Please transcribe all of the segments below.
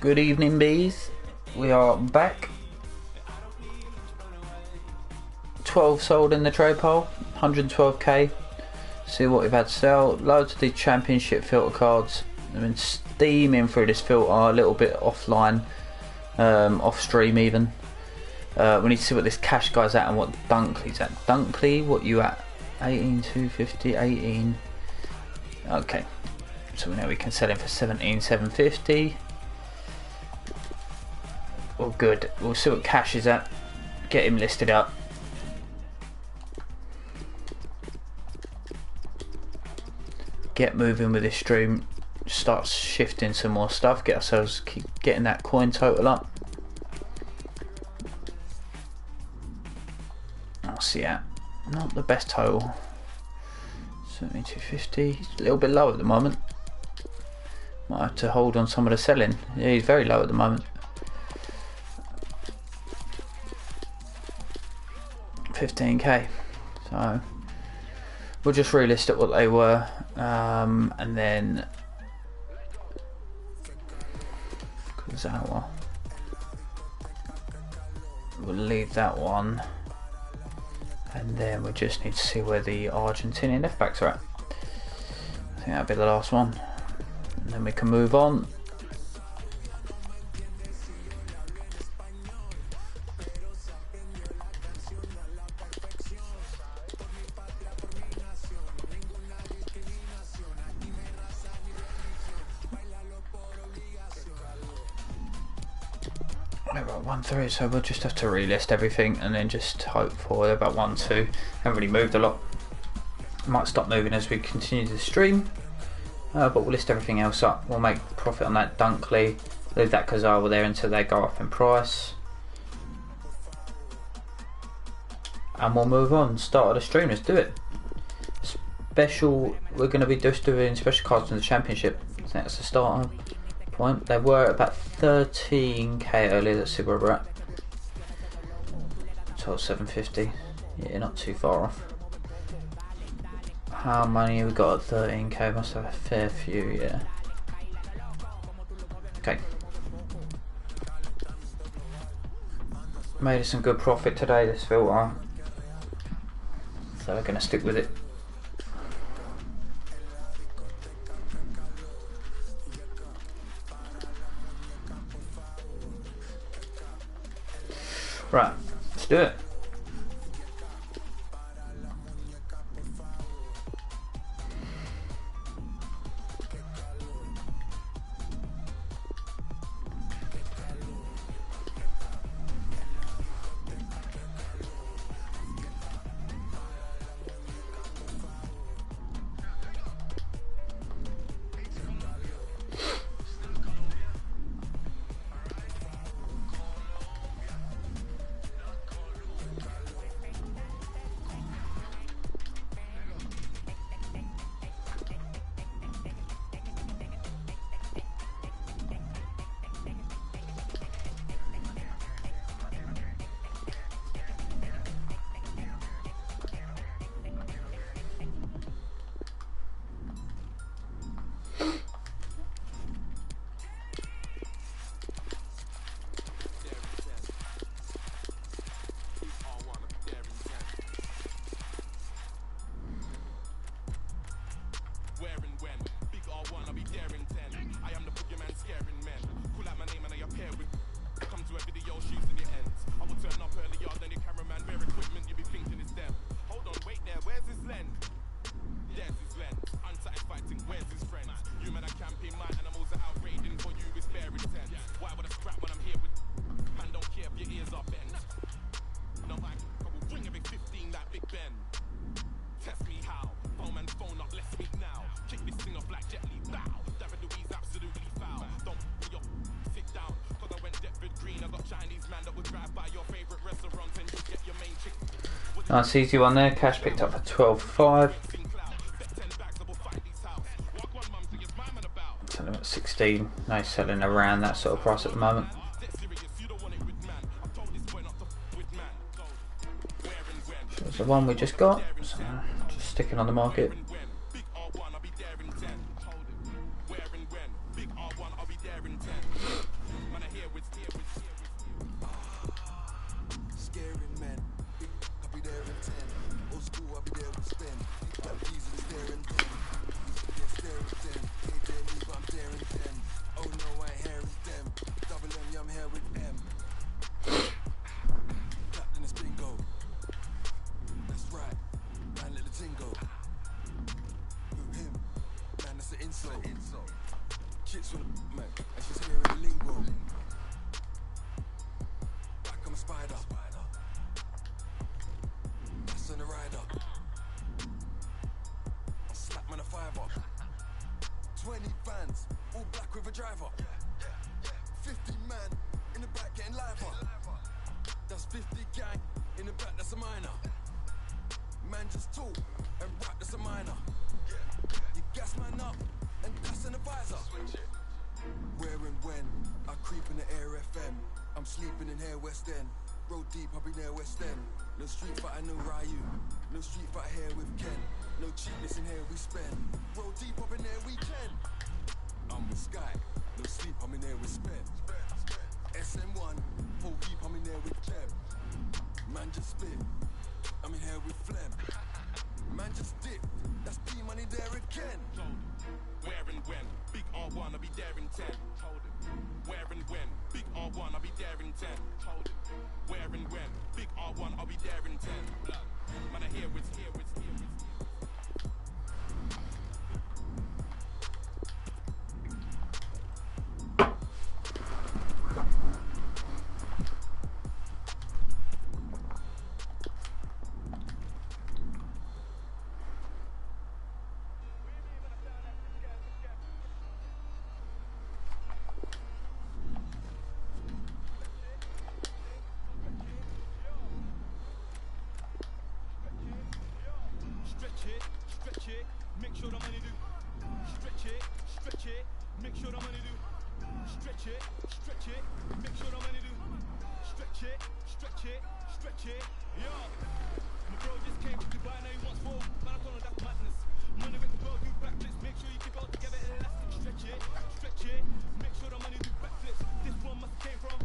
Good evening, bees. We are back. 12 sold in the trade pole, 112k. See what we've had to sell. Loads of the championship filter cards. I've been steaming through this filter a little bit offline, off stream even. We need to see what this cash guy's at and what Dunkley's at. Dunkley, what you at? 18,250, 18. Okay, so now we can sell him for 17,750. Well, good. We'll see what cash is at. Get him listed up. Get moving with this stream. Start shifting some more stuff. Get ourselves, keep getting that coin total up. I'll see ya. Not the best total. 7250. He's a little bit low at the moment. Might have to hold on some of the selling. Yeah, he's very low at the moment. 15k. So we'll just relist at what they were, and then Kuzawa. We'll leave that one. And then we just need to see where the Argentinian left backs are at. I think that'll be the last one. And then we can move on. We're about 1-3, so we'll just have to relist everything and then just hope for about 1-2. Haven't really moved a lot. Might stop moving as we continue the stream, but we'll list everything else up. We'll make profit on that Dunkley. Leave that Kazawa there until they go up in price, and we'll move on. Start of the stream. Let's do it. Special. We're going to be just doing special cards in the championship. I think that's the start point. They were about 13k earlier. Let's see where we're at. 12,750. Yeah, not too far off. How many have we got at 13k? Must have a fair few, yeah. Okay. Made us some good profit today, this filter. So we're going to stick with it. Right, let's do it. Nice easy one there. Cash picked up for 12.5. Selling at 16. Nice, selling around that sort of price at the moment. So it's the one we just got. So just sticking on the market. Chits on the man, and she's hearing the lingo. Back on a spider. That's on the rider. I slap man a fiver. 20 vans, all black with a driver. 50 man in the back getting liver. That's 50 gang in the back, that's a minor. Man just talk and rap, that's a minor. You gas man up and that's an advisor. Where and when I creep in the air FM, I'm sleeping in here West End. Road deep, I'll be near West End. No street fighter, no Ryu. No street fighter here with Ken. No cheapness in here we spend. Road deep up in there weekend. I'm with Sky. No sleep, I'm in there with Spend. SM1, full heap, I'm in there with Jeb. Man just spit, I'm in here with Phlegm. Man just dip, that's P money there again. Where and when, big R1, I'll be there in 10. Where and when, big R1, I'll be there in 10. Where and when, big R1, I'll be there in 10. Man, I hear it's here, it's here, it's here. Stretch it, make sure the money do. Stretch it, make sure the money do. Stretch it, make sure the money do. Stretch it, yo. My bro just came to Dubai, now he wants more. Man, I told him that's madness. Money with the bro do backflips, make sure you keep it all together elastic. Stretch it, make sure the money do backflips. This one must came from.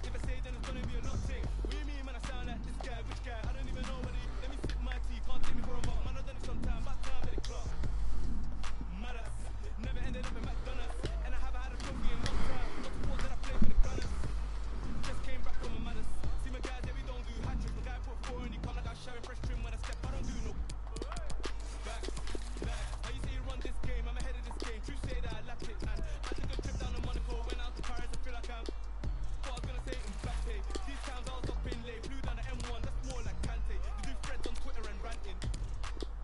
If I say then it's gonna be a lot thing. What do you mean, man? I sound like this guy, which guy? I don't even know what he. Let me sip my tea, can't take me for a month. Man, I've done it sometime, back time at the club. Matters, never ended up in McDonald's, and I haven't had a trophy in long time. Not the sport that I play for the Gunners. Just came back from the Matters. See my guys, yeah, we don't do hat tricks. My guy put 4 and he come like I'm sharing fresh trim when I step. I don't do no. Back. How you say you run this game? I'm ahead of this game. True say that I lapped it, and I took a trip down to Monaco. Went out to Paris, I feel like I'm. What I was gonna say in back pay. These times I was up in late, flew down the M1. That's more like Kante. They do threads on Twitter and ranting,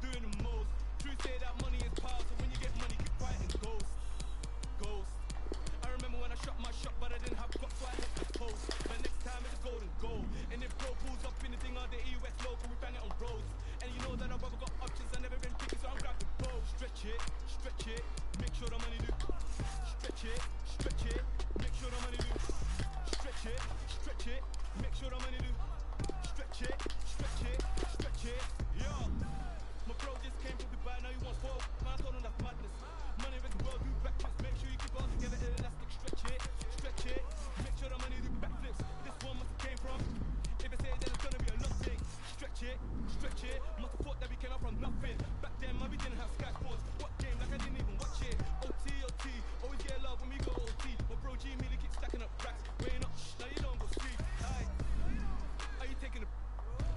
doing the most. True say that money is power, so when you get money, keep quiet and ghost. I remember when I shot my shot, but I didn't have guts, so I left the post. But next time it's a golden goal. And if bro pulls up in the thing on the EUX local, we bang it on roads. And you know that I've ever got options, I never been picky, so I'm glad to go. Stretch it, make sure the money do. Stretch it, make sure the money do. Stretch it, make sure the money do. Stretch it, yo. My bro just came from Dubai, now he wants 4. Man, I told him that's madness. Money with the world do backflips, make sure you keep it all together elastic. Stretch it, make sure the money do backflips. This one must have came from. If I say it, then it's gonna be a lot thing. Stretch it, must have thought that we came up from nothing. Back then, man, we didn't have Sky Sports. What game? Like I didn't even watch it. OT, always get love when we go OT. My bro G immediately keep stacking up racks. Weighing up, now you don't go sleep. Aye. Are you taking a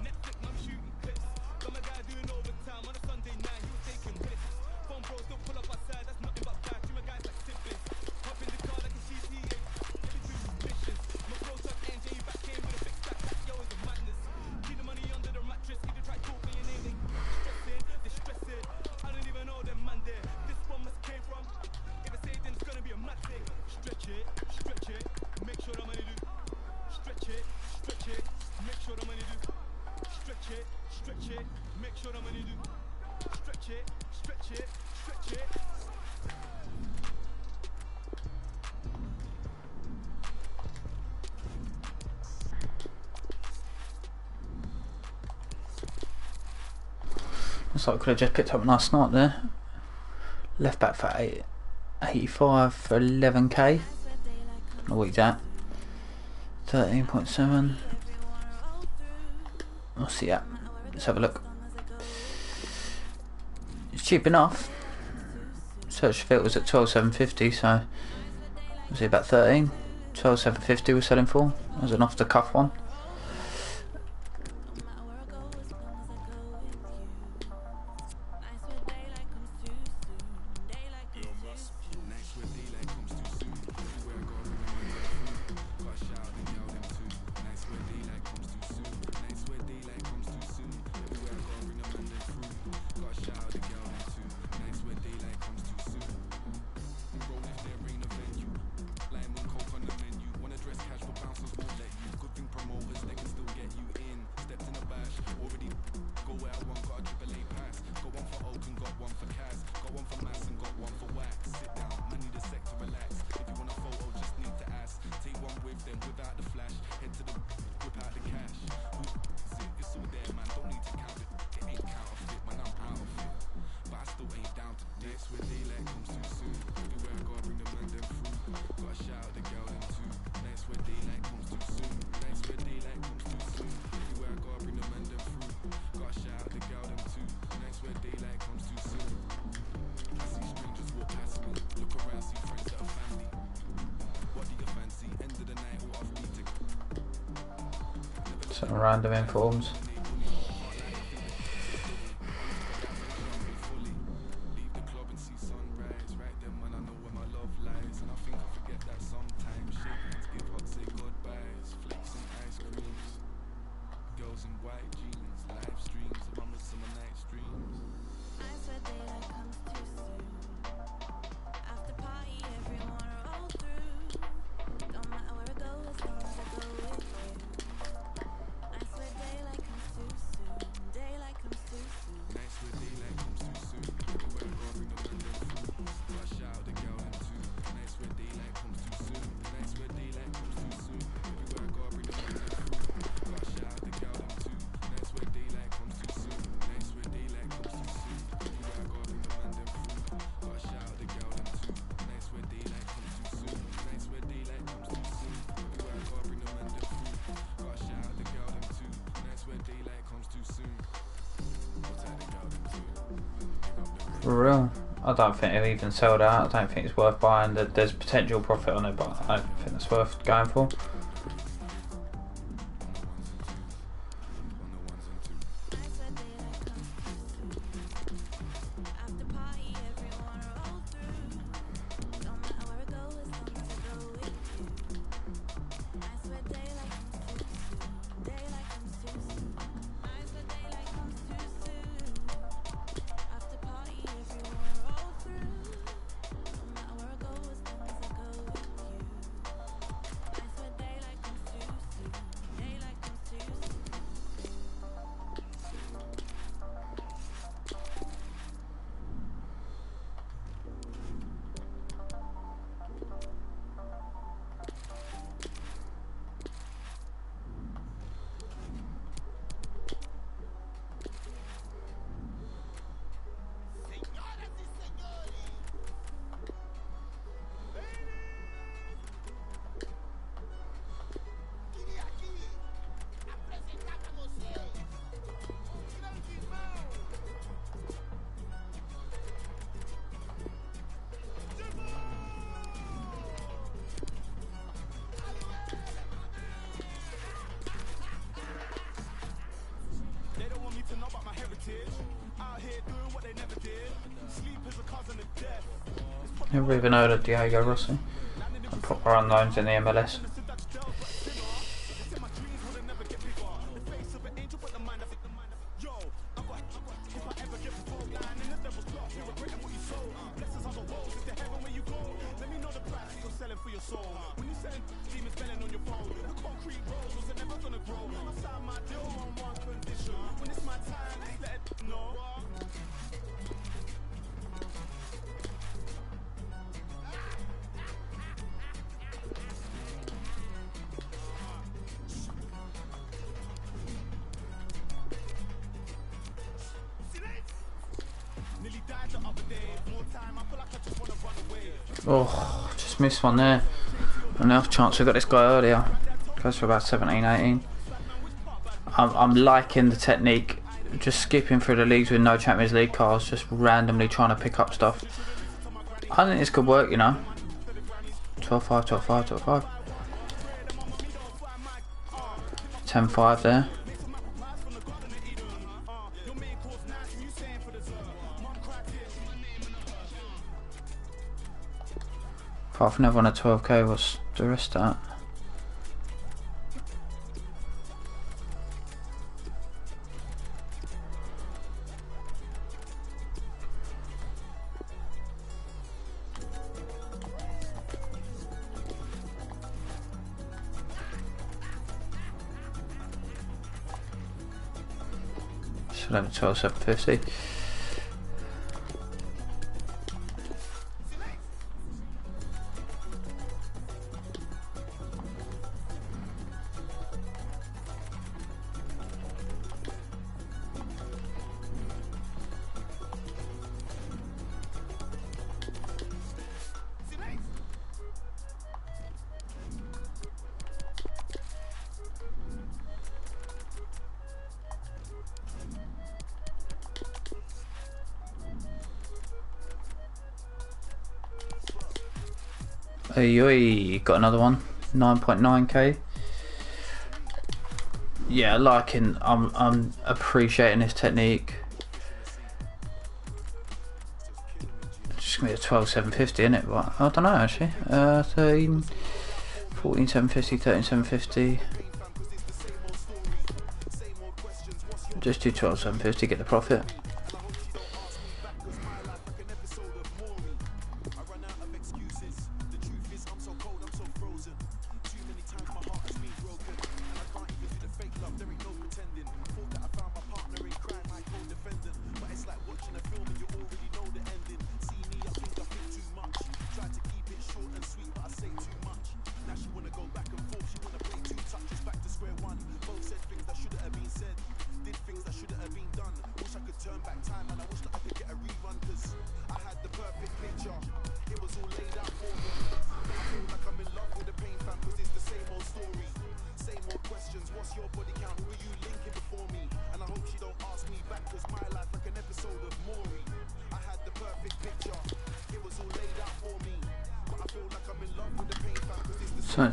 Netflix? I'm shooting clips. Got my guy doing overtime on a Sunday night. He was taking risks. Phone bros don't pull up outside. That's nothing but bad. You my guys like siblings. Hop in the car like a GTA. Every two missions. My bro took NJ back came with a big stack. That yo is a madness. Keep the money under the mattress. If you try to talk me your name, they stressing. I don't even know them man there. This one must came from. If I say it, then it's gonna be a mad thing. Stretch it, make sure the money do. Stretch it, make sure the money do. Stretch it, make sure the money do. Stretch it. Looks like we could have just picked up a nice snipe there. Left back for 85 for 11k. Don't know what he's at. 13.7. What's he at? Let's have a look. It's cheap enough. Search fit was at 12,750, so was it about 13? 12,750 we're selling for. That was an off the cuff one. without the flash. Head to the whip out the cash. It's all there, man. Don't need to count it. It ain't counterfeit, man. I'm out of it. But I still ain't down to next where daylight comes too soon. Everywhere I go, I bring the man them through. Gotta shout out the girl them too. Next where daylight comes too soon. Next where daylight comes too soon. Everywhere I go, I bring the man them through. Gotta shout out the girl them too. Next where daylight comes too soon. I see strangers walk past me. Look around, see friends that are family. What do you fancy? End of the night, all off beating. Some random informs. Leave the club and see sunrise. Right then, man, I know where my love lies. And I think I forget that sometimes. Shake hands, give hugs, say goodbyes. Flakes and ice creams. Girls in white jeans. Live streams of my summer night streams. I swear daylight comes too soon. After party, everyone roll through. Don't matter where I go, as long as I go with you. I swear daylight comes too soon. Daylight comes too soon. Nights where daylight comes too soon. Everywhere I go, I bring the man them through. Gotta shout out the girl them too. Nights where daylight comes too soon. Nights where daylight comes too soon. Everywhere I go, I bring the man them through. Gotta shout out the girl them too. Nights where daylight comes too soon. Nights where daylight comes too soon. Everywhere I go, I bring the man them through. Gotta shout out the girl them too. Nights where daylight comes too soon. Nights where daylight comes too soon. Everywhere I go, I bring the man them through. Gotta shout out the girl them too. Nights where daylight comes too soon. What's that the girl them too? For real. I don't think it'll even sell that. I don't think it's worth buying. There's potential profit on it, but I don't think it's worth going for. I swear daylight comes too soon. After party, everyone roll through. Don't matter where I go, as long as I go with you. I swear daylight comes too soon. Daylight comes too soon. I swear daylight comes too soon. After party, everyone roll through. Don't matter where I go, as long as I go with you. I swear daylight comes too soon. Daylight comes too soon. They don't want me to know about my heritage. Out here doing what they never did. Sleep is a cousin of death. Never even heard of Diego Rossi. Proper unknowns in the MLS. Oh, just missed one there. And the off chance we got this guy earlier. Goes for about 17, 18. I'm liking the technique. Just skipping through the leagues with no Champions League cards, just randomly trying to pick up stuff. I think this could work, you know. 12-5, 12-5, 12-5. 10-5 there. Apart from everyone at 12k, what's the rest of that? Should have 12,750. Oi, got another one. 9.9k. Yeah, liking. I'm appreciating this technique. Just gonna be a 12,750, isn't it? But I don't know actually. 13, 14,750, 13,750. Just do 12,750, get the profit.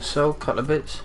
So a couple of bits.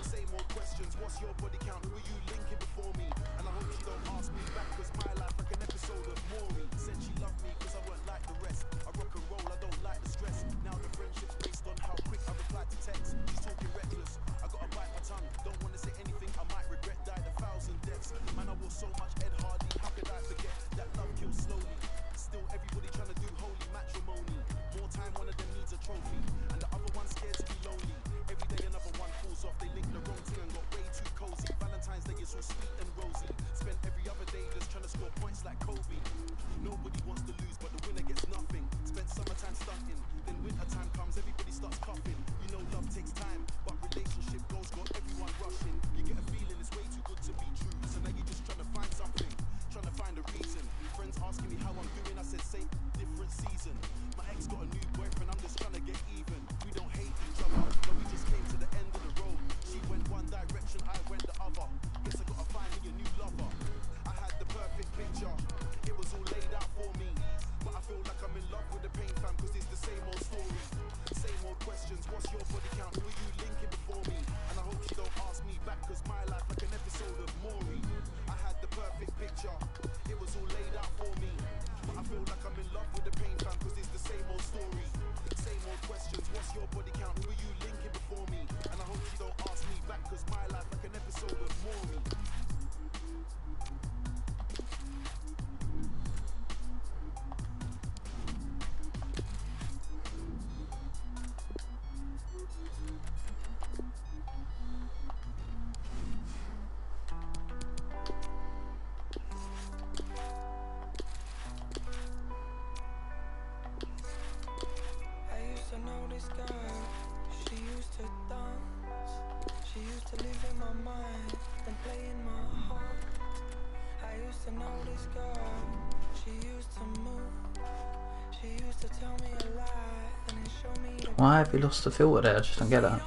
Why have you lost the filter there? I just don't get that.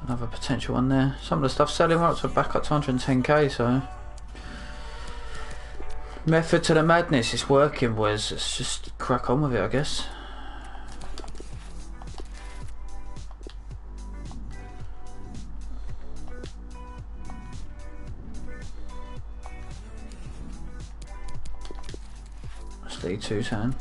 Another potential one there. Some of the stuff selling right, so back up to 110k, so method to the madness is working, boys. Let's just crack on with it, I guess. Stay 210.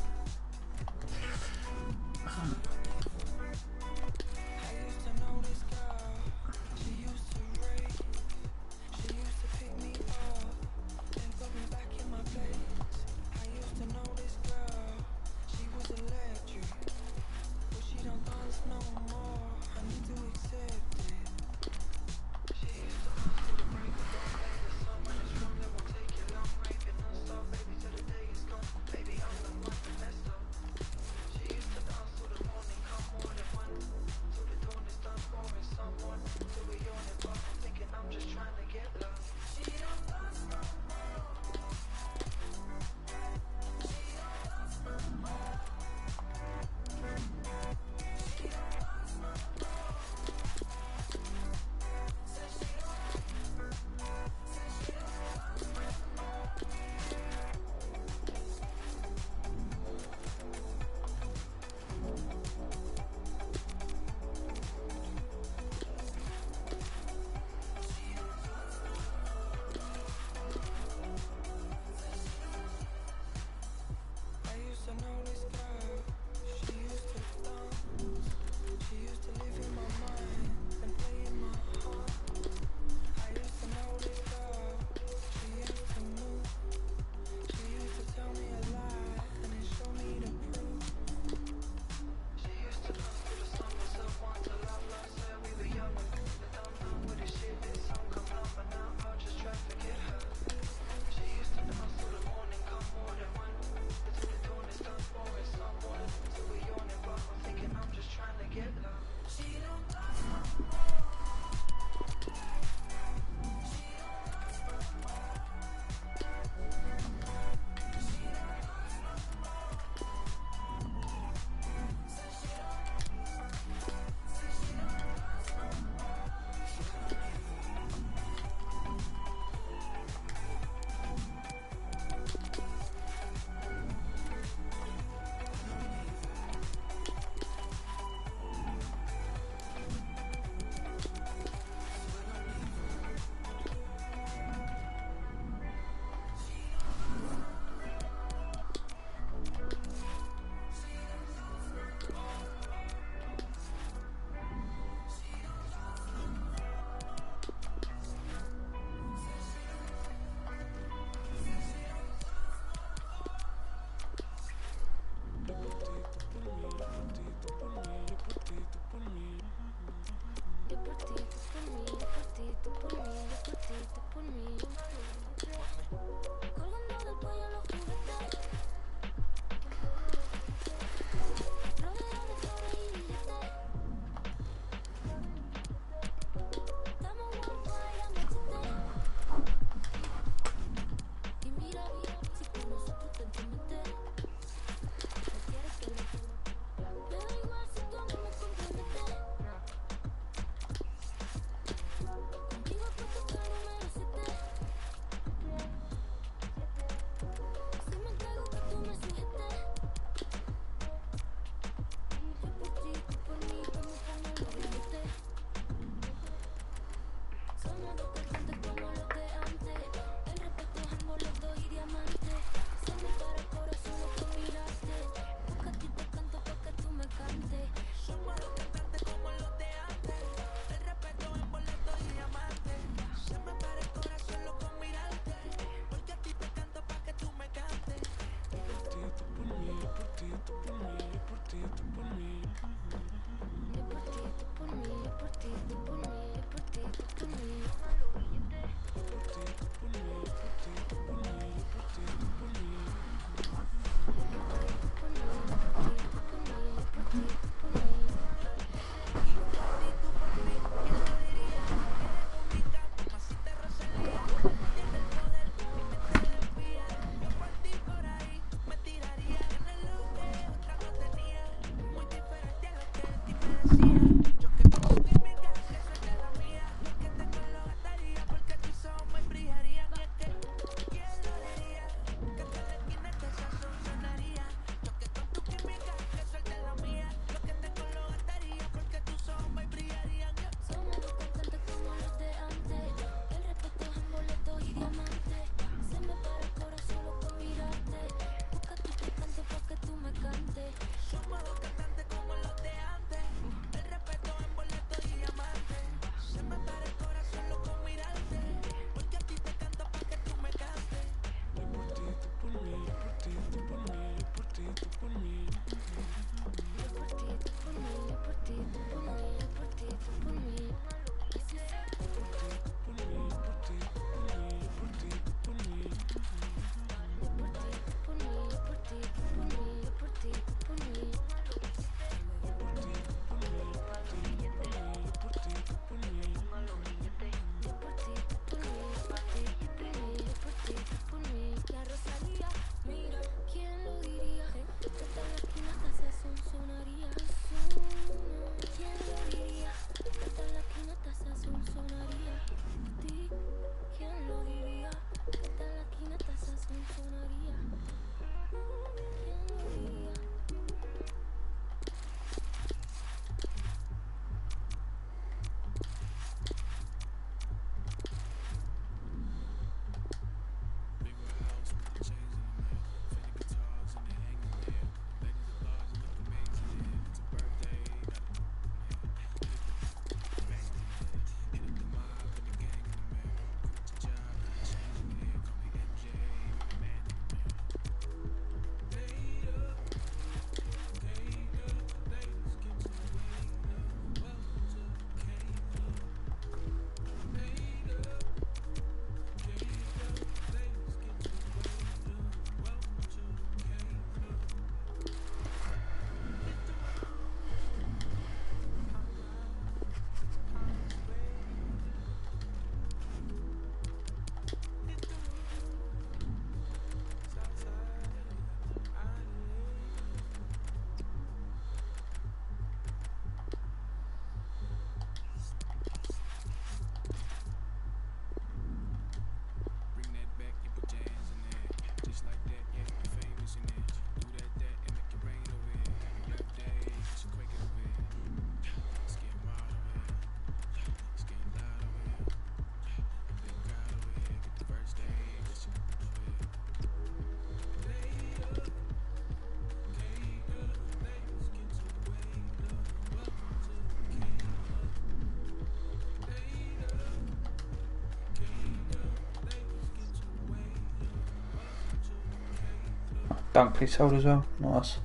Dunkley sold as well, nice.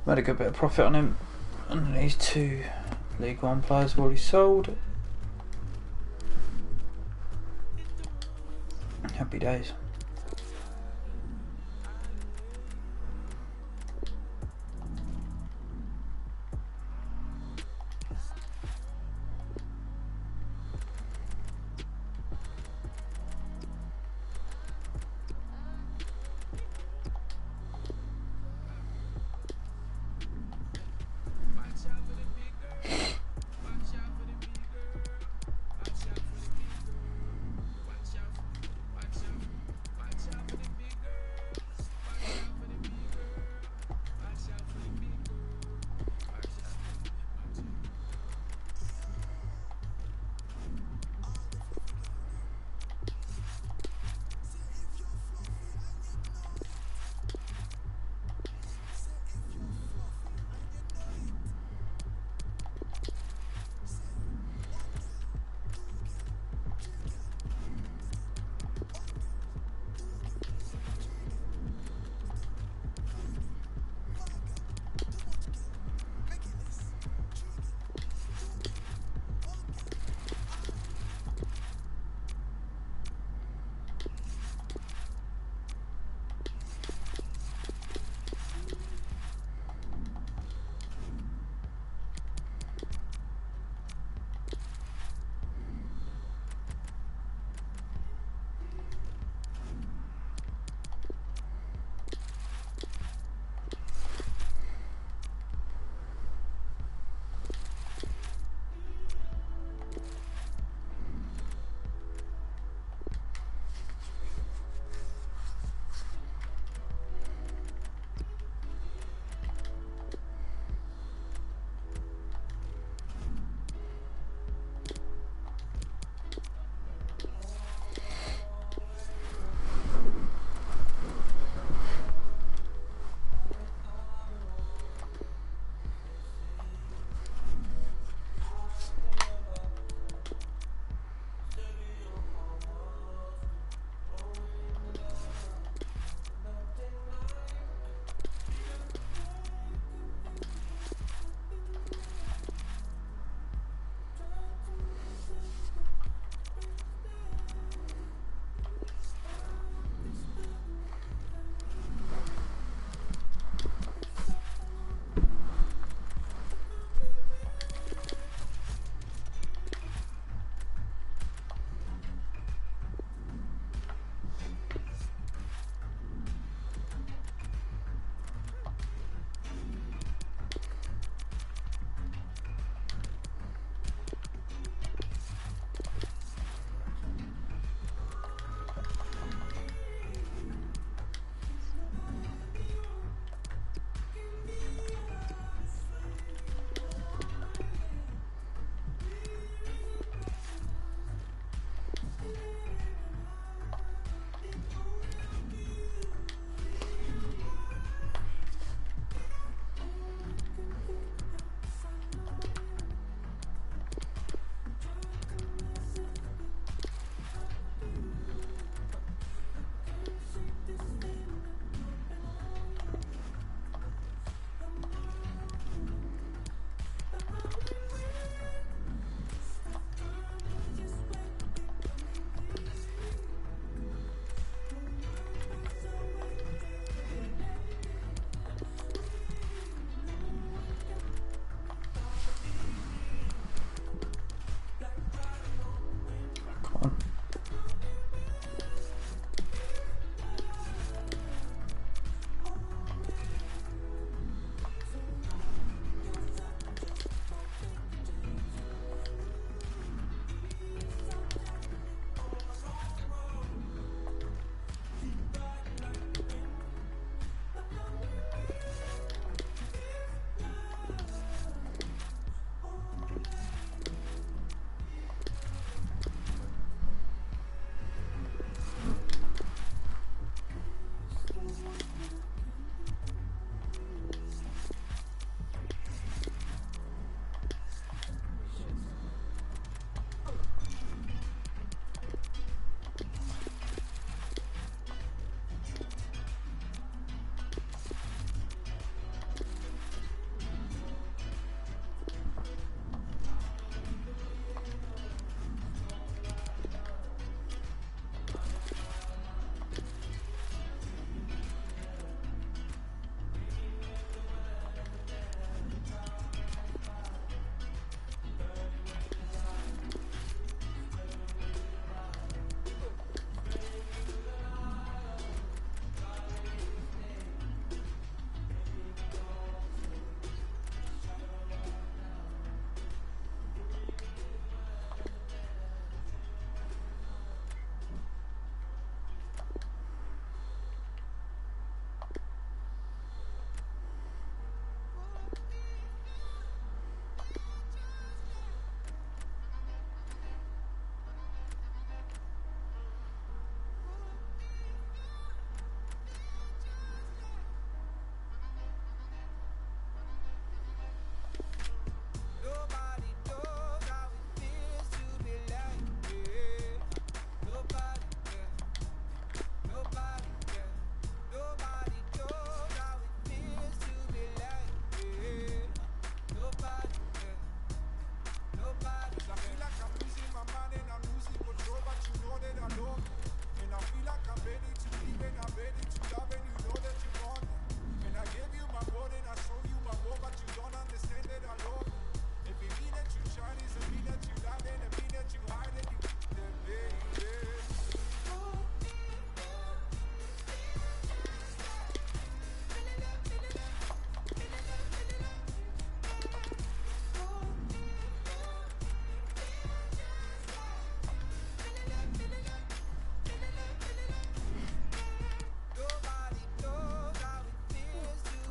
Made a good bit of profit on him. And these two League One players have already sold. Happy days.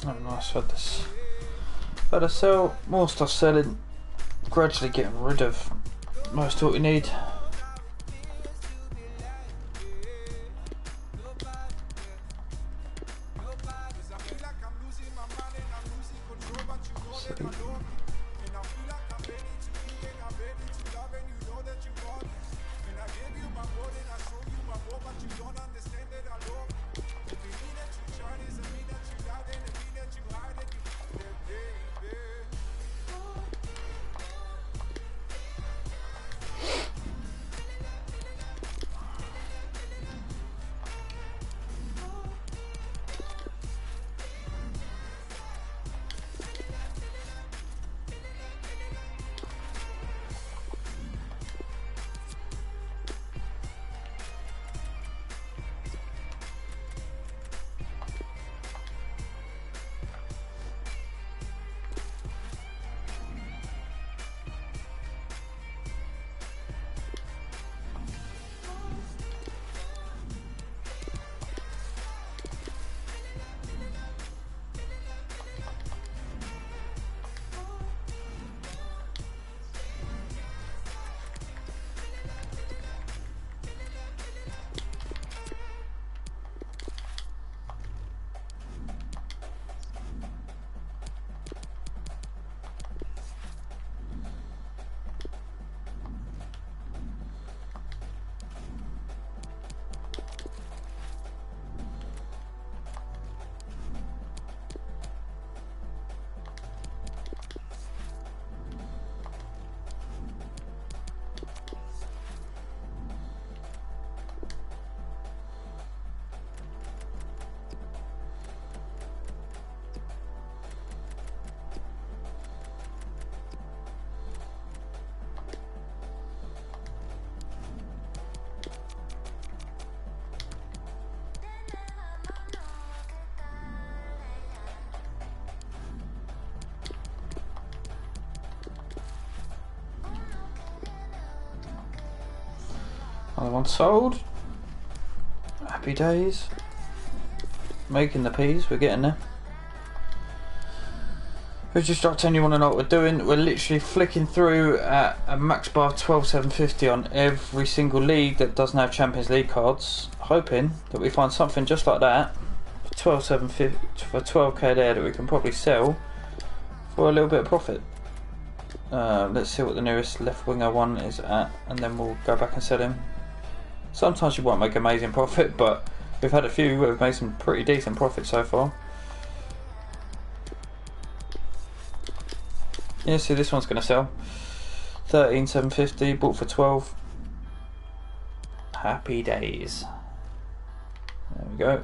Oh, nice. Had to sell more stuff selling. Gradually getting rid of most of what we need. Another one sold. Happy days. Making the peas, we're getting there. We've just dropped in, you want to know what we're doing. We're literally flicking through at a max bar 12,750 on every single league that doesn't have Champions League cards, hoping that we find something just like that for 12,750 for 12k there that we can probably sell for a little bit of profit. Let's see what the nearest left winger one is at, and then we'll go back and sell him. Sometimes you won't make amazing profit, but we've had a few where we've made some pretty decent profit so far. Yeah, see, this one's going to sell. 13,750, bought for 12. Happy days. There we go.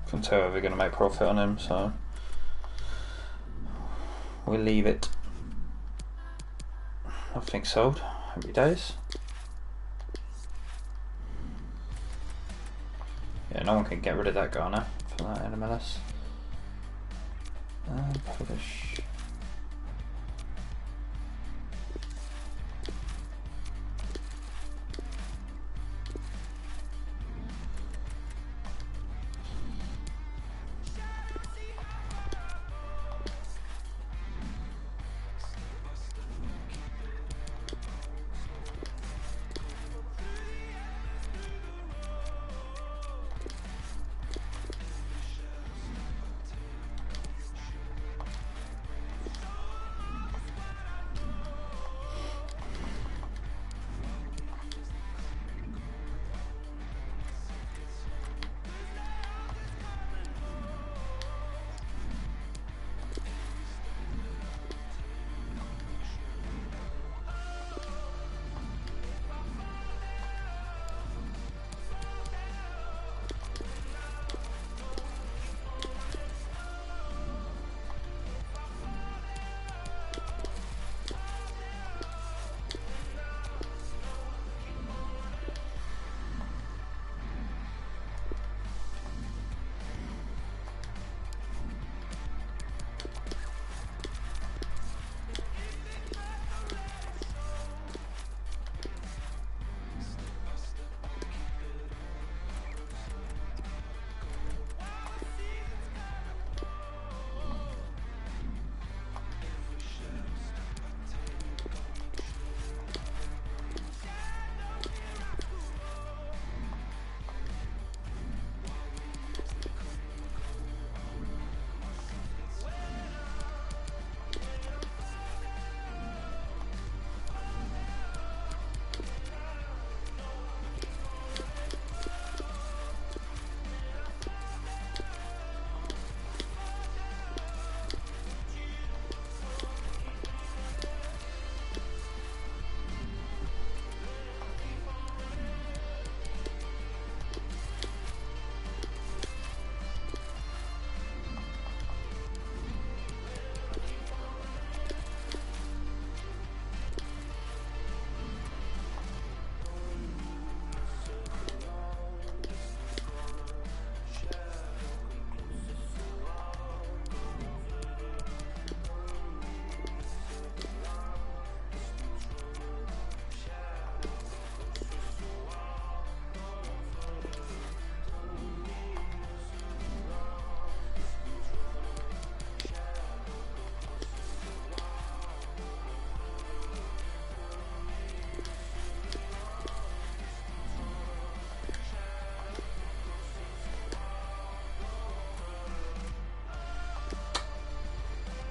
Can tell we're going to make profit on him, so we'll leave it. Nothing sold. Happy days. Yeah, no one can get rid of that guy now. something like that in MLS. Polish.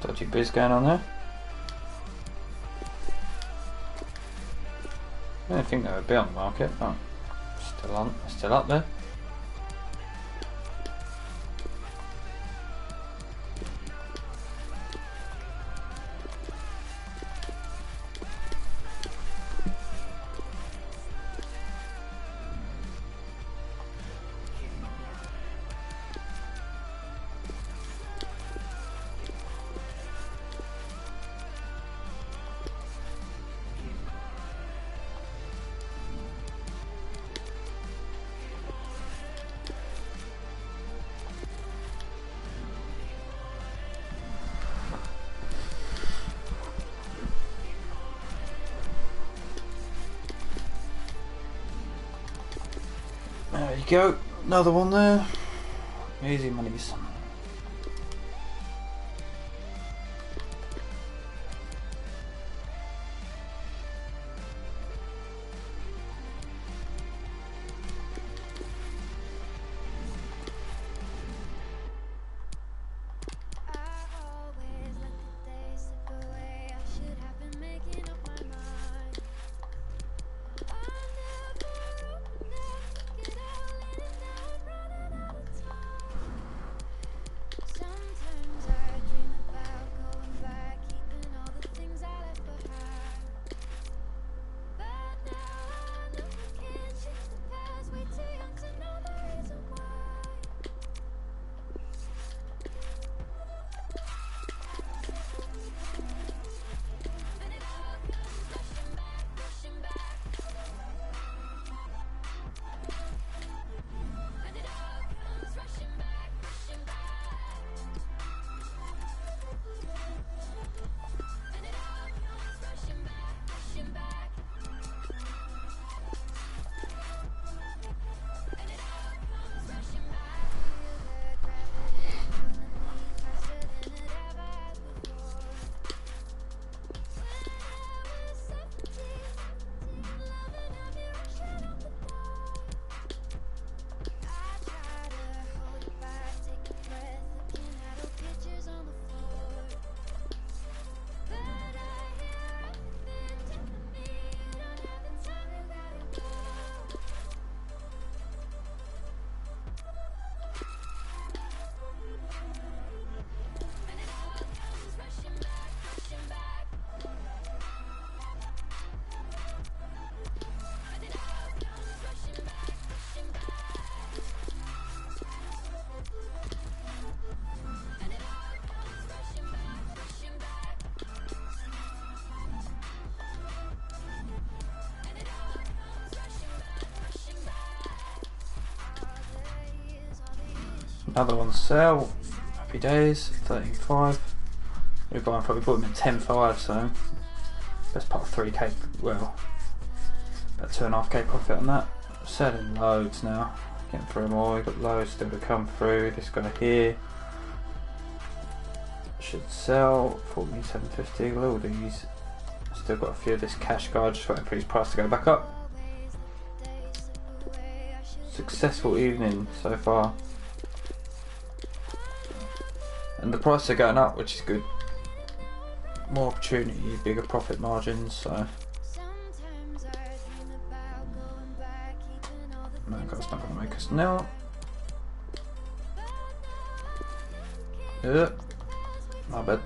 Dodgy biz going on there. I don't think they would be on the market, but still up there. There you go, another one there. Easy monies. Another one sell. Happy days. 13.5. We've got probably bought him at 10.5, so best part of 3k. Well, about 2.5k profit on that. Selling loads now. Getting through more. We've got loads still to come through. This guy here should sell. 47.50. All these. Still got a few of this cash guy. Just waiting for his price to go back up. Successful evening so far. And the prices are going up, which is good. More opportunity, bigger profit margins, so no, that's not going to make us now. My bad.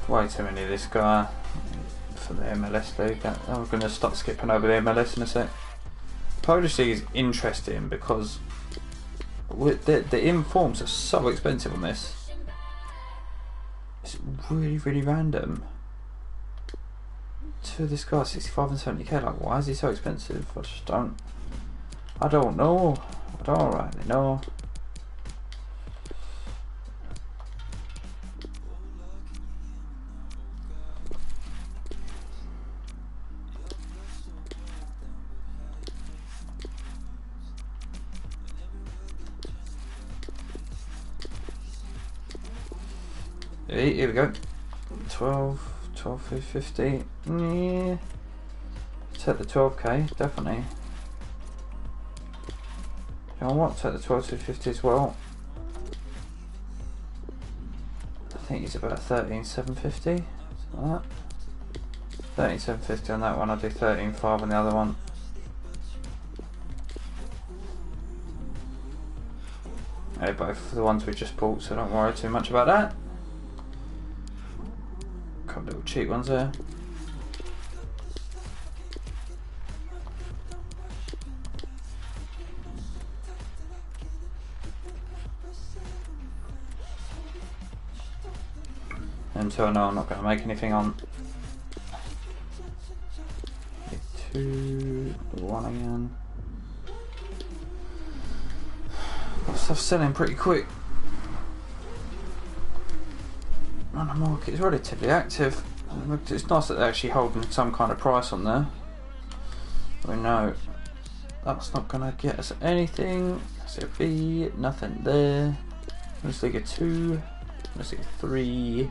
Way too many of this guy for the MLS league. I'm going to start skipping over the MLS in a sec. Polish league is interesting because the informs are so expensive on this. It's really random. To this guy 65 and 70k, like why is he so expensive? I don't know. I don't rightly know. Here we go. 12.50. Yeah. Take the 12k, definitely. You know what? Take the 12.50 as well. I think he's about 13.750. Something like that. 13.750 on that one. I'll do 13.5 on the other one. They're both the ones we just bought, so don't worry too much about that. Couple little cheap ones there. Until I know I'm not going to make anything on. 2, 1 again. Stuff's selling pretty quick. And the market is relatively active. It's nice that they're actually holding some kind of price on there. We know that's not going to get us anything. So B, nothing there. Let's take a 2. Let's take a 3.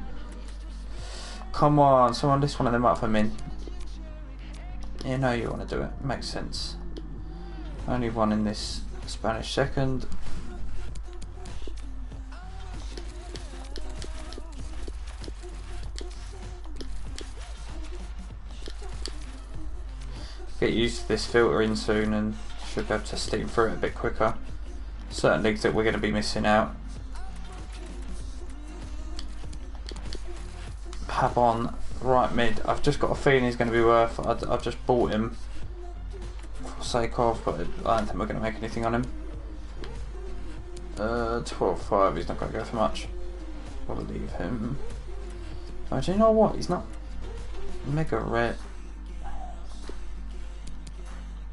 Come on, someone list one of them up for min. You know you want to do it. Makes sense. Only one in this Spanish second. Get used to this filtering soon and should be able to steam through it a bit quicker. Certain leagues that we're going to be missing out. Pabon, right mid. I've just got a feeling he's going to be worth. I've just bought him for sake of, but I don't think we're going to make anything on him. 12.5, he's not going to go for much. I'll leave him. Oh, do you know what? He's not mega rare.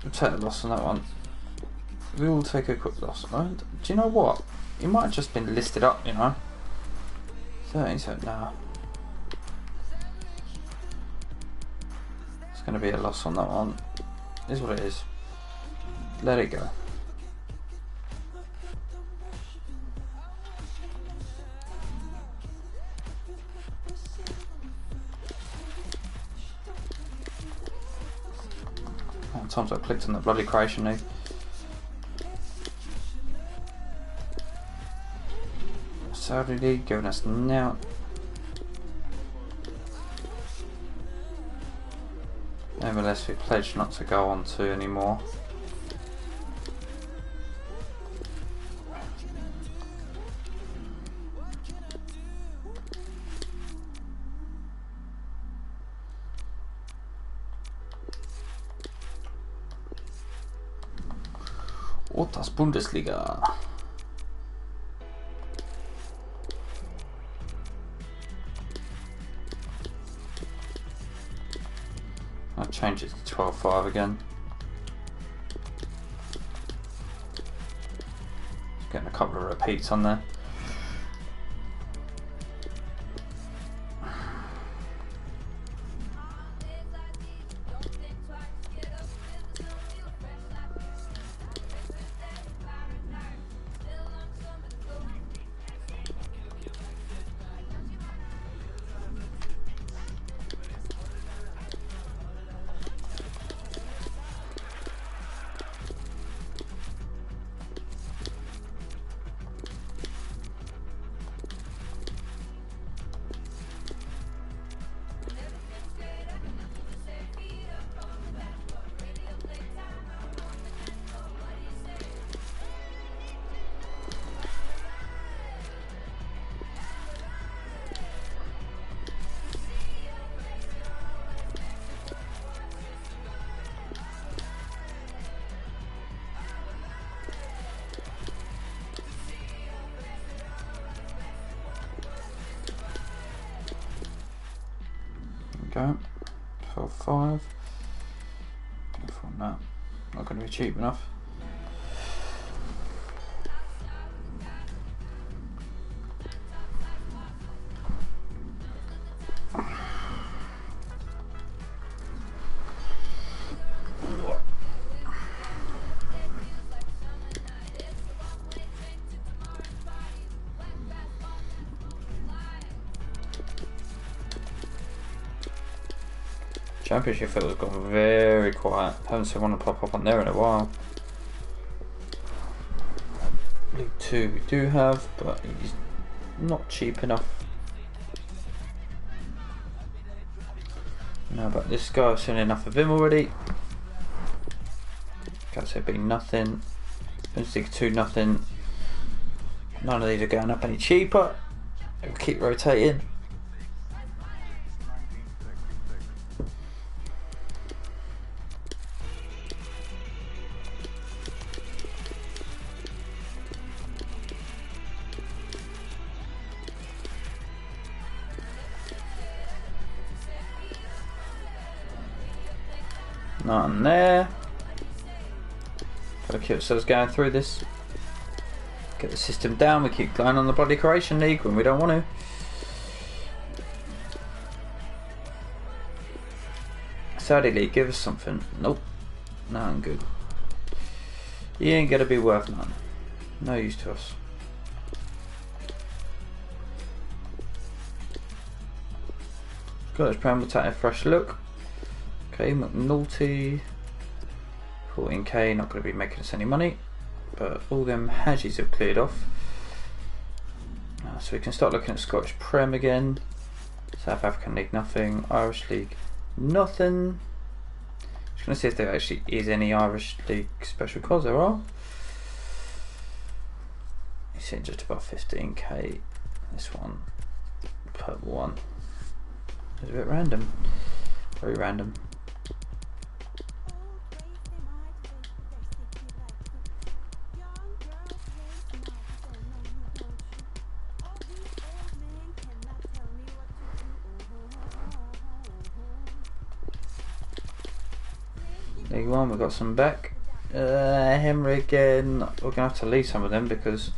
We'll take a loss on that one. We will take a quick loss. Do you know what? He might have just been listed up, you know. 13 cent now. It's going to be a loss on that one. It is what it is. Let it go. Times I clicked on the bloody creation league. Saudi League giving us now. MLS we pledged not to go on to anymore. Oh, das Bundesliga. I'll change it to 12.5 again. Just getting a couple of repeats on there. Go 12.5. Go for that. Not going to be cheap enough. Championship field has gone very quiet. Haven't seen one pop up on there in a while. League 2 we do have, but he's not cheap enough. No, but this guy, I've seen enough of him already. Can't say big nothing. Bundesliga 2 nothing. None of these are going up any cheaper. We'll keep rotating. Nothing there. Gotta keep ourselves going through this. Get the system down. We keep going on the bloody Croatian League when we don't want to. Saudi League, give us something. Nope. Nothing good. He ain't gonna be worth nothing. No use to us. Scottish Prem will take a fresh look. Okay, McNulty, 14k, not going to be making us any money, but all them Hagis have cleared off. So we can start looking at Scottish Prem again. South African League, nothing. Irish League, nothing. Just going to see if there actually is any Irish League special cards. There are. You see just above 15k. This one, purple one. It's a bit random. Very random. League 1, we've got some back. Henry again. We're going to have to leave some of them because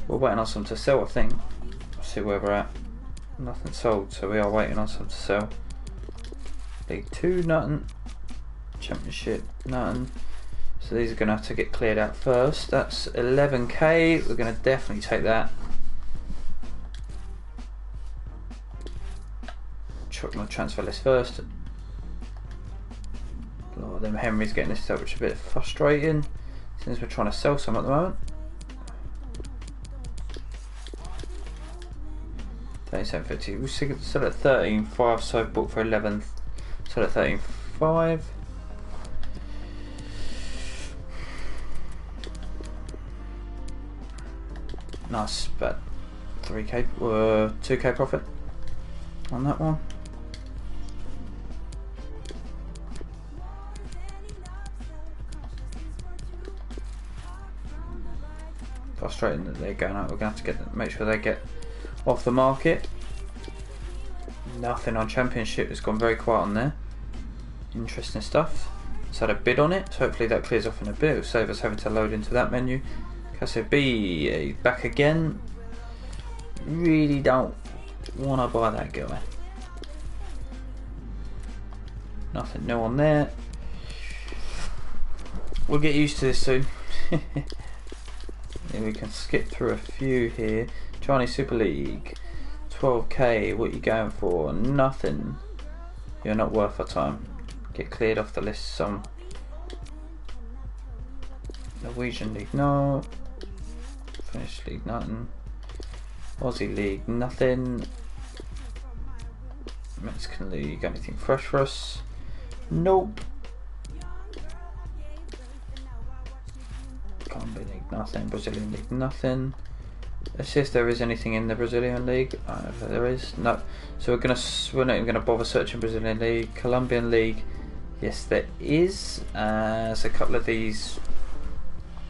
we're waiting on some to sell, I think. Let's see where we're at. Nothing sold, so we are waiting on some to sell. League 2, nothing. Championship, nothing. So these are going to have to get cleared out first. That's 11k. We're going to definitely take that. Check my transfer list first. A lot of them Henry's getting this up, which is a bit frustrating since we're trying to sell some at the moment. 13,750. We'll sell at 13,500, so booked for 11th. Sell at 13,500. Nice, about 3k, 2k profit on that one. Frustrating that they're going out. We're going to have to make sure they get off the market. Nothing on Championship. It's gone very quiet on there. Interesting stuff. It's had a bid on it, so hopefully that clears off in a bit. It'll save us having to load into that menu. Casio B back again. Really don't want to buy that guy. Nothing new on there. We'll get used to this soon. Yeah, we can skip through a few here. Chinese Super League, 12k. What are you going for? Nothing. You're not worth our time. Get cleared off the list. Some Norwegian League, no. Finnish League, nothing. Aussie League, nothing. Mexican League, anything fresh for us? Nope. Colombian League, nothing. Brazilian League, nothing. Let's see if there is anything in the Brazilian League. I don't know if there is. No. So we're not even gonna bother searching Brazilian League. Colombian League, yes, there is. There's a couple of these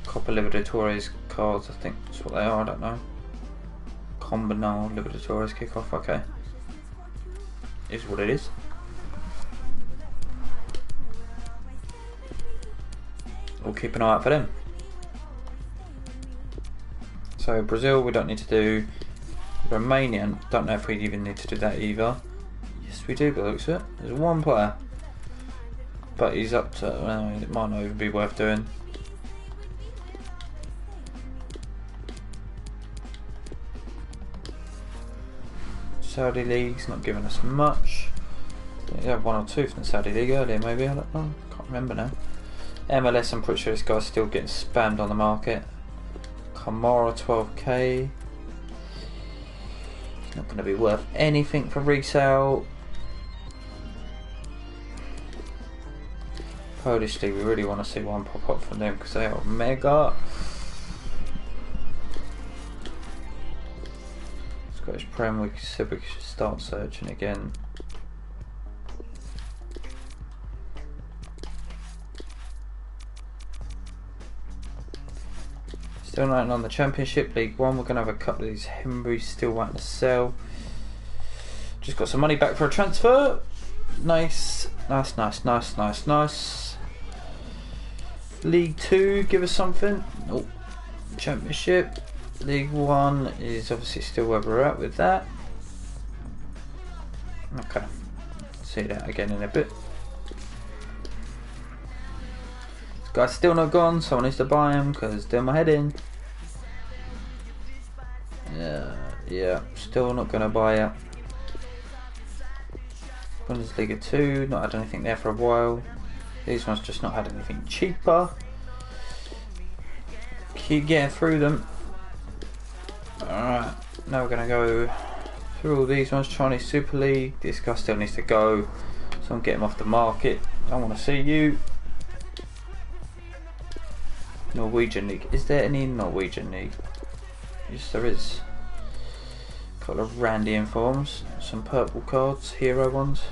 Copa Libertadores cards. I think that's what they are. I don't know. Combinal Libertadores kickoff. Okay, is what it is. We'll keep an eye out for them. So Brazil, we don't need to do. Romanian, don't know if we even need to do that either. Yes, we do, but looks it. There's one player, but he's up to. Well, it might not even be worth doing. Saudi League's not giving us much. We had one or two from the Saudi League earlier, maybe. I don't know. Can't remember now. MLS, I'm pretty sure this guy's still getting spammed on the market. Kamara, 12k. He's not going to be worth anything for resale. Polish League, we really want to see one pop up from them because they are mega. Scottish Prem, we said we should start searching again. Still nothing on the Championship. League 1, we're going to have a couple of these Hembury still waiting to sell. Just got some money back for a transfer. Nice, nice, nice, nice, nice, nice. League 2, give us something. Oh, Championship. League 1 is obviously still where we're at with that. Okay, see that again in a bit. This guy's still not gone, someone needs to buy him because doing my head in. Yeah, still not going to buy it. Bundesliga 2, not had anything there for a while. These ones just not had anything cheaper. Keep getting through them. Alright, now we're going to go through all these ones. Chinese Super League, this guy still needs to go, so I'm getting him off the market. I want to see you. Norwegian League, is there any Norwegian League? Yes, there is. Couple of Randy informs, some purple cards, hero ones.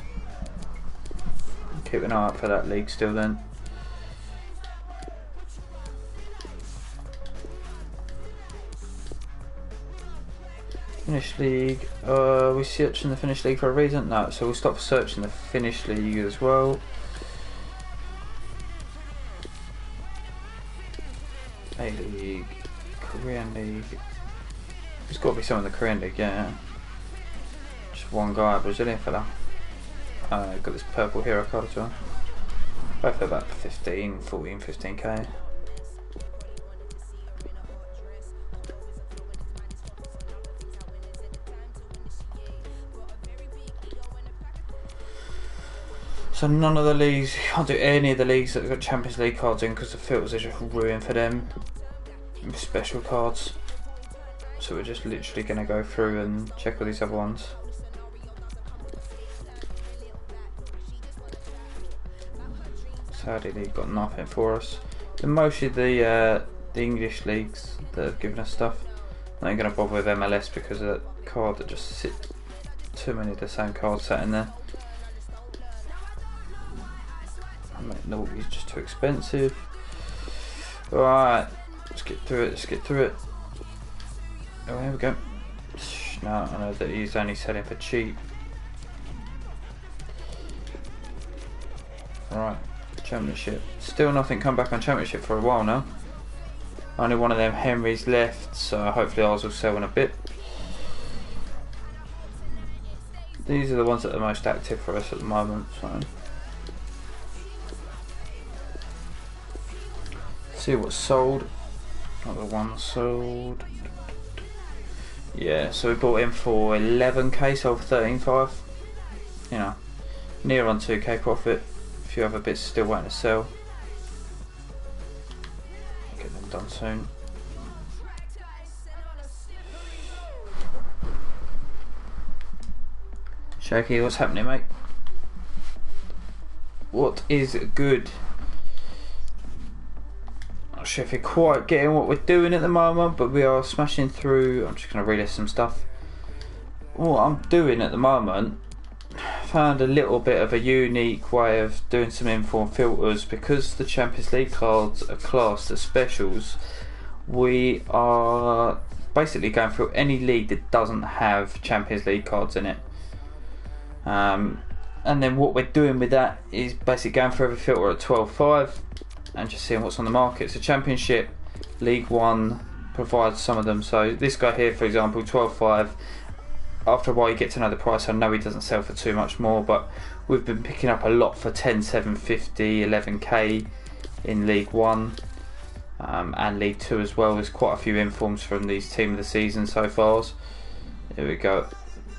Keep an eye out for that league still then. Finnish League, we searching the Finnish League for a reason? No, so we'll stop searching the Finnish League as well. A-League, Korean League. There's got to be some in the Korean League, yeah. Just one guy, Brazilian fella. Got this purple hero card as well. Both about 14, 15k. So none of the leagues, you can't do any of the leagues that have got Champions League cards in because the filters are just ruined for them. Special cards. so we're just literally going to go through and check all these other ones. Saudi League got nothing for us. And mostly the English leagues that have given us stuff. Not going to bother with MLS because of that card that just sit too many of the same cards sat in there. No, it's just too expensive. Alright, let's get through it. Let's get through it. Oh, here we go. No, I know that he's only selling for cheap. Alright, Championship. Still nothing come back on Championship for a while now. Only one of them Henrys left, so hopefully ours will sell in a bit. These are the ones that are most active for us at the moment. So see what's sold. Another one sold. Yeah, so we bought him for 11k, sold for 13.5. You know, near on 2k profit. A few other bits still waiting to sell. Get them done soon. Shaky, what's happening, mate? What is good? Not sure if you're quite getting what we're doing at the moment, but we are smashing through. I'm just going to relist some stuff. What I'm doing at the moment, found a little bit of a unique way of doing some informed filters. Because the Champions League cards are classed as specials, we are basically going through any league that doesn't have Champions League cards in it. And then what we're doing with that is basically going through every filter at 12.5 and just seeing what's on the market. So Championship, League One provides some of them. So this guy here, for example, 12.5. After a while you get to know the price. I know he doesn't sell for too much more, but we've been picking up a lot for 10,750, 11k in League One and League Two as well. There's quite a few informs from these team of the season so far. Here we go.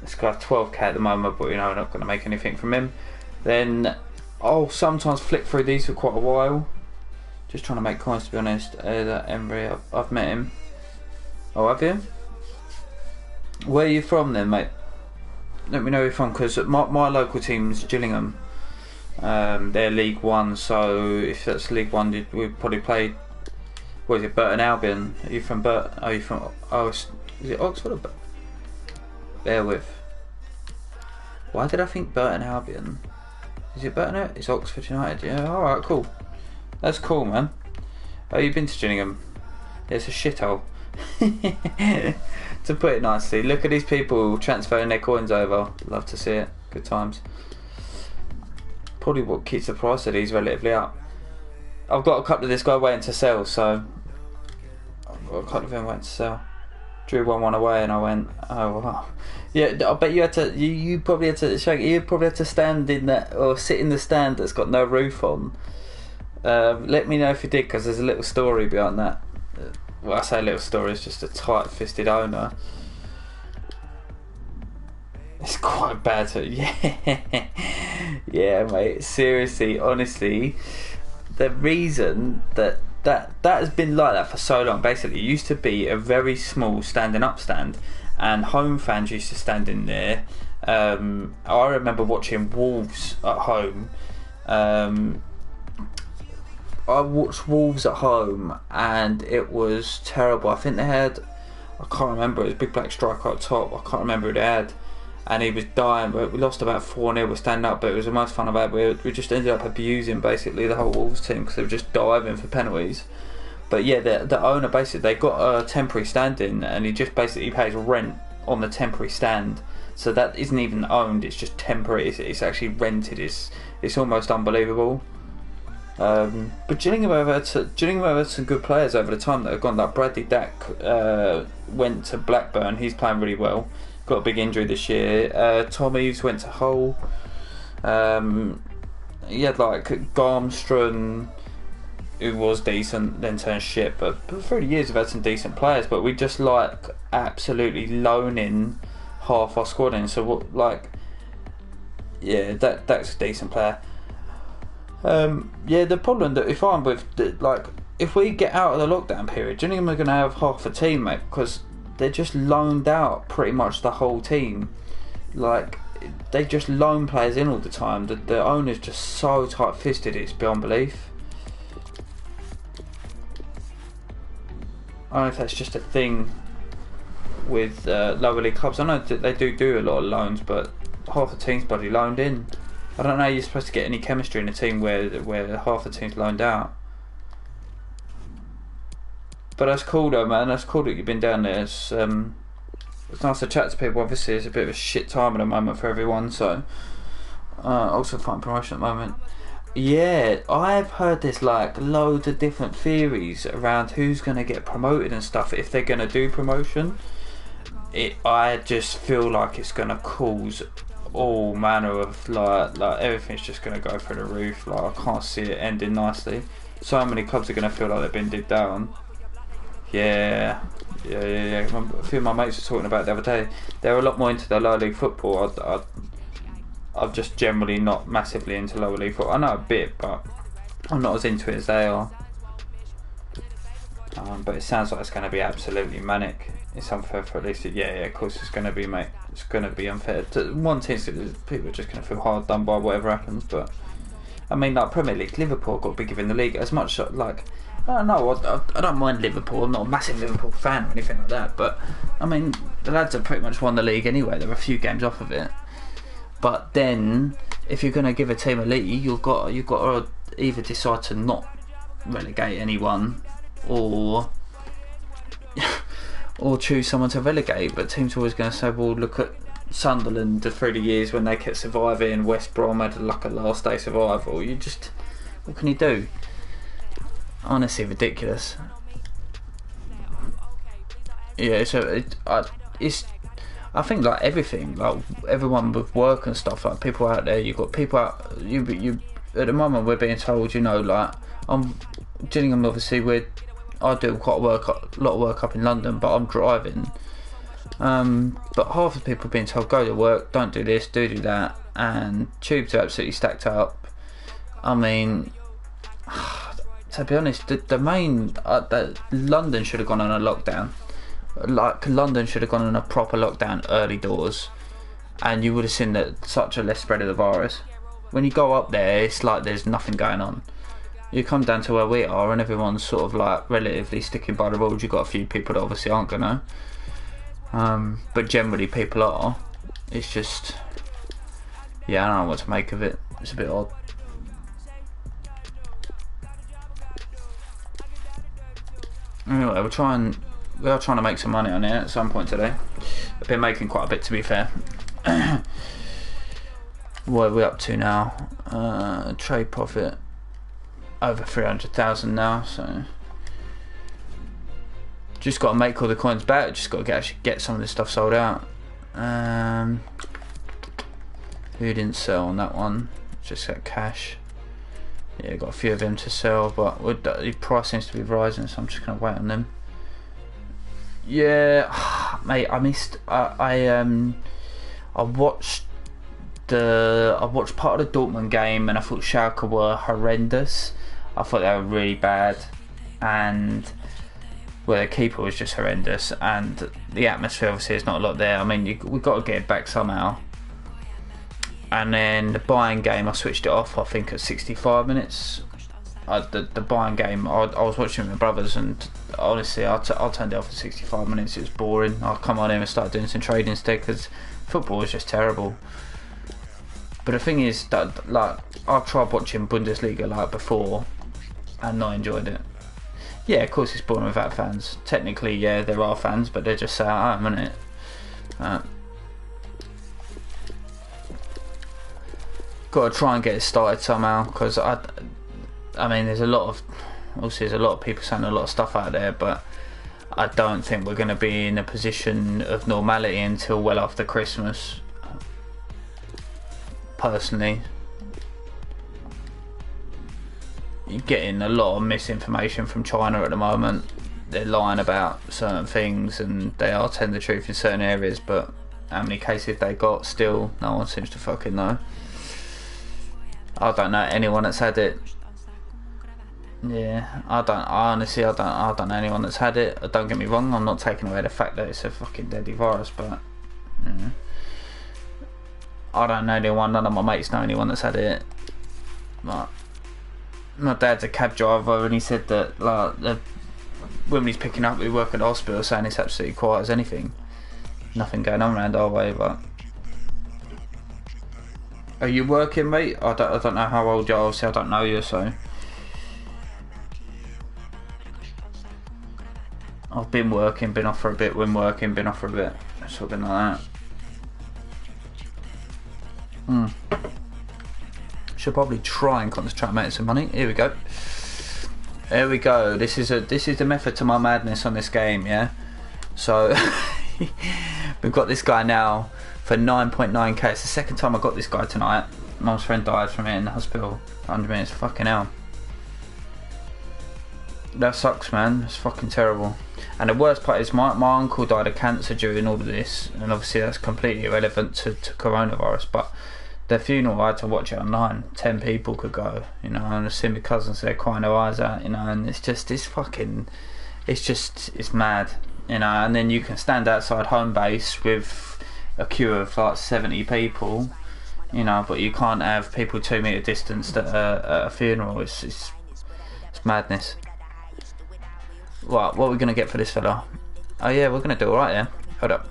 This guy 12k at the moment, but you know, we're not going to make anything from him. Then I'll sometimes flick through these for quite a while, just trying to make coins, to be honest. That Emery, I've met him. Oh, have you? Where are you from then, mate? Let me know where you're from, because my local team's Gillingham. They're League One, so if that's League One, we'd probably play. What is it, Burton Albion? Are you from Burton? Are you from? Oh, is it Oxford or Burton? Bear with. Why did I think Burton Albion? Is it Burton? It's Oxford United. Yeah, alright, cool. That's cool, man. Oh, you've been to Gillingham? It's a shithole. To put it nicely. Look at these people transferring their coins over. Love to see it. Good times. Probably what keeps the price of these relatively up. I've got a couple of this guy waiting to sell, so I've got a couple of him waiting to sell. Drew 1-1 away and I went, oh wow. Yeah, I bet you had to. You probably had to. You probably had to stand in that or sit in the stand that's got no roof on. Let me know if you did, because there's a little story behind that. Well, I say a little story. It's just a tight-fisted owner. It's quite bad. Yeah, yeah, mate. Seriously, honestly, the reason that has been like that for so long. Basically, it used to be a very small standing up stand, and home fans used to stand in there. I remember watching Wolves at home. I watched Wolves at home and it was terrible. I think they had, I can't remember, it was a big black striker up top. I can't remember who they had, and he was dying. But we lost about 4-0. We're standing up, but it was the most fun about it. We just ended up abusing basically the whole Wolves team because they were just diving for penalties. But yeah, the owner basically, they got a temporary stand in, and he just basically pays rent on the temporary stand. So that isn't even owned; it's just temporary. It's actually rented. It's almost unbelievable. But Gillingham have had some good players over the time that have gone. Like Bradley Dack went to Blackburn. He's playing really well. Got a big injury this year. Tom Eves went to Hull. He had like Garmström, who was decent, then turned shit. But through the years, we've had some decent players. But we just like absolutely loaning half our squad in. So what, like, yeah, that's a decent player. Yeah, the problem that we find with like, if we get out of the lockdown period, Gillingham are going to have half a team, mate, because they're just loaned out pretty much the whole team. Like, they just loan players in all the time. The owner's just so tight-fisted, it's beyond belief. I don't know if that's just a thing with lower league clubs. I know that they do a lot of loans, but half the team's bloody loaned in. I don't know how you're supposed to get any chemistry in a team where half the team's loaned out. But that's cool though, man. That's cool that you've been down there. It's nice to chat to people. Obviously, it's a bit of a shit time at the moment for everyone. So, also fighting promotion at the moment. Yeah, I've heard there's like loads of different theories around who's going to get promoted and stuff if they're going to do promotion. I just feel like it's going to cause all manner of like everything's just going to go through the roof. Like, I can't see it ending nicely. So many clubs are going to feel like they've been digged down. Yeah. A few of my mates were talking about it the other day. They're a lot more into the lower league football. I'm just generally not massively into lower league football. I know a bit, but I'm not as into it as they are. But it sounds like it's going to be absolutely manic. It's unfair for at least. Yeah, of course it's going to be, mate. It's going to be unfair. One team, people are just going to feel hard done by whatever happens. But I mean, like Premier League, Liverpool got bigger in the league as much. Like, I don't know. I don't mind Liverpool. I'm not a massive Liverpool fan or anything like that. But I mean, the lads have pretty much won the league anyway. They're a few games off of it. But then, if you're going to give a team a league, you've got to either decide to not relegate anyone, or choose someone to relegate. But teams are always going to say, well, look at Sunderland through the years when they kept surviving. West Brom had like a last day survival. What can you do? Honestly, ridiculous. Yeah, so I think like everything, like everyone with work and stuff, like people out there, you've got people out. You at the moment we're being told, like Gillingham, obviously I do quite a lot of work up in London, but I'm driving. But half the people are being told, go to work, don't do this, do that, and tubes are absolutely stacked up. I mean, to be honest, the main London should have gone on a lockdown. Like, London should have gone on a proper lockdown early doors, and you would have seen that such a less spread of the virus. When you go up there, it's like there's nothing going on. You come down to where we are and everyone's sort of like relatively sticking by the rules. You've got a few people that obviously aren't gonna, but generally people are. It's just, yeah, I don't know what to make of it. It's a bit odd. Anyway, we are trying to make some money on it at some point today. I've been making quite a bit, to be fair. What are we up to now? Trade profit over 300,000 now, so just got to make all the coins back. Just got to actually get some of this stuff sold out. Who didn't sell on that one? Just got cash. Yeah, got a few of them to sell, but the price seems to be rising, so I'm just gonna wait on them. Yeah, mate, I missed. I watched part of the Dortmund game, and I thought Schalke were horrendous. I thought they were really bad, and the keeper was just horrendous, and the atmosphere obviously is not a lot there. I mean, we've got to get it back somehow. And then the Bayern game, I switched it off, I think, at 65 minutes. The Bayern game, I was watching with my brothers, and honestly, I turned it off at 65 minutes. It was boring. I'll come on in and start doing some trading instead, because football was just terrible. But the thing is that, like, I've tried watching Bundesliga like before and not enjoyed it. Yeah, of course it's boring without fans. Technically, yeah, there are fans, but they're just sat at home, isn't it? Got to try and get it started somehow, because I mean, there's a lot of people saying a lot of stuff out there, but I don't think we're going to be in a position of normality until well after Christmas. Personally, you're getting a lot of misinformation from China at the moment. They're lying about certain things, and they are telling the truth in certain areas, but how many cases they got, still no one seems to fucking know. I don't know anyone that's had it. Yeah, I don't know anyone that's had it. Don't get me wrong, I'm not taking away the fact that it's a fucking deadly virus, but yeah. I don't know anyone, none of my mates know anyone that's had it. But my dad's a cab driver, and he said that like when he's picking up, we work at the hospital, saying it's absolutely quiet as anything. Nothing going on around our way, but. Are you working, mate? I don't know how old you are, obviously I don't know you, so. I've been working, been off for a bit, when working, been off for a bit. Something like that. Should probably try and concentrate on making some money. Here we go. There we go. This is the method to my madness on this game, yeah? So we've got this guy now for 9.9k. It's the second time I got this guy tonight. Mum's friend died from it in the hospital. 100 minutes, fucking hell. That sucks, man. It's fucking terrible. And the worst part is my uncle died of cancer during all of this, and obviously that's completely irrelevant to coronavirus, but the funeral I had to watch it online. 10 people could go, you know, and I've seen my cousins there crying their eyes out, you know, and it's mad, you know. And then you can stand outside home base with a queue of like 70 people, you know, but you can't have people 2 metre distance at a funeral. It's madness. What are we going to get for this fella? Oh yeah, we're going to do alright, yeah. Hold up.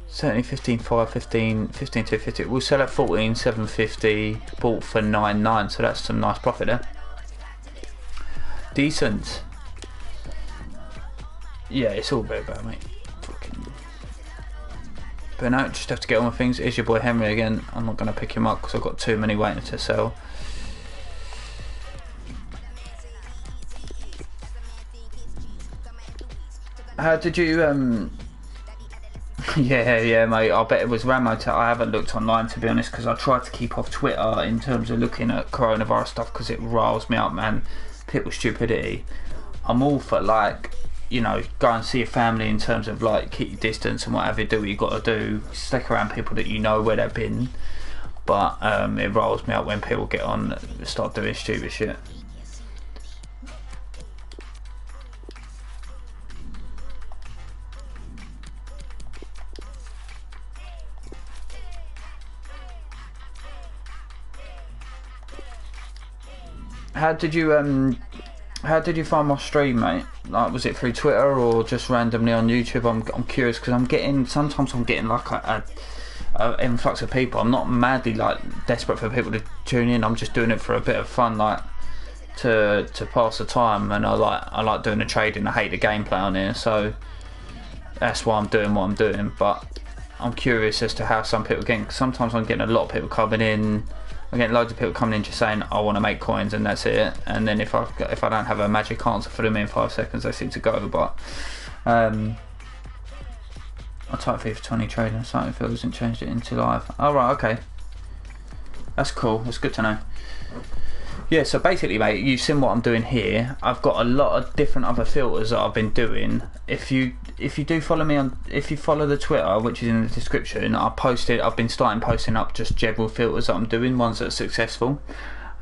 70, 15, 5, 15, 15, 250. We'll sell at 14, 750. Bought for 9.9, so that's some nice profit there. Decent. Yeah, it's all very bad, mate. Fucking. But no, just have to get on with things. Here's your boy Henry again. I'm not going to pick him up because I've got too many waiting to sell. How did you yeah mate, I bet it was Ramo. I haven't looked online, to be honest, because I try to keep off Twitter in terms of looking at coronavirus stuff, because it riles me up, man. People's stupidity. I'm all for, like, you know, go and see your family in terms of like keep your distance and whatever, do what you got to do, stick around people that you know where they've been, but it riles me up when people get on and start doing stupid shit. How did you find my stream, mate? Like, was it through Twitter or just randomly on YouTube? I'm curious, because sometimes I'm getting like a influx of people. I'm not madly like desperate for people to tune in. I'm just doing it for a bit of fun, like to pass the time. And I like doing the trading. I hate the gameplay on here, so that's why I'm doing what I'm doing. But I'm curious as to how some people are getting. Sometimes I'm getting a lot of people coming in. I'm getting loads of people coming in just saying I want to make coins, and that's it. And then if I don't have a magic answer for them in 5 seconds, they seem to go. But I typed FIFA 20 trading and something feels and changed it into live. Oh right, okay. That's cool. That's good to know. Yeah, so basically, mate, you've seen what I'm doing here. I've got a lot of different other filters that I've been doing. If you do follow me on, if you follow the Twitter, which is in the description, I've been starting posting up just general filters that I'm doing, ones that are successful.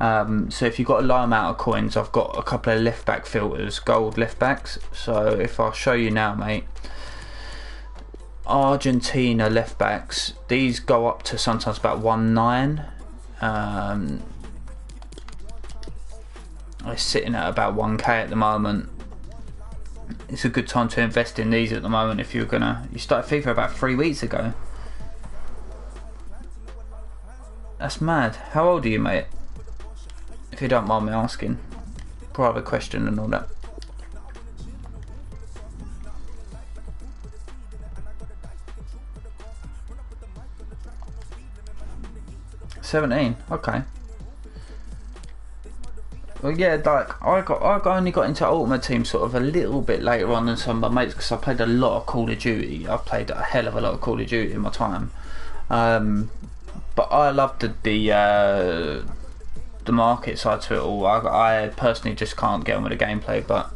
So if you've got a low amount of coins, I've got a couple of left back filters, gold left backs. So if I'll show you now, mate, Argentina left backs, these go up to sometimes about 1.9. It's sitting at about 1k at the moment. It's a good time to invest in these at the moment if you started FIFA about 3 weeks ago. That's mad. How old are you, mate? If you don't mind me asking. Private question and all that. $17, okay. Well, yeah, like I only got into Ultimate Team sort of a little bit later on than some of my mates, because I played a lot of Call of Duty. I've played a hell of a lot of Call of Duty in my time, but I loved the market side to it all. I personally just can't get on with the gameplay, but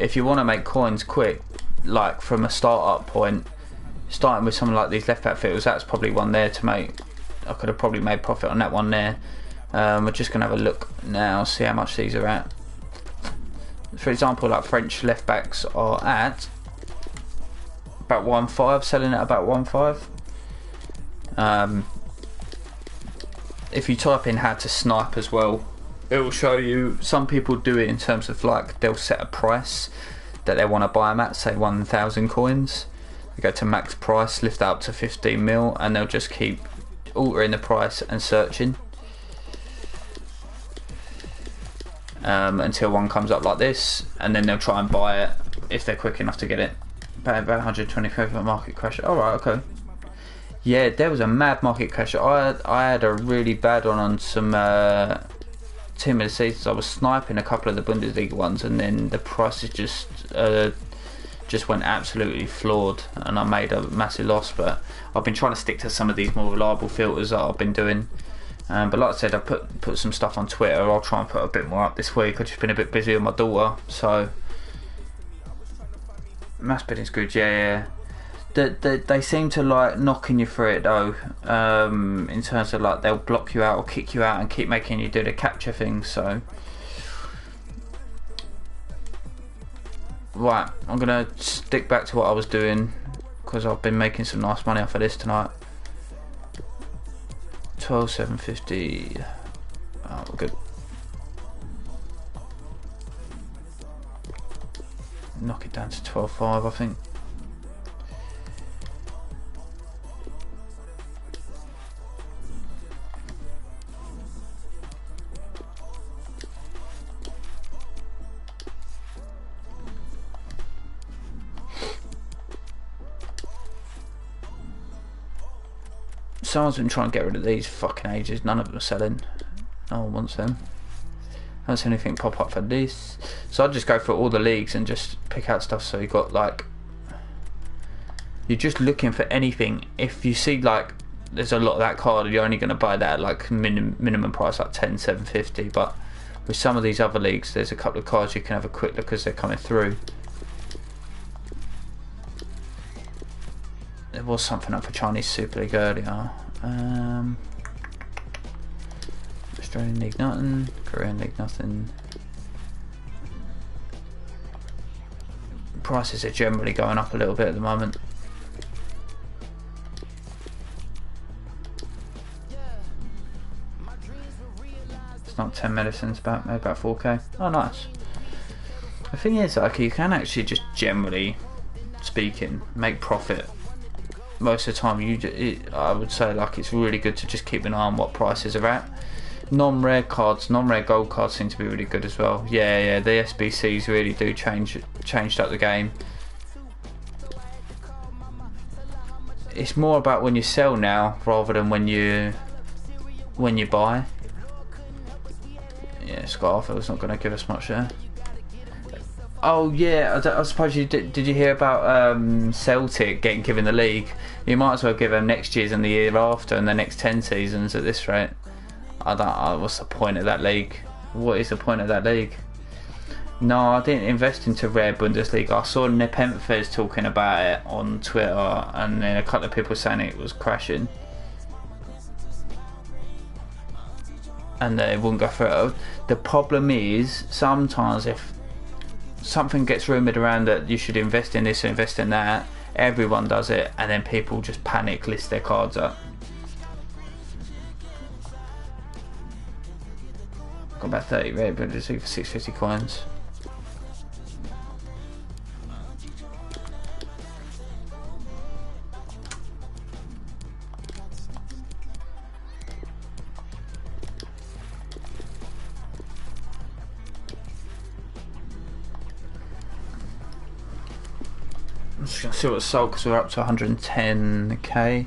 if you want to make coins quick, like from a start-up point, starting with something like these left back fields, that's probably one there to make. I could have probably made profit on that one there. We're just going to have a look now, see how much these are at. For example, like French left backs are at about 1.5, selling at about 1.5. If you type in how to snipe as well, it will show you. Some people do it in terms of like they'll set a price that they want to buy them at, say 1,000 coins. They go to max price, lift that up to 15 mil, and they'll just keep altering the price and searching until one comes up like this, and then they'll try and buy it if they're quick enough to get it. About 125 for market crash. Alright, okay. Yeah, there was a mad market crash. I had a really bad one on some team of the seasons. I was sniping a couple of the Bundesliga ones, and then the prices just went absolutely floored, and I made a massive loss. But I've been trying to stick to some of these more reliable filters that I've been doing. But like I said, I put some stuff on Twitter. I'll try and put a bit more up this week. I've just been a bit busy with my daughter, so mass bidding's good. Yeah. They seem to like knocking you through it though, in terms of like they'll block you out or kick you out and keep making you do the capture thing. So right, I'm gonna stick back to what I was doing because I've been making some nice money off of this tonight. 12,750. Oh, we're good. Knock it down to 12.5, I think. Someone's been trying to get rid of these fucking ages. None of them are selling. No one wants them. I don't see anything pop up for this. So I'll just go for all the leagues and just pick out stuff. So you got like, you're just looking for anything. If you see like there's a lot of that card, you're only going to buy that at like minimum price, like 10,750. But with some of these other leagues, there's a couple of cards you can have a quick look as they're coming through. There was something up for Chinese Super League earlier. Australian League nothing, Korean League nothing. Prices are generally going up a little bit at the moment. It's not 10 medicines, maybe about 4k. Oh, nice. The thing is, like, you can actually just generally speaking make profit. Most of the time, I would say like it's really good to just keep an eye on what prices are at. Non-rare cards, non-rare gold cards seem to be really good as well. Yeah, the SBCs really do changed up the game. It's more about when you sell now rather than when you buy. Yeah, Scott Arthur's not going to give us much there. Oh yeah, I suppose you did you hear about Celtic getting given the league? You might as well give them next year's and the year after and the next 10 seasons at this rate. What's the point of that league? What is the point of that league? No, I didn't invest into Rare Bundesliga. I saw Nepenthes talking about it on Twitter, and then a couple of people saying it was crashing and they wouldn't go for it. The problem is sometimes if something gets rumoured around that you should invest in this or invest in that, everyone does it, and then people just panic list their cards up. Got about 30 red, but it's for 650 coins. I'm just going to see what's sold because we're up to 110k.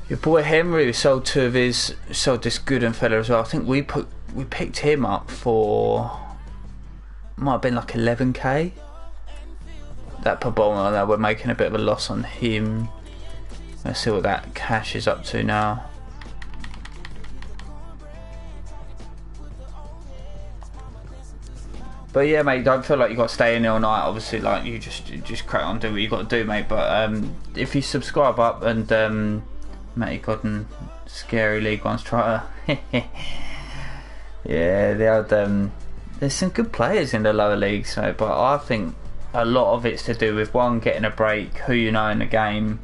Your boy Henry sold two of his, sold this Gooden fella as well. I think we picked him up for, might have been like 11k. That Pabona, that we're making a bit of a loss on him. Let's see what that cash is up to now. But yeah, mate, don't feel like you got to stay in there all night. Obviously, like you just crack on, do what you got to do, mate. But if you subscribe up and Matty Godden, scary League One striker. Yeah, there's some good players in the lower leagues, so, but I think a lot of it's to do with one, getting a break, who you know in the game,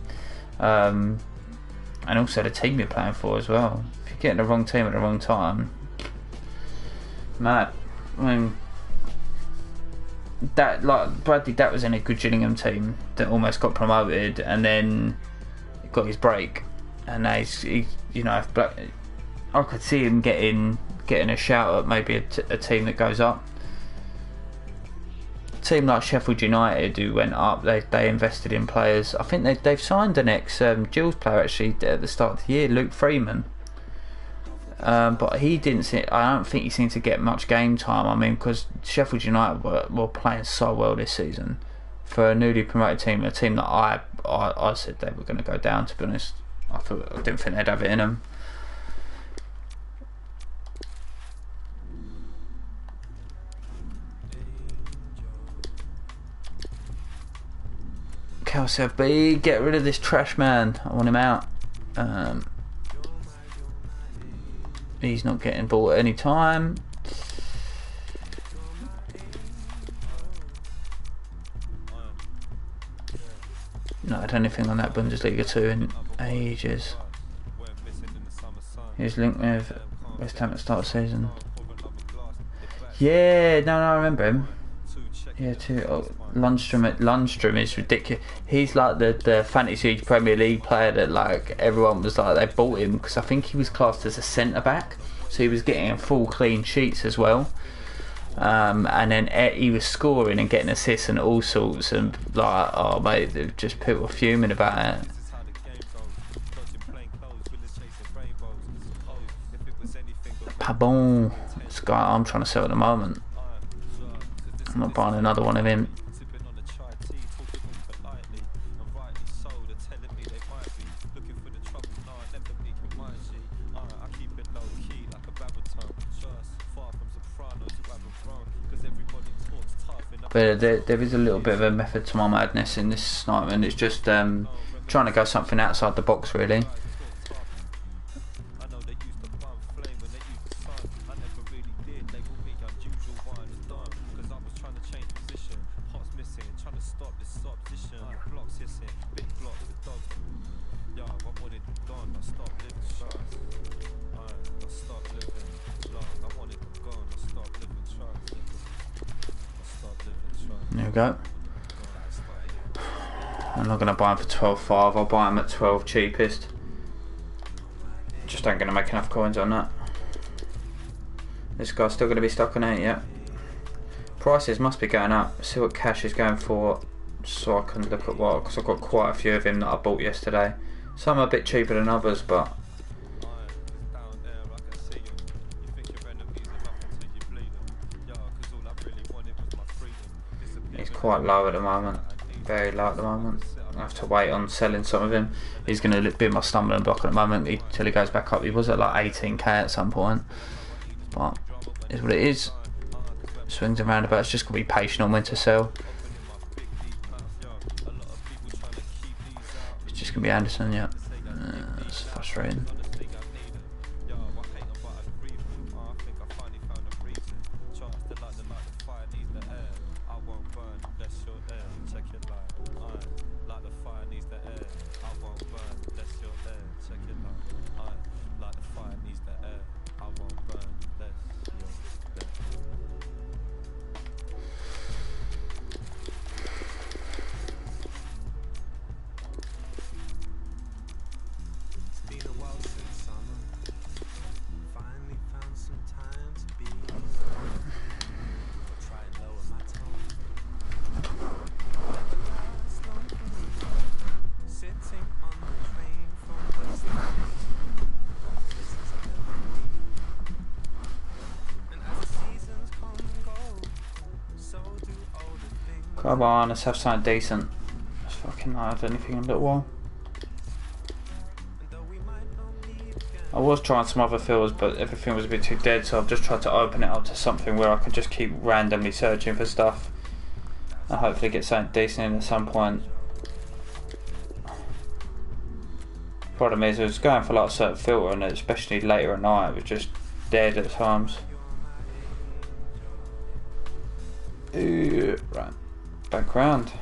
and also the team you're playing for as well. If you're getting the wrong team at the wrong time, mad. I mean, that, like Bradley, that was in a good Gillingham team that almost got promoted, and then got his break, and now he, you know, I could see him getting a shout at maybe a team that goes up. A team like Sheffield United, who went up, they invested in players. I think they've signed an ex Gills player actually at the start of the year, Luke Freeman. But he didn't. I don't think he seemed to get much game time. I mean, because Sheffield United were playing so well this season for a newly promoted team, a team that I said they were going to go down. To be honest, I didn't think they'd have it in them. Cal said, "B, get rid of this trash man. I want him out." He's not getting bought at any time. Not had anything on that Bundesliga 2 in ages. He was linked with West Ham at the start of the season. Yeah, no, I remember him. Yeah, too. Oh, Lundstrom is ridiculous. He's like the Fantasy Premier League player that, like, everyone was like, they bought him because I think he was classed as a centre back, so he was getting full clean sheets as well. And then he was scoring and getting assists and all sorts, and like, oh mate, just people were fuming about it. Pabon, this guy I'm trying to sell at the moment. I'm not buying another one of him. But there is a little bit of a method to my madness in this snipe, and it's just trying to go something outside the box, really. There we go. I'm not going to buy him for 12.5. I'll buy him at 12 cheapest. Just ain't going to make enough coins on that. This guy's still going to be stuck on 8, yeah. Prices must be going up. Let's see what cash is going for, so I can look at what, because I've got quite a few of him that I bought yesterday. Some are a bit cheaper than others, but he's quite low at the moment, very low at the moment. I have to wait on selling some of him. He's going to be my stumbling block at the moment until he goes back up. He was at like 18k at some point, but it's what it is. Swings and roundabouts, just got to be patient on when to sell. It's just going to be Anderson, yeah. That's frustrating. Come on, let's have something decent. Let's fucking not have anything in a little while. I was trying some other fields, but everything was a bit too dead, so I've just tried to open it up to something where I could just keep randomly searching for stuff and hopefully get something decent in at some point. Problem is, I was going for like a certain filter, and especially later at night, it was just dead at times. Ooh, right, back round.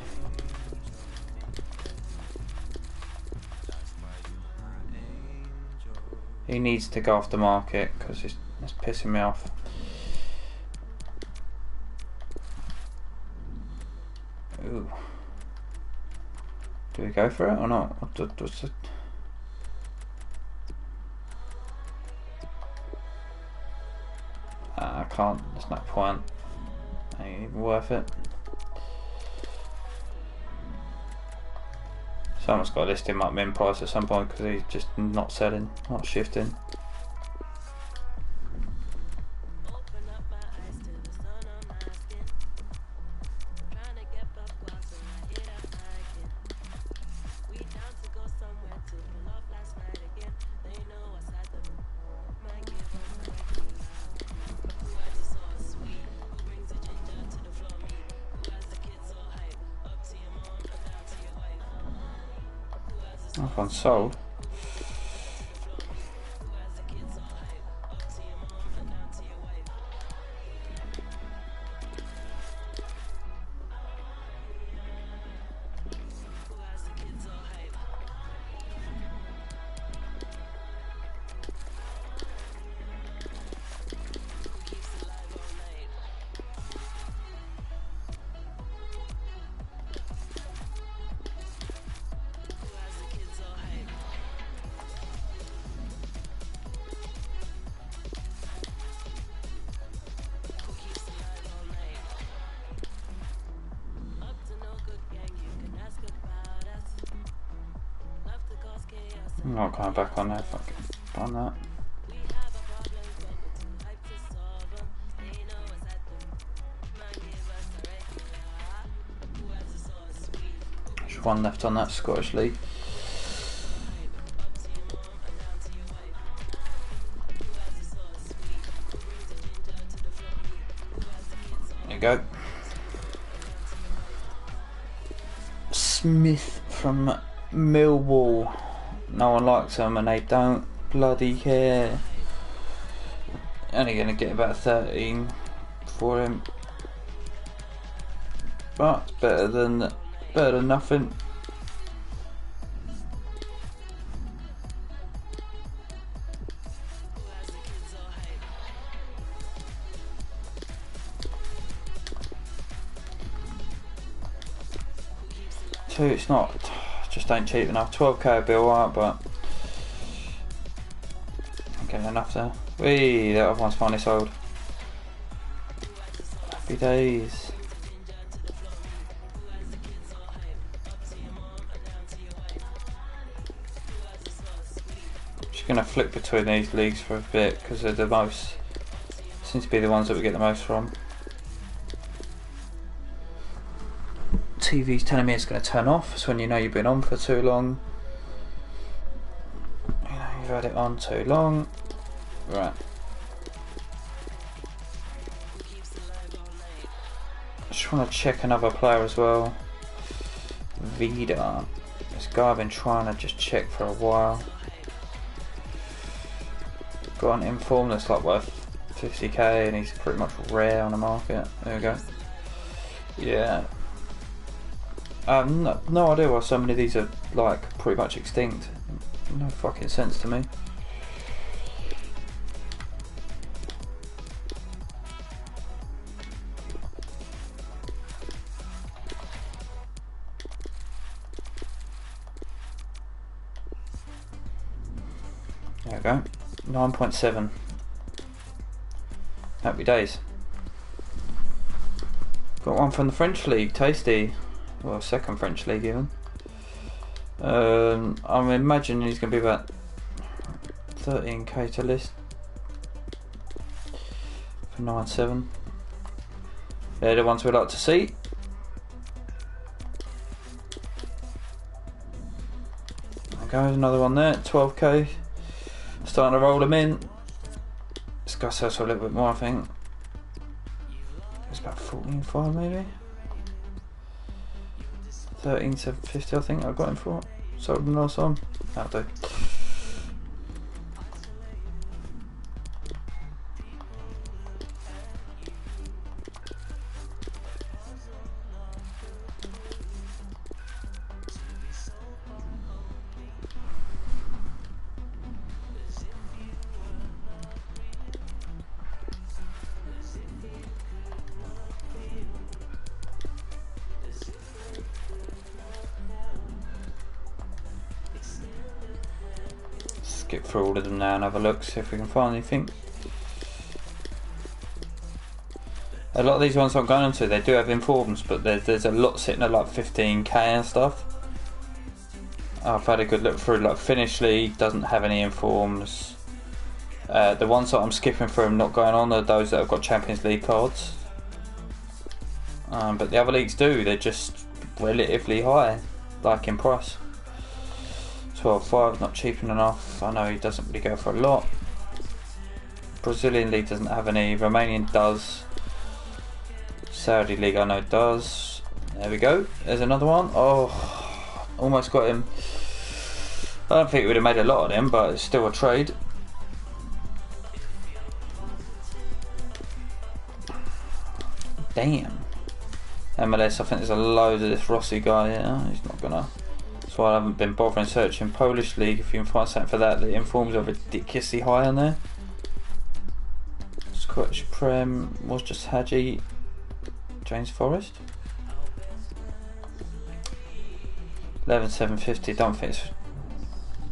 He needs to go off the market because it's pissing me off. Ooh. Do we go for it or not? What's it? I can't, there's no point. Ain't even worth it. Someone's got to list him up min price at some point because he's just not selling, not shifting. I've gone sold. I'm not going back on there, fucking on that. There's one left on that Scottish League. There you go. Smith from Millwall. No one likes them and they don't bloody care. Only going to get about 13 for him, but better than nothing. Two, it's not. Just ain't cheap enough. 12k would be alright, but I'm getting enough there. Whee, that other one's finally sold. Happy days. Just gonna flip between these leagues for a bit because they're the most, seems to be the ones that we get the most from. TV's telling me it's going to turn off. It's when you know you've been on for too long. You know you've had it on too long. Right. I just want to check another player as well. Vida. This guy I've been trying to just check for a while. Got an inform that's like worth 50k and he's pretty much rare on the market. There we go. Yeah. No idea why so many of these are like pretty much extinct. No fucking sense to me. There we go. 9.7. Happy days. Got one from the French League, tasty. Well, second French League even. I'm imagining he's going to be about 13k to list for 9.7. They're the ones we'd like to see. There goes another one there, 12k. Starting to roll them in. This guy sells for a little bit more, I think. It's about 14.5 maybe. 13.750 I think I got him for. Sold him last time. That'll do. skip through all of them now and have a look, see if we can find anything. A lot of these ones I'm going into, they do have informs, but there's a lot sitting at like 15k and stuff. I've had a good look through, like Finnish League doesn't have any informs. The ones that I'm skipping through and not going on are those that have got Champions League cards. But the other leagues do, they're just relatively high, like in price. 12.5, not cheap enough. I know he doesn't really go for a lot. Brazilian League doesn't have any, Romanian does. Saudi League I know does. There we go, there's another one. Oh, almost got him. I don't think it would have made a lot of them, but it's still a trade. Damn. MLS, I think there's a load of this Rossi guy. Yeah, he's not gonna. That's why I haven't been bothering searching. Polish League, if you can find something for that, the informs are ridiculously high on there. Scottish Prem was just Hadji. James Forrest. 11,750. Don't think it's.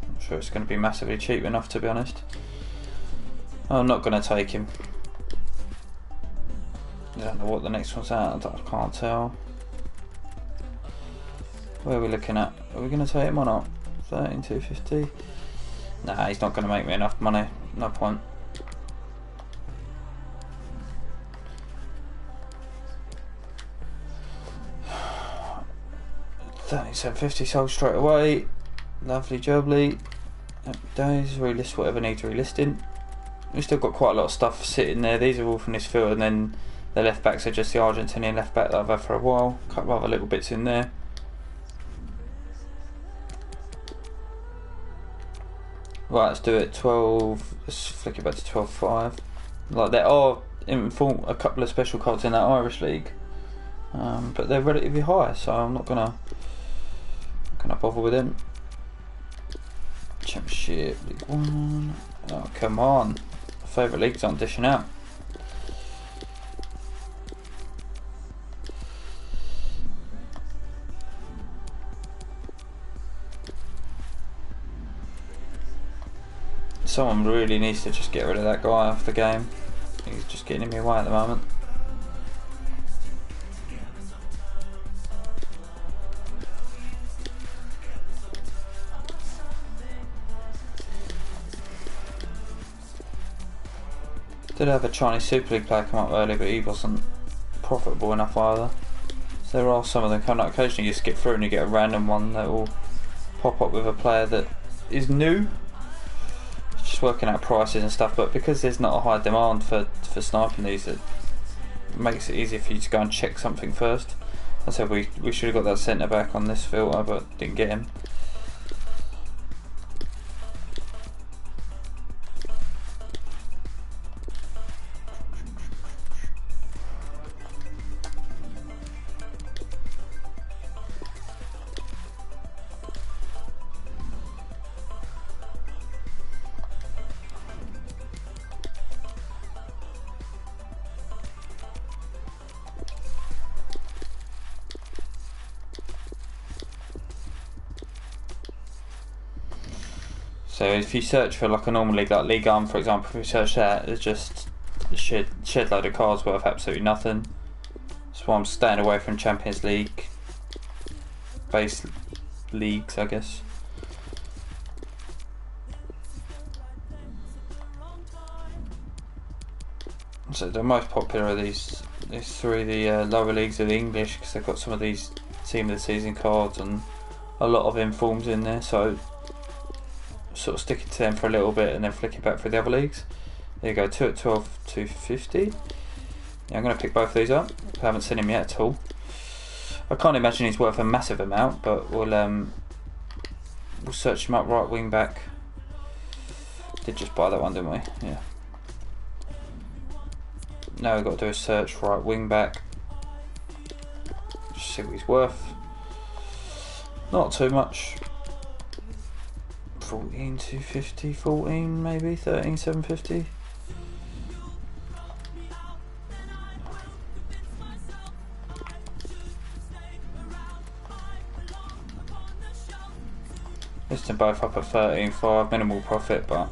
I'm sure it's going to be massively cheap enough, to be honest. I'm not going to take him. I don't know what the next one's at. I can't tell. Where are we looking at? Are we going to take him or not? 13,250. Nah, he's not going to make me enough money. No point. 13,750 sold straight away. Lovely jubbly. Happy days. Relist whatever needs relisting. We've still got quite a lot of stuff sitting there. These are all from this field, and then the left backs are just the Argentinian left back that I've had for a while. A couple of other little bits in there. Right, let's do it. 12. Let's flick it back to 12.5. Like there are a couple of special cards in that Irish league, but they're relatively high, so I'm not gonna bother with them. Championship League 1. Oh come on! Favourite leagues aren't dishing out. Someone really needs to just get rid of that guy off the game. He's just getting in my way at the moment. Did have a Chinese Super League player come up earlier, but he wasn't profitable enough either. So there are some of them coming up. Occasionally you skip through and you get a random one that will pop up with a player that is new. It's just working out prices and stuff, but because there's not a high demand for sniping these, it makes it easier for you to go and check something first. I said we should have got that centre back on this filter, but didn't get him. So if you search for like a normal league, like Ligue 1 for example, if you search that, it's just a shed load of cards worth absolutely nothing. That's why I'm staying away from Champions League base leagues, I guess. So the most popular of these three, the lower leagues of the English, because they've got some of these team of the season cards and a lot of informs in there, so sort of sticking to them for a little bit and then flicking back for the other leagues. There you go, 2 at 12,250. Yeah, I'm going to pick both of these up. I haven't seen him yet at all. I can't imagine he's worth a massive amount, but we'll search him up. Right wing back. Did just buy that one, didn't we? Yeah. Now we've got to do a search. Right wing back. Just see what he's worth. Not too much. 14,250, 14 maybe, 13,750. Let's them both up at 13.5, minimal profit, but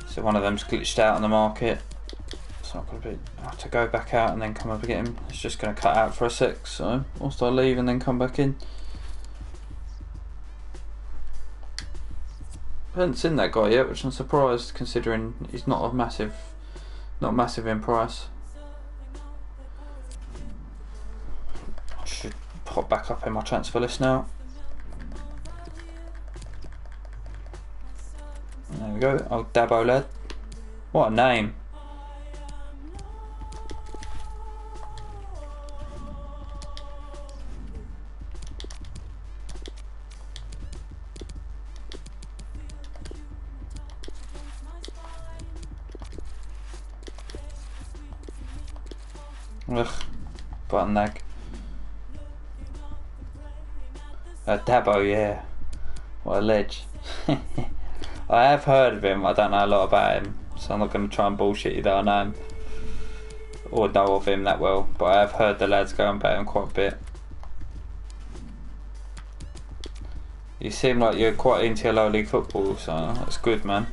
so one of them's glitched out on the market. It's not going to be. I have to go back out and then come up again. It's just going to cut out for a sec, so whilst I leave and then come back in. I haven't seen that guy yet, which I'm surprised considering he's not massive in price. I should pop back up in my transfer list now. There we go, old Dabo lad. What a name. Ugh, button lag. Dabo, yeah. What a ledge. I have heard of him, I don't know a lot about him, so I'm not going to try and bullshit you that I know him or know of him that well, but I have heard the lads go about him quite a bit. You seem like you're quite into your low league football, so that's good, man.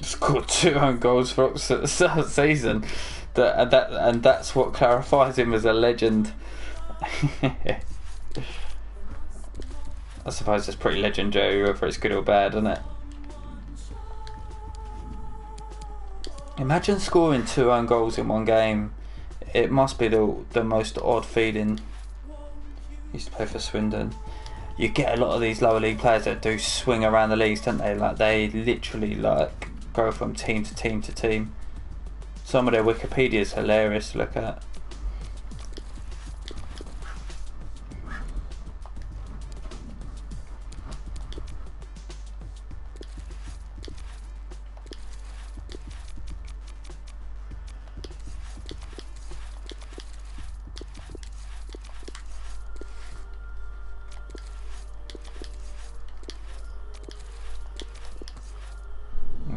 Scored 2 own goals for Oxford the season, and that's what clarifies him as a legend. I suppose it's pretty legendary, whether it's good or bad, isn't it? Imagine scoring 2 own goals in one game. It must be the most odd feeling. Used to play for Swindon. You get a lot of these lower league players that do swing around the leagues, don't they? Like they literally like go from team to team to team. Some of their Wikipedia is hilarious to look at.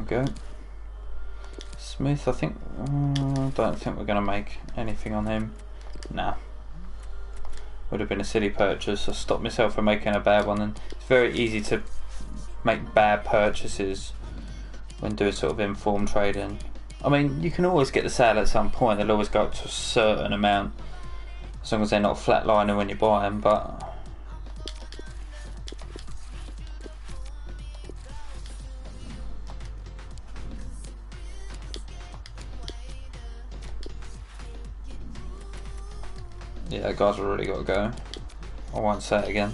Go. Smith, I think. Don't think we're going to make anything on him. Nah. Would have been a silly purchase. I stopped myself from making a bad one, and it's very easy to make bad purchases when doing sort of informed trading. I mean, you can always get the sale at some point. They'll always go up to a certain amount, as long as they're not flatlining when you buy them. But yeah, guys have really got to go. I won't say it again.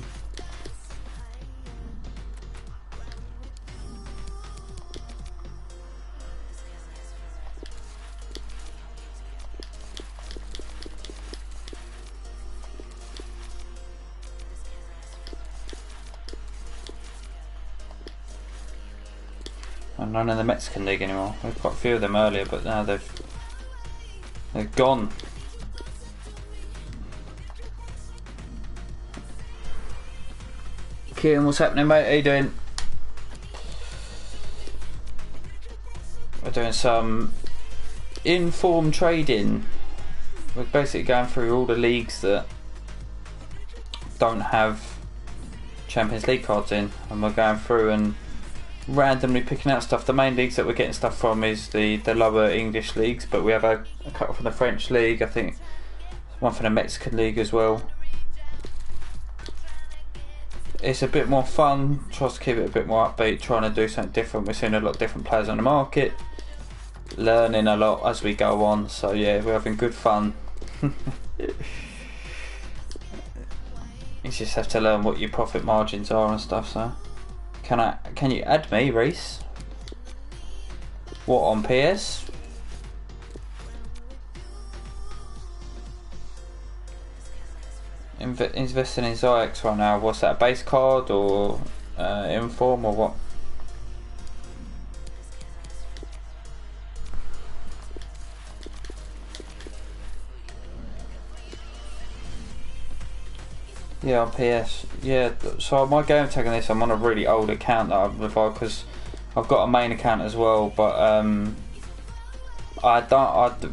And none in the Mexican League anymore. We've got a few of them earlier, but now they're gone. Kieran, what's happening, mate? How you doing? We're doing some informed trading. We're basically going through all the leagues that don't have Champions League cards in, and we're going through and randomly picking out stuff. The main leagues that we're getting stuff from is the lower English leagues, but we have a couple from the French league, I think one from the Mexican league as well. It's a bit more fun, tries to keep it a bit more upbeat, trying to do something different. We're seeing a lot of different players on the market, learning a lot as we go on, so yeah, we're having good fun. You just have to learn what your profit margins are and stuff. So can you add me, Reese? What, on PS? Investing in Zyx right now. What's that, a base card or inform or what? Yeah, on PS. Yeah, so my game tag on this, I'm on a really old account that I've revived because I've got a main account as well, but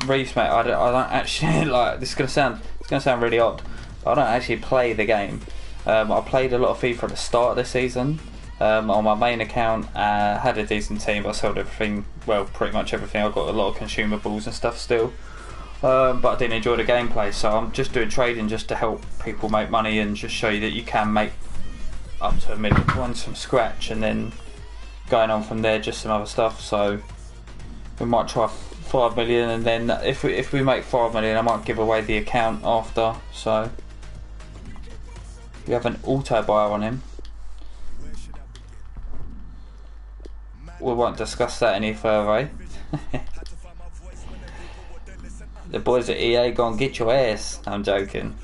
Reese, mate, I don't actually like. It's gonna sound really odd, but I don't actually play the game. I played a lot of FIFA at the start of the season. On my main account, had a decent team, but I sold everything. Well, pretty much everything. I got a lot of consumables and stuff still. But I didn't enjoy the gameplay, so I'm just doing trading just to help people make money and just show you that you can make up to $1 million ones from scratch, and then going on from there, just some other stuff. So we might try 5 million, and then if we make 5 million, I might give away the account after. So we have an auto buyer on him. We won't discuss that any further, eh? The boys at EA gonna get your ass. I'm joking.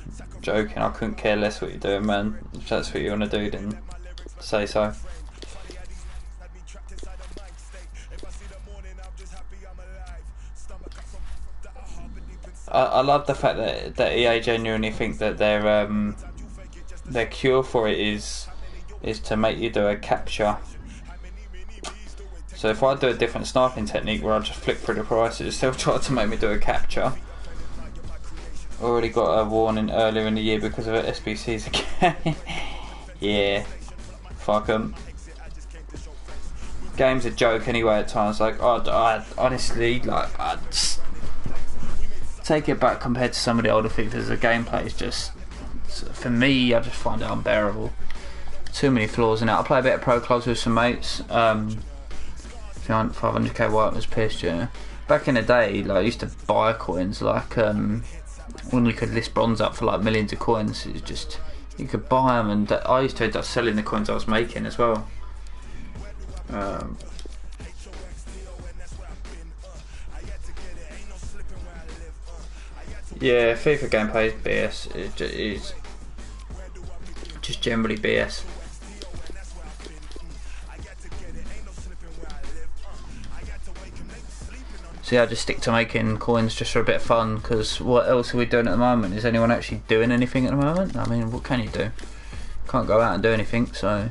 I couldn't care less what you're doing, man. If that's what you want to do, then say so. I love the fact that EA genuinely think that their cure for it is to make you do a capture. So if I do a different sniping technique where I just flick through the prices, they'll try to make me do a capture. Already got a warning earlier in the year because of SBCs again. Yeah, fuck 'em. Game's a joke anyway at times. Like I honestly, like, I just take it back compared to some of the older FIFAs. The gameplay is just, for me, I just find it unbearable. Too many flaws in it. I play a bit of Pro Clubs with some mates. 500k white was pissed, yeah. Back in the day, like, I used to buy coins, like when you could list bronze up for like millions of coins. It's just, you could buy them, and I used to end up selling the coins I was making as well. Yeah, FIFA gameplay is BS. It's just generally BS. So yeah, I just stick to making coins just for a bit of fun, because what else are we doing at the moment? Is anyone actually doing anything at the moment? I mean, what can you do? Can't go out and do anything, so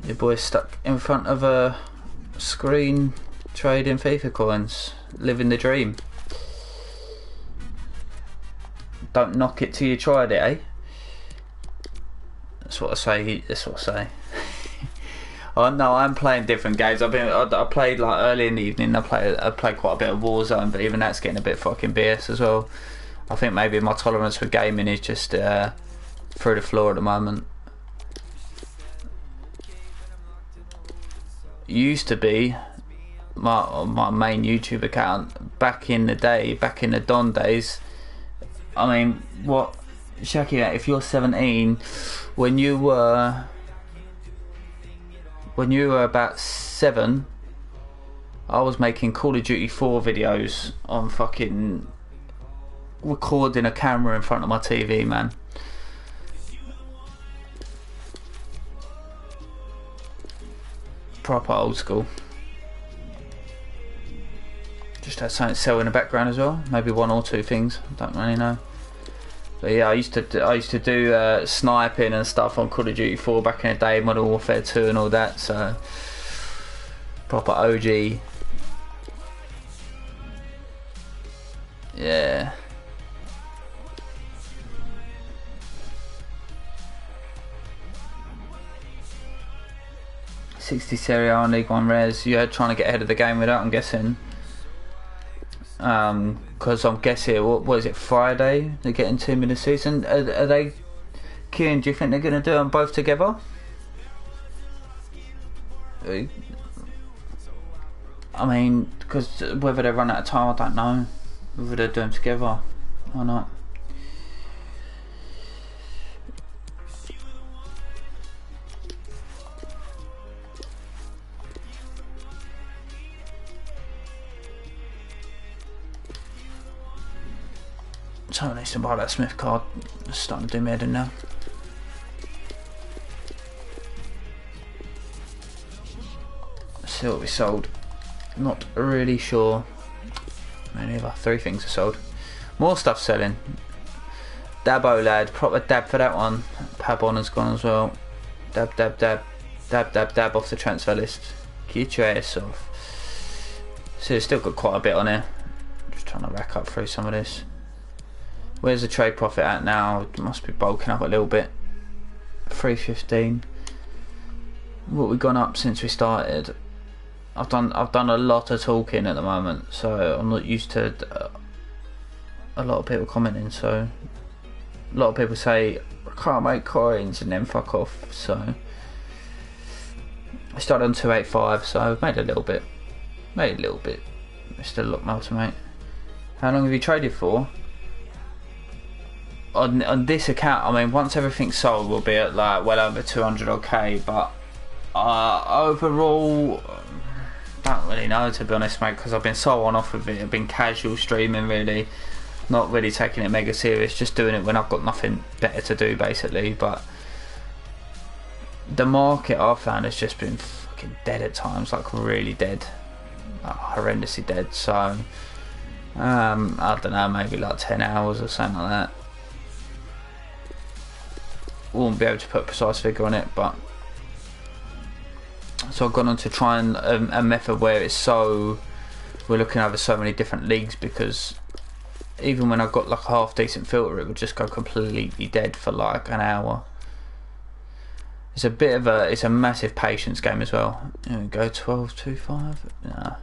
your boy's stuck in front of a screen trading FIFA coins, living the dream. Don't knock it till you tried it, eh? That's what I say. Oh no, I'm playing different games. I played like early in the evening. I played quite a bit of Warzone, but even that's getting a bit fucking BS as well. I think maybe my tolerance for gaming is just through the floor at the moment. Used to be my main YouTube account back in the day, back in the Don days. I mean, what, Shaki, if you're 17, when you were about 7, I was making Call of Duty 4 videos on fucking recording a camera in front of my TV, man. Proper old school. Just had something to sell in the background as well. Maybe 1 or 2 things. Don't really know. But yeah, I used to do sniping and stuff on Call of Duty 4 back in the day, Modern Warfare 2 and all that. So proper OG. Yeah. $60 Serie A and League 1 rares. You're trying to get ahead of the game with that, I'm guessing. Because I'm guessing, what is it, Friday? They're getting 2 minutes season. Are they, Kieran, do you think they're going to do them both together? I mean, because whether they run out of time, I don't know. Whether they do them together or not. Someone needs to buy that Smith card. It's starting to do me head in now. Let's see what we sold. Not really sure. Me neither. 3 things are sold. More stuff selling. Dabo lad, proper dab for that one. Pabon has gone as well. Dab, dab, dab, dab, dab, dab off the transfer list. Get your ass off. So it's still got quite a bit on here. Just trying to rack up through some of this. Where's the trade profit at now? It must be bulking up a little bit. 315. What we gone up since we started? I've done a lot of talking at the moment, so I'm not used to a lot of people commenting. So a lot of people say I can't make coins and then fuck off. So I started on 285, so I've made a little bit. There's still a lot more to make. How long have you traded for? On this account, I mean, once everything's sold, we'll be at like well over 200 OK. But overall, don't really know, to be honest, mate, because I've been so on off with it. I've been casual streaming, really, not really taking it mega serious, just doing it when I've got nothing better to do, basically. But the market I've found has just been fucking dead at times, like really dead, like horrendously dead. So I don't know, maybe like 10 hours or something like that. Won't be able to put a precise figure on it, but so I've gone on to try and a method where it's so we're looking over so many different leagues, because even when I've got like a half decent filter, it would just go completely dead for like an hour. It's a bit of it's a massive patience game as well. Here we go, 12.25. Nah.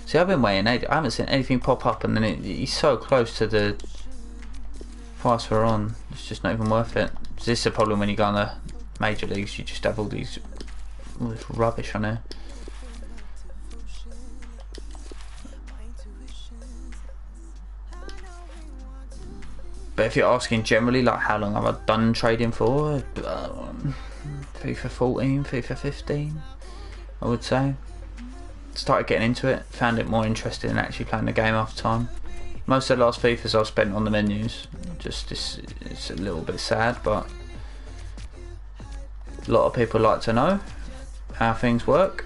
See, I've been waiting. I haven't seen anything pop up, and then he's so close to the price we're on. It's just not even worth it. So this is a problem when you go on the major leagues. You just have all this rubbish on there. But if you're asking generally, like how long have I done trading for? FIFA 14, FIFA 15, I would say. Started getting into it, found it more interesting than actually playing the game half the time. Most of the last FIFAs I've spent on the menus. Just it's a little bit sad, but a lot of people like to know how things work.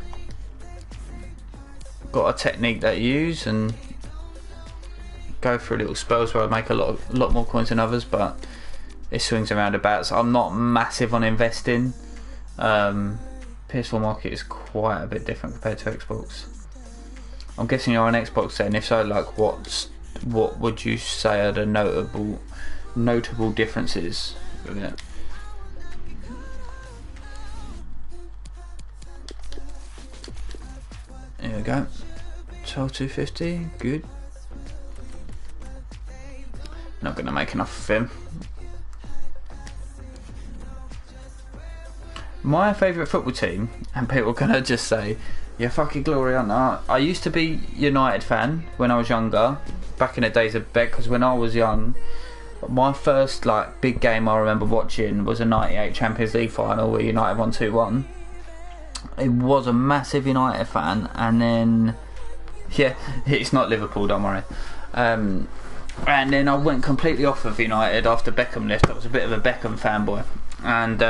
Got a technique that I use and go through little spells where I make a lot more coins than others, but it swings around about. So I'm not massive on investing. PS4 market is quite a bit different compared to Xbox. I'm guessing you're on Xbox then. If so, like what would you say are the notable differences with it? There we go. 12,250, good. Not gonna make enough of him. My favourite football team, and people are gonna just say, "You're fucking glory, aren't I?" I used to be United fan when I was younger, back in the days of Beck, because when I was young, my first like big game I remember watching was a '98 Champions League final where United won 2-1. I was a massive United fan, and then yeah, it's not Liverpool, don't worry. And then I went completely off of United after Beckham left. I was a bit of a Beckham fanboy, and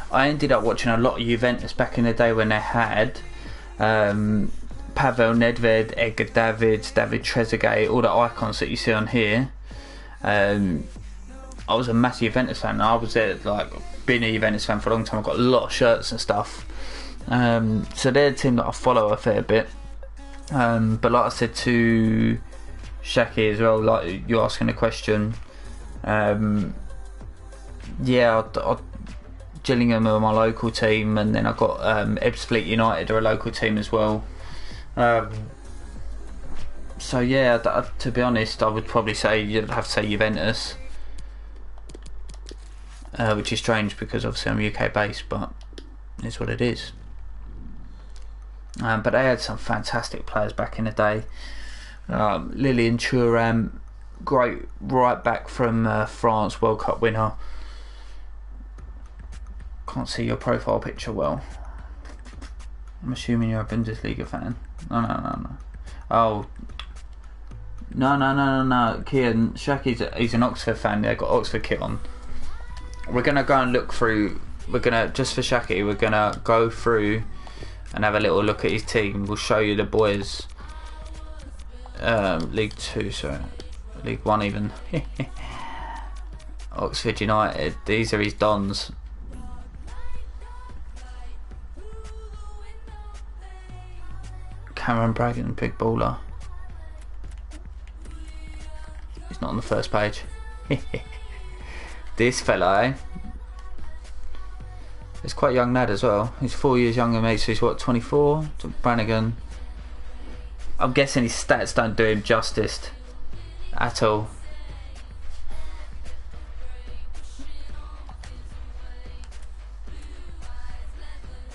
I ended up watching a lot of Juventus back in the day when they had Pavel Nedved, Edgar Davids, David Trezeguet, all the icons that you see on here. I was a massive Juventus fan. I was like been a Juventus fan for a long time. I've got a lot of shirts and stuff. So they're a team that I follow a fair bit. But like I said to Shaki as well, like you're asking a question. Yeah, Gillingham are my local team, and then I've got Ebbsfleet United are a local team as well. So yeah, to be honest, I would probably say you'd have to say Juventus, which is strange because obviously I'm UK based, but it's what it is. But they had some fantastic players back in the day. Lilian Thuram, great right back from France, World Cup winner. Can't see your profile picture well. I'm assuming you're a Bundesliga fan. No. Oh, no. Kian Shaki's he's an Oxford fan. They've got Oxford kit on. We're gonna go and look through. We're gonna just for Shaki. We're gonna go through and have a little look at his team. We'll show you the boys. League 2, so League 1 even. Oxford United. These are his dons. Cameron Braggon, big baller. He's not on the first page. This fella, eh? He's quite a young lad as well. He's 4 years younger than me, so he's what, 24? Brannigan. I'm guessing his stats don't do him justice at all.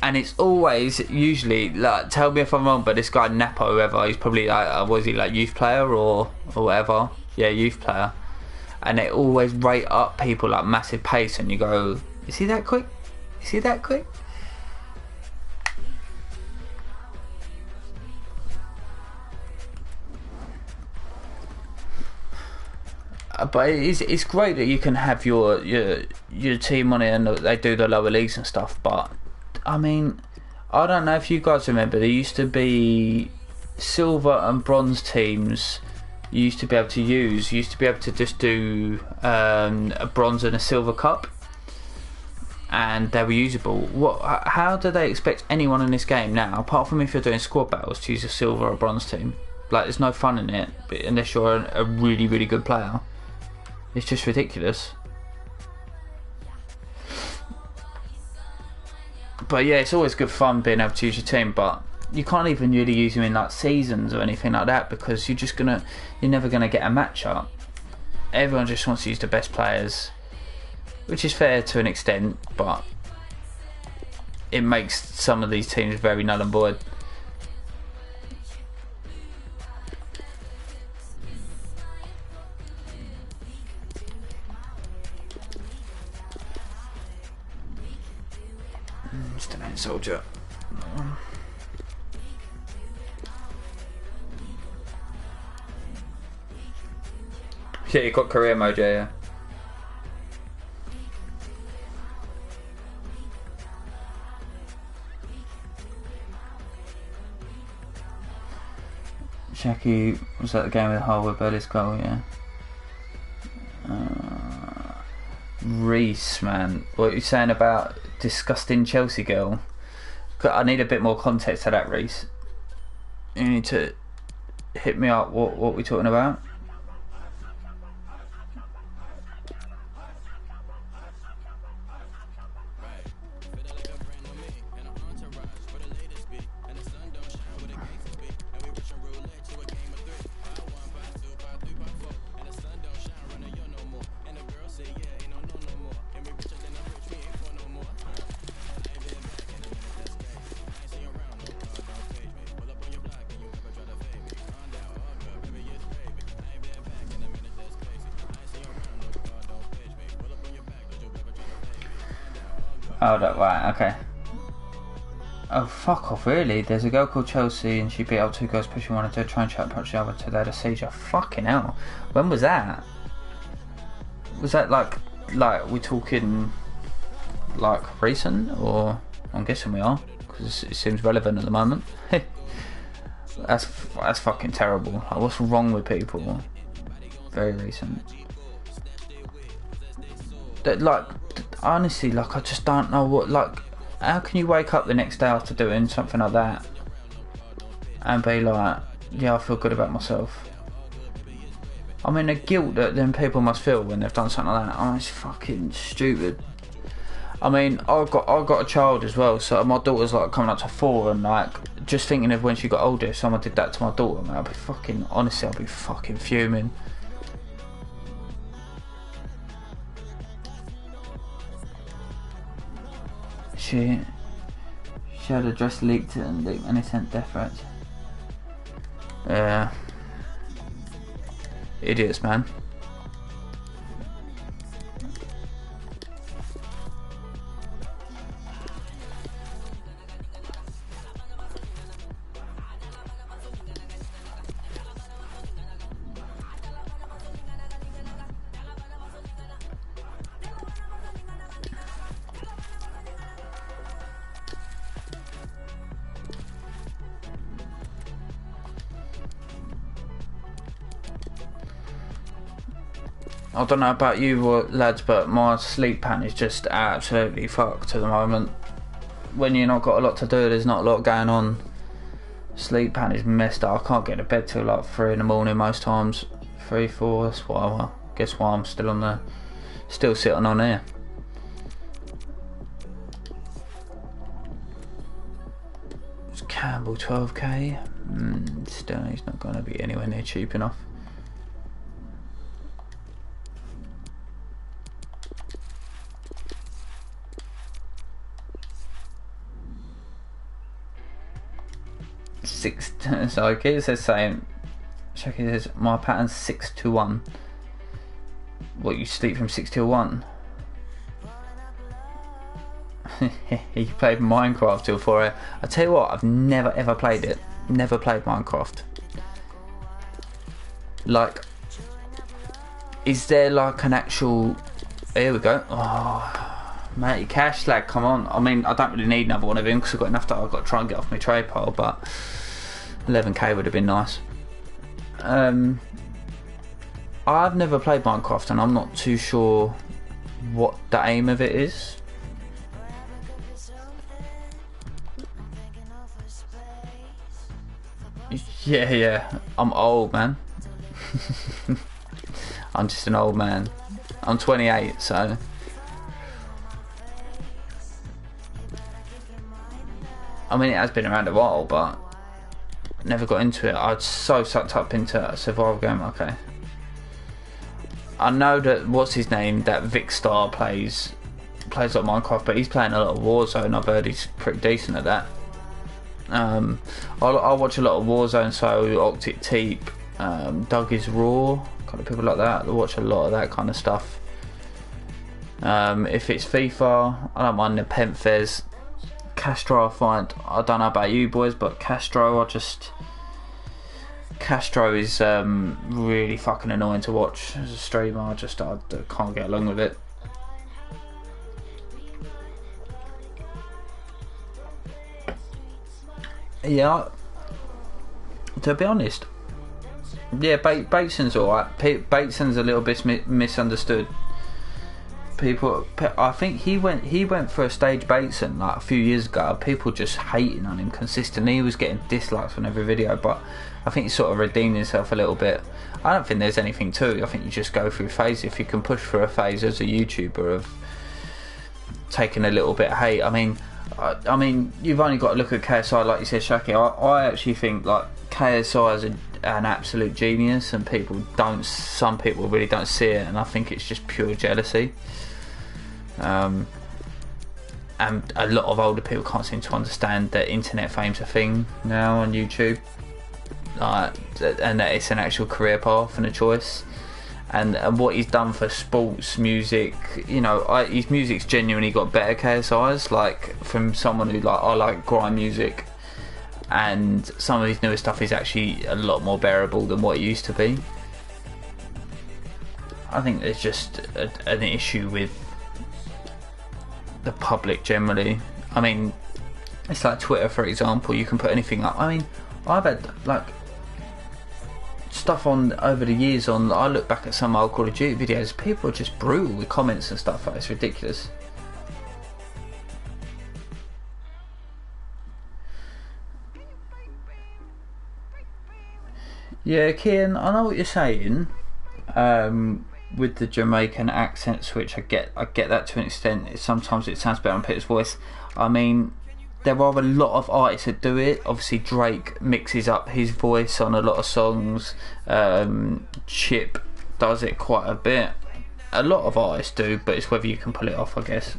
And it's always, usually, like, tell me if I'm wrong, but this guy Napo, whoever, he's probably like, was he like youth player or whatever? Yeah, youth player. And they always rate up people like massive pace, and you go, is he that quick? Is he that quick? But it's great that you can have your team on it and they do the lower leagues and stuff, but I mean, I don't know if you guys remember, there used to be silver and bronze teams you used to be able to use. You used to be able to just do a bronze and a silver cup, and they were usable. How do they expect anyone in this game now, apart from if you're doing squad battles, to use a silver or bronze team? Like, there's no fun in it, but unless you're a really, really good player. It's just ridiculous. But yeah, it's always good fun being able to use your team, but you can't even really use them in like seasons or anything like that, because you're never gonna get a matchup. Everyone just wants to use the best players, which is fair to an extent, but it makes some of these teams very null and void. Just an soldier. Yeah, you got career mode, yeah. Shaki was at the game with Hull with Burley's goal, yeah. Reese, man, what are you saying about disgusting Chelsea girl? I need a bit more context to that, Reese. You need to hit me up. What we're talking about? Oh, right, okay. Oh, fuck off, really? There's a girl called Chelsea and she beat up two girls pushing one into a try and try to punch the other to their seizure. Fucking hell. When was that? Was that like we're talking like recent, or I'm guessing we are, because it seems relevant at the moment. That's fucking terrible. Like, what's wrong with people? Very recent. That, like, honestly, like, I just don't know what, like, how can you wake up the next day after doing something like that and be like, yeah, I feel good about myself? I mean, the guilt that then people must feel when they've done something like that, oh, it's fucking stupid. I mean, I've got a child as well, so my daughter's like coming up to 4, and like, just thinking of when she got older, if someone did that to my daughter, man, I'd be fucking, honestly, I'd be fucking fuming. She had a dress leaked and he sent death threats. Idiots, man. I don't know about you lads, but my sleep pattern is just absolutely fucked at the moment. When you're not got a lot to do, there's not a lot going on. Sleep pattern is messed up. I can't get to bed till like 3 in the morning most times. 3, 4. That's why. I guess why I'm still sitting on here. It's Campbell 12k. Still, he's not going to be anywhere near cheap enough. So Keith says saying, Shaki says my pattern's 6 to 1. What, you sleep from 6 till 1? He played Minecraft till 4 I tell you what, I've never ever played it. Never played Minecraft. Like, is there like an actual... Here we go. Oh, mate, cash lag, come on. I mean, I don't really need another one of them because I've got enough that I've got to try and get off my trade pile, but 11k would have been nice. I've never played Minecraft and I'm not too sure what the aim of it is. Yeah, I'm old, man. I'm just an old man. I'm 28, so... I mean, it has been around a while, but never got into it. I was so sucked up into a survival game. Okay, I know that what's his name, that Vic Star plays like Minecraft, but he's playing a lot of Warzone. I've heard he's pretty decent at that. I watch a lot of Warzone, so Octic Teep, Doug is Raw, kind of people like that. I watch a lot of that kind of stuff. If it's FIFA, I don't mind the Penfez. Castro, I don't know about you boys, but Castro is really fucking annoying to watch as a streamer. I can't get along with it. Yeah, to be honest, yeah, Bateson's alright. Bateson's a little bit misunderstood. I think he went for a stage Bateson like a few years ago. People just hating on him consistently. He was getting dislikes on every video, but I think he's sort of redeemed himself a little bit. I don't think there's anything to it. I think you just go through phases. If you can push through a phase as a YouTuber of taking a little bit of hate, I mean, you've only got to look at KSI, like you said, Shaki. I actually think like KSI is an absolute genius, and some people really don't see it, and I think it's just pure jealousy. And a lot of older people can't seem to understand that internet fame's a thing now on YouTube, and that it's an actual career path and a choice. And what he's done for sports music, you know, his music's genuinely got better KSIs. Like, from someone who I like grime music, and some of his newer stuff is actually a lot more bearable than what it used to be. I think there's just an issue with the public generally. I mean, it's like Twitter, for example. You can put anything up. I mean, I've had like stuff on over the years on. I look back at some old Call of Duty videos. People are just brutal with comments and stuff. Like, it's ridiculous. Yeah, Kian, I know what you're saying. With the Jamaican accent switch, I get that to an extent. Sometimes it sounds better on Peter's voice. I mean, there are a lot of artists that do it. Obviously, Drake mixes up his voice on a lot of songs. Chip does it quite a bit. A lot of artists do, but it's whether you can pull it off, I guess.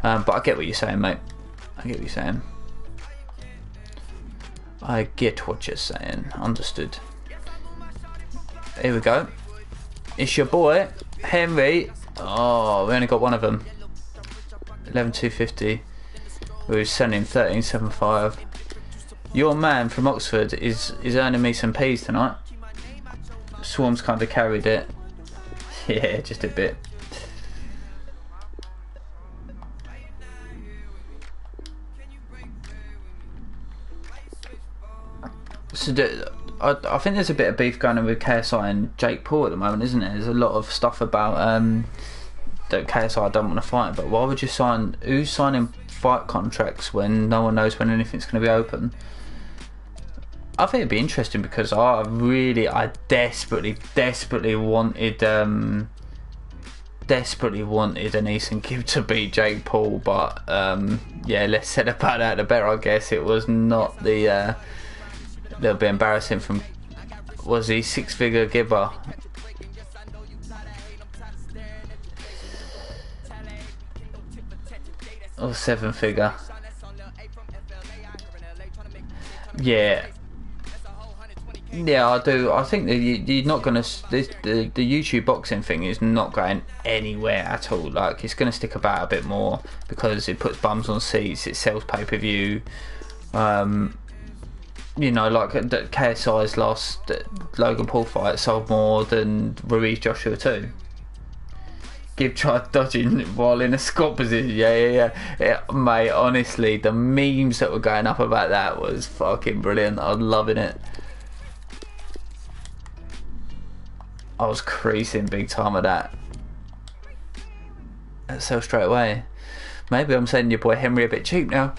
But I get what you're saying, mate. I get what you're saying. I get what you're saying. Understood. Here we go. It's your boy, Henry. Oh, we only got one of them. 11,250. We were sending 13,75. Your man from Oxford is earning me some peas tonight. Swarm's kind of carried it. Yeah, just a bit. So I think there's a bit of beef going on with KSI and Jake Paul at the moment, isn't there? There's a lot of stuff about that KSI don't want to fight, but why would you sign? Who's signing fight contracts when no one knows when anything's going to be open? I think it'd be interesting because I desperately wanted an Ethan Gibb to beat Jake Paul, but yeah, less said about that the better, I guess. It was not the little bit embarrassing from, was he 6-figure Gibber? Or 7-figure? Yeah. Yeah, I do. I think that you're not going to... The YouTube boxing thing is not going anywhere at all. Like, it's going to stick about a bit more because it puts bums on seats, it sells pay-per-view. You know, like KSI's last Logan Paul fight sold more than Ruiz Joshua too. Gibb tried dodging while in a squat position. Yeah, mate, honestly, the memes that were going up about that was fucking brilliant. I was loving it. I was creasing big time with that. That sell straight away. Maybe I'm sending your boy Henry a bit cheap now.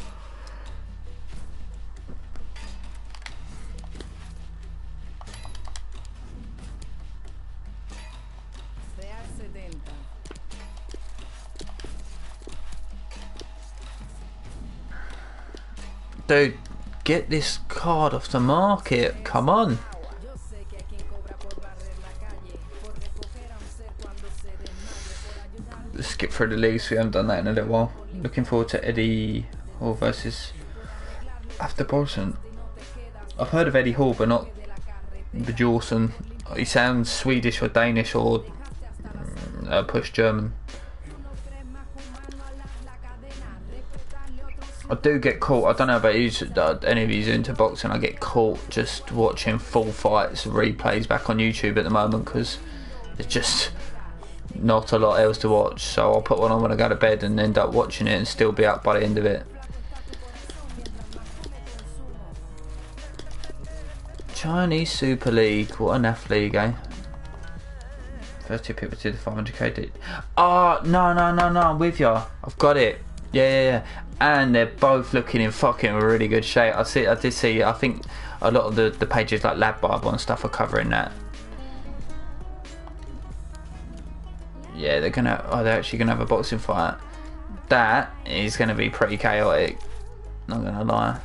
Dude, get this card off the market. Come on. Let's skip through the leagues. We haven't done that in a little while. Looking forward to Eddie Hall versus After Paulson. I've heard of Eddie Hall, but not Bjornsson. He sounds Swedish or Danish or push German. I do get caught. I don't know about you, any of you into boxing. I get caught just watching full fights, replays back on YouTube at the moment because there's just not a lot else to watch. So I'll put one on when I go to bed and end up watching it and still be up by the end of it. Chinese Super League. What an athlete, eh? First two people to the 500k. Oh, no, I'm with ya. I've got it. Yeah. And they're both looking in fucking really good shape. I did see. I think a lot of the pages like Lab Bible and stuff are covering that. Yeah, they're actually gonna have a boxing fight. That is gonna be pretty chaotic. Not gonna lie.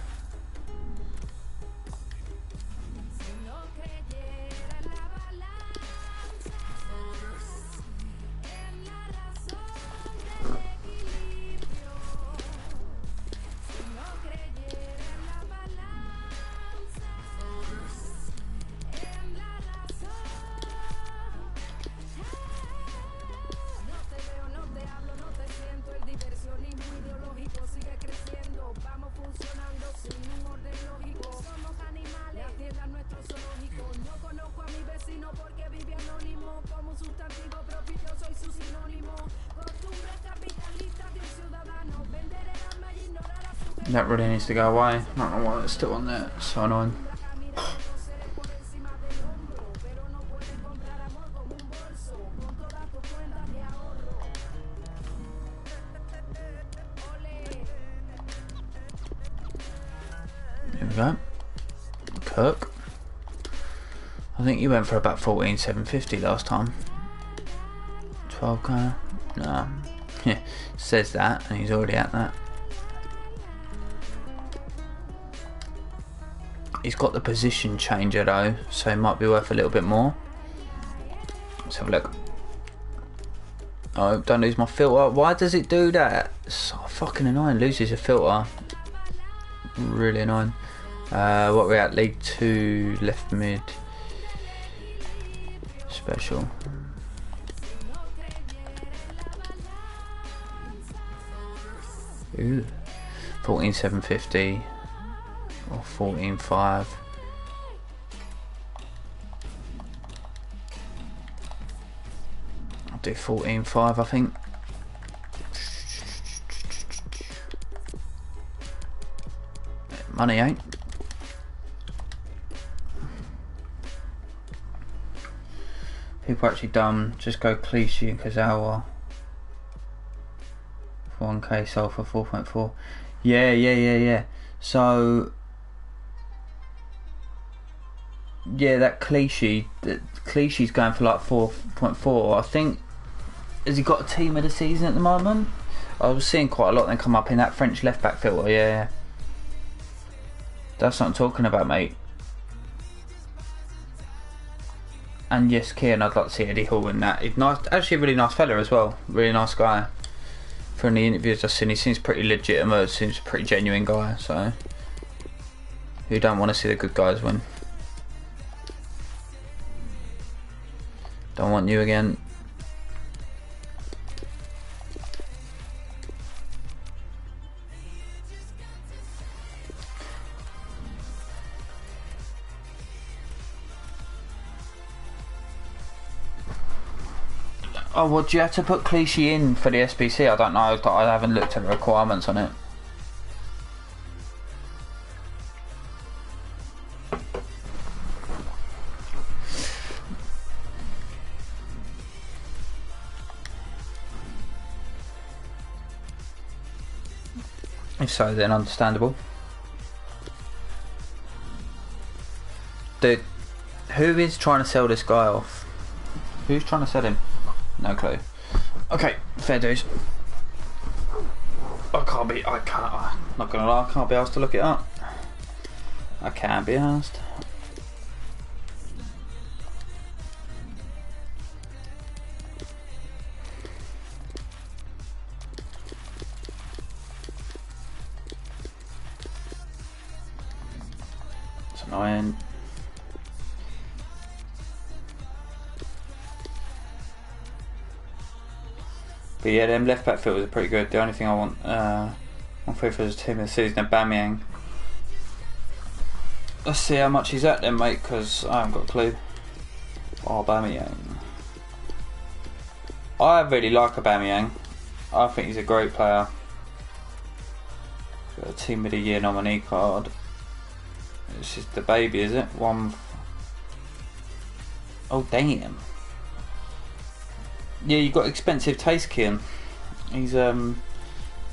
That really needs to go away. I don't know why it's still on there. It's so annoying. Here we go. Kirk. I think you went for about 14,750 last time. 12k. No. Yeah, says that, and he's already at that. He's got the position changer though, so it might be worth a little bit more. Let's have a look. Oh, don't lose my filter. Why does it do that? It's so fucking annoying. Loses your filter. Really annoying. What are we at? League 2, left mid. Special. Ooh. 14,750. Or 14.5. I'll do 14.5, I think. Money, ain't. People are actually dumb. Just go Clichy and Kazawa. 1k sold for 4.4. Yeah. So yeah, that Clichy's going for like 4.4. I think. Has he got a team of the season at the moment? I was seeing quite a lot of them come up in that French left back filter. Yeah. That's what I'm talking about, mate. And yes, Kieran, I'd like to see Eddie Hall in that. He's nice, actually a really nice fella as well. Really nice guy. From the interviews I've seen, he seems pretty legitimate, seems a pretty genuine guy, so who don't want to see the good guys win? Don't want you again. Oh, well, do you have to put Clichy in for the SBC? I don't know. I haven't looked at the requirements on it. If so, then understandable. Dude, who is trying to sell this guy off? Who's trying to sell him? No clue. Okay, fair dues. I'm not gonna lie, I can't be asked to look it up. I can be asked. It's annoying. But yeah, them left back filters are pretty good. The only thing I want on FIFA is team of the season, Aubameyang. Let's see how much he's at then, mate, because I haven't got a clue. Aubameyang. I really like Aubameyang. I think he's a great player. Got a team of the year nominee card. It's just the baby, is it? Oh damn. Yeah, you got expensive taste, Kian. He's rather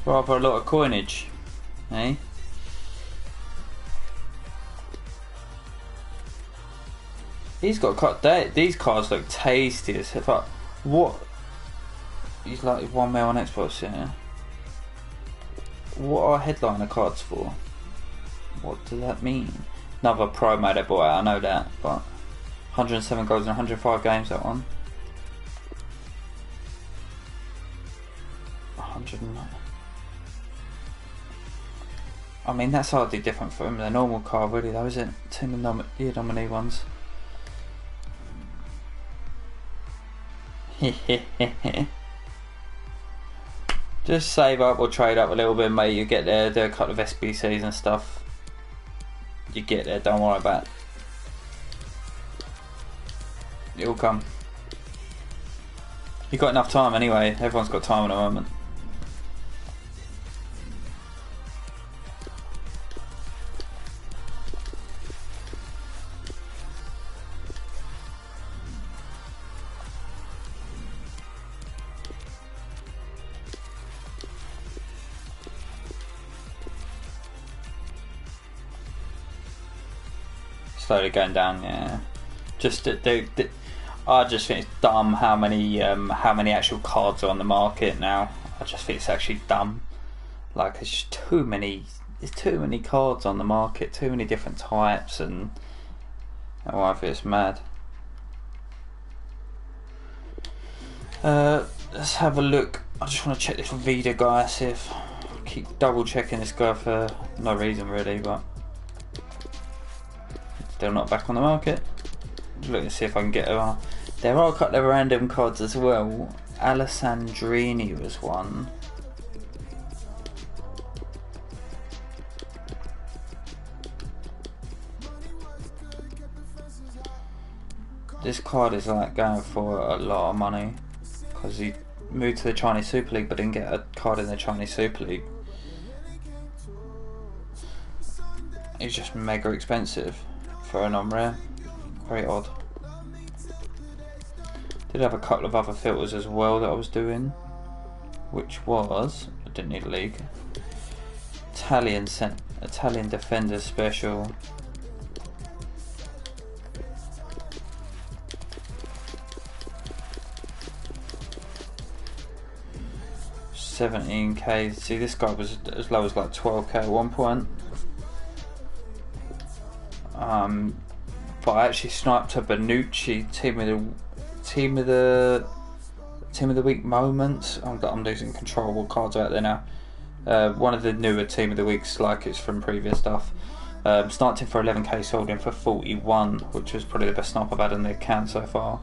a lot of coinage, eh? He's got these cards look tasty as fuck. What? He's like 1 mil on Xbox, yeah. What are headliner cards for? What does that mean? Another pro made it, boy. I know that, but 107 goals in 105 games. That one. 109. I mean, that's hardly different from the normal card, really, though, is it? Team of the year nominee ones. Just save up or trade up a little bit, mate. You get there, do a couple of SBCs and stuff. You get there, don't worry about it. It'll come. You've got enough time anyway. Everyone's got time at the moment. Slowly going down, yeah. Just I just think it's dumb how many actual cards are on the market now. I just think it's actually dumb. Like, it's just too many. There's too many cards on the market, too many different types, and I think it's mad. Let's have a look. I just want to check this Vida guy. See if keep double checking this guy for no reason really, but. Still not back on the market. Look to see if I can get her. There are a couple of random cards as well. Alessandrini was one. This card is like going for a lot of money because he moved to the Chinese Super League but didn't get a card in the Chinese Super League. He's just mega expensive for a non-rare. Very odd. Did have a couple of other filters as well that I was doing, which was, I didn't need a league, Italian Defender Special. $17k. See, this guy was as low as like 12k at one point. But I actually sniped a Bonucci team of the week moments. I'm losing control of cards out there now. One of the newer team of the weeks, like it's from previous stuff. Sniped him for 11k, sold him for 41, which was probably the best snipe I've had on the account so far.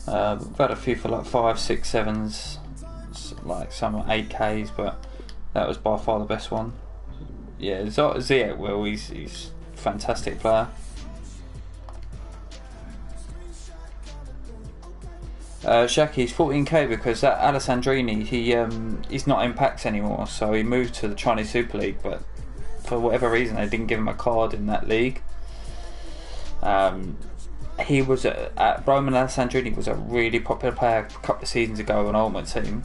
I've had a few for like 5, 6, 7s, like some 8ks, but that was by far the best one. Yeah, Ziyech, well, he's a fantastic player. Shaki's 14k because that Alessandrini, he's not in packs anymore, so he moved to the Chinese Super League, but for whatever reason they didn't give him a card in that league. He was Roman Alessandrini was a really popular player a couple of seasons ago on Ultimate Team.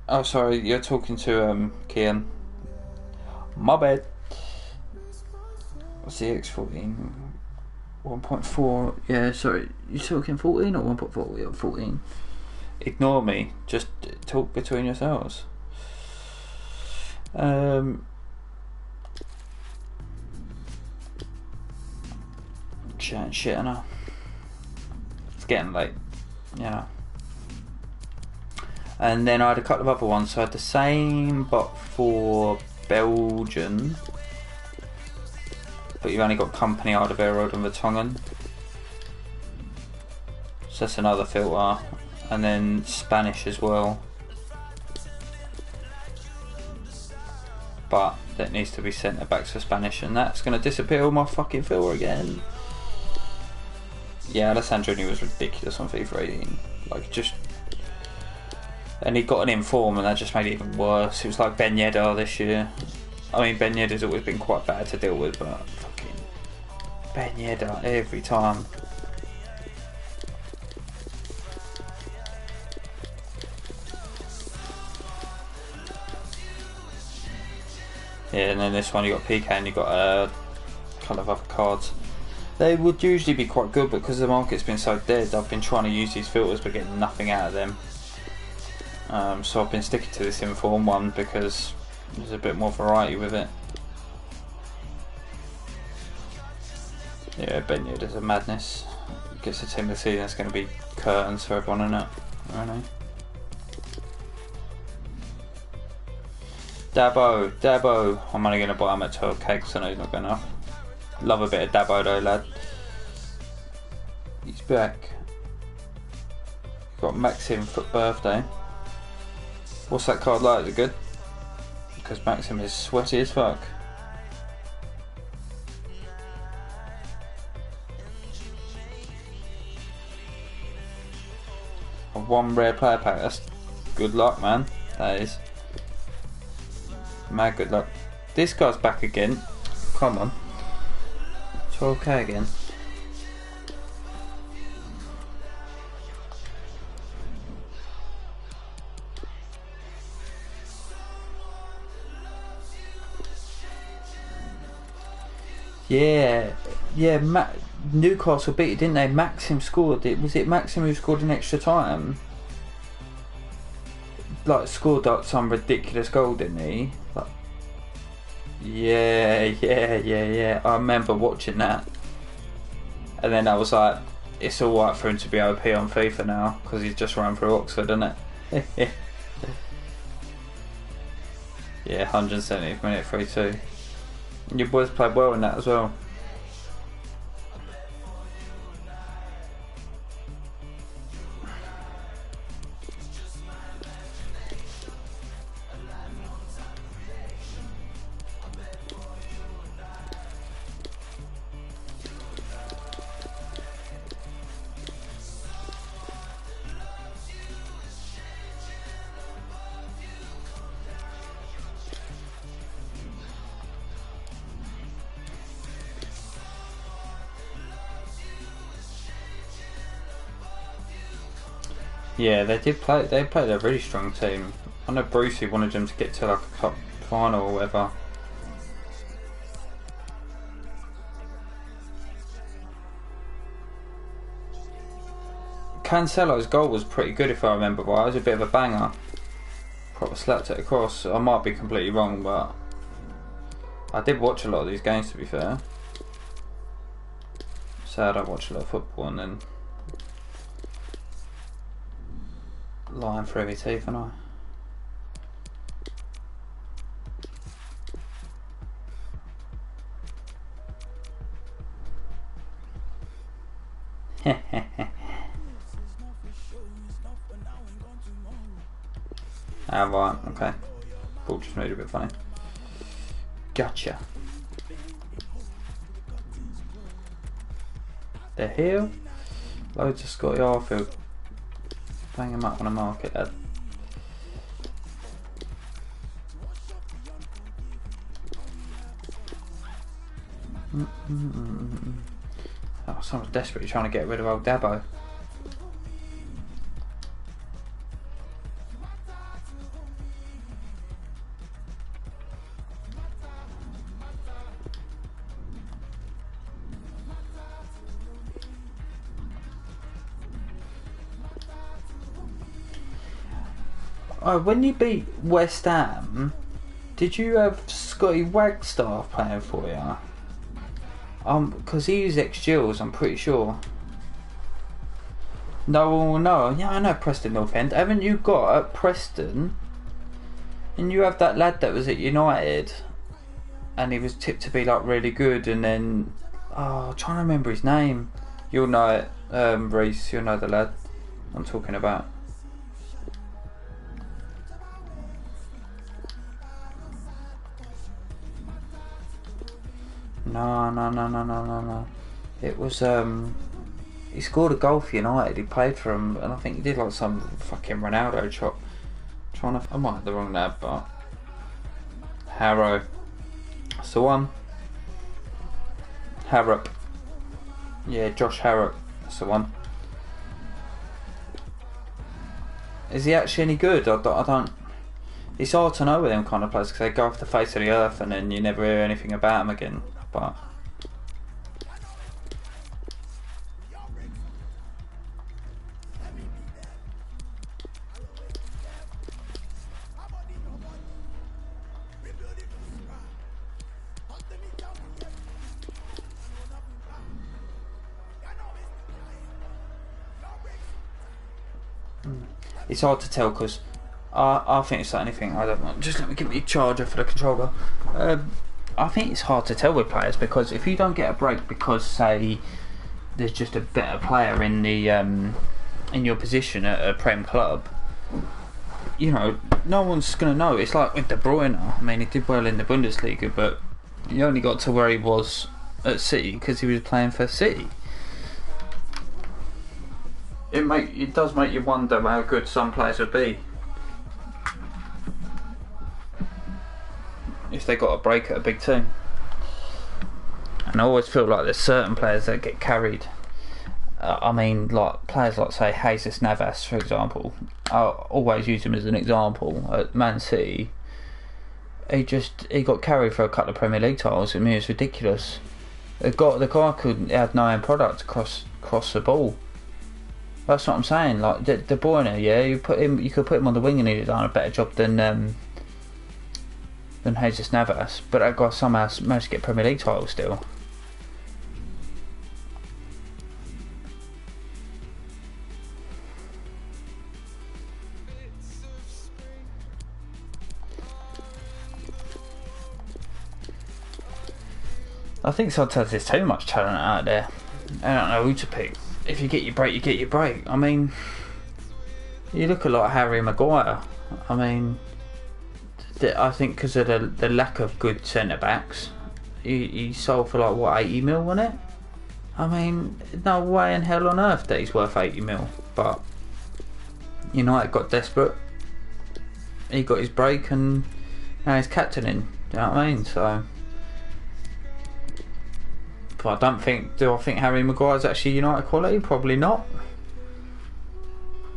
Oh, sorry, you're talking to Kian. My bad. What's the X14? 1.4. Yeah, sorry. You talking 14 or 1.4? Yeah, 14. Ignore me. Just talk between yourselves. Chatting shit, I know. It's getting late. Yeah. And then I had a couple of other ones. So I had the same, but for Belgian. But you've only got Company, Alderweireld and Vertonghen. So that's another filter. And then Spanish as well. But that needs to be sent back to Spanish, and that's going to disappear on my fucking filter again. Yeah, Alessandrini was ridiculous on FIFA 18. Like, just... And he got an inform, and that just made it even worse. It was like Ben Yedder this year. I mean, Ben Yedder's always been quite bad to deal with, but fucking Ben Yedder every time. Yeah, and then this one you got PK and you got a kind of other cards. They would usually be quite good, but because the market's been so dead, I've been trying to use these filters but getting nothing out of them. So I've been sticking to this inform one because there's a bit more variety with it. Yeah, Ben Yedder's a madness. Gets the team of the season, it's going to be curtains for everyone, isn't it? Really? Dabo. I'm only going to buy him at 12k because I know he's not good enough. Love a bit of Dabo though, lad. He's back. Got Maxim for birthday. What's that card like? Is it good? Because Maxim is sweaty as fuck. One rare player pack. That's good luck, man. That is. Mad good luck. This guy's back again. Come on. 12k again. Yeah, Newcastle beat it, didn't they? Maxim scored it. Was it Maxim who scored an extra time? Like, scored like some ridiculous goal, didn't he? Like, yeah. I remember watching that. And then I was like, it's alright for him to be OP on FIFA now, because he's just run through Oxford, isn't it? Yeah, 170th minute, 3-2. And your boys played well in that as well. Yeah, they did play. They played a really strong team. I know Brucey wanted them to get to like a cup final or whatever. Cancelo's goal was pretty good if I remember right. It was a bit of a banger. Proper slapped it across. I might be completely wrong, but I did watch a lot of these games, to be fair. Sad I watch a lot of football and then lying through my teeth, and Ah, right, okay. Ball just made it a bit funny. Gotcha. They're here. Loads of Scotty Arfield. Bang him up on a market, lad. Oh, someone's desperately trying to get rid of old Dabo. Oh, when you beat West Ham, did you have Scotty Wagstaff playing for you? Because he was ex-Gills, I'm pretty sure. No, yeah, I know Preston North End. Haven't you got at Preston? And you have that lad that was at United, and he was tipped to be like really good, and then I'm trying to remember his name. You'll know it, Reese. You'll know the lad I'm talking about. No. It was he scored a goal for United. He played for him, and I think he did like some fucking Ronaldo chop. I might have the wrong lad, but Harrow. That's the one. Harrop. Yeah, Josh Harrop. That's the one. Is he actually any good? I don't. It's hard to know with them kind of players because they go off the face of the earth and then you never hear anything about them again. But it's hard to tell because I think it's like anything. I don't know. Just let me get me a charger for the controller. I think it's hard to tell with players because if you don't get a break because say there's just a better player in the in your position at a Prem club, you know, no one's gonna know. It's like with De Bruyne. I mean, he did well in the Bundesliga, but he only got to where he was at City because he was playing for City. It does make you wonder how good some players would be if they got a break at a big team. And I always feel like there's certain players that get carried. I mean, like players like say Jesus Navas, for example. I always use him as an example. At Man City, he got carried for a couple of Premier League titles. I mean, it's ridiculous. The guy had no end product across the ball. That's what I'm saying. Like De Bruyne, yeah, you could put him on the wing and he'd have done a better job than Jesus Navas, but that guy somehow managed to get Premier League titles still. I think sometimes there's too much talent out there. I don't know who to pick. If you get your break, you get your break. I mean, you look a lot like Harry Maguire. I mean, I think because of the lack of good centre backs, he sold for like what 80 mil, wasn't it? I mean, no way in hell on earth that he's worth 80 mil. But United got desperate. He got his break and now he's captaining. Do you know what I mean? So, but do I think Harry Maguire's actually United quality? Probably not.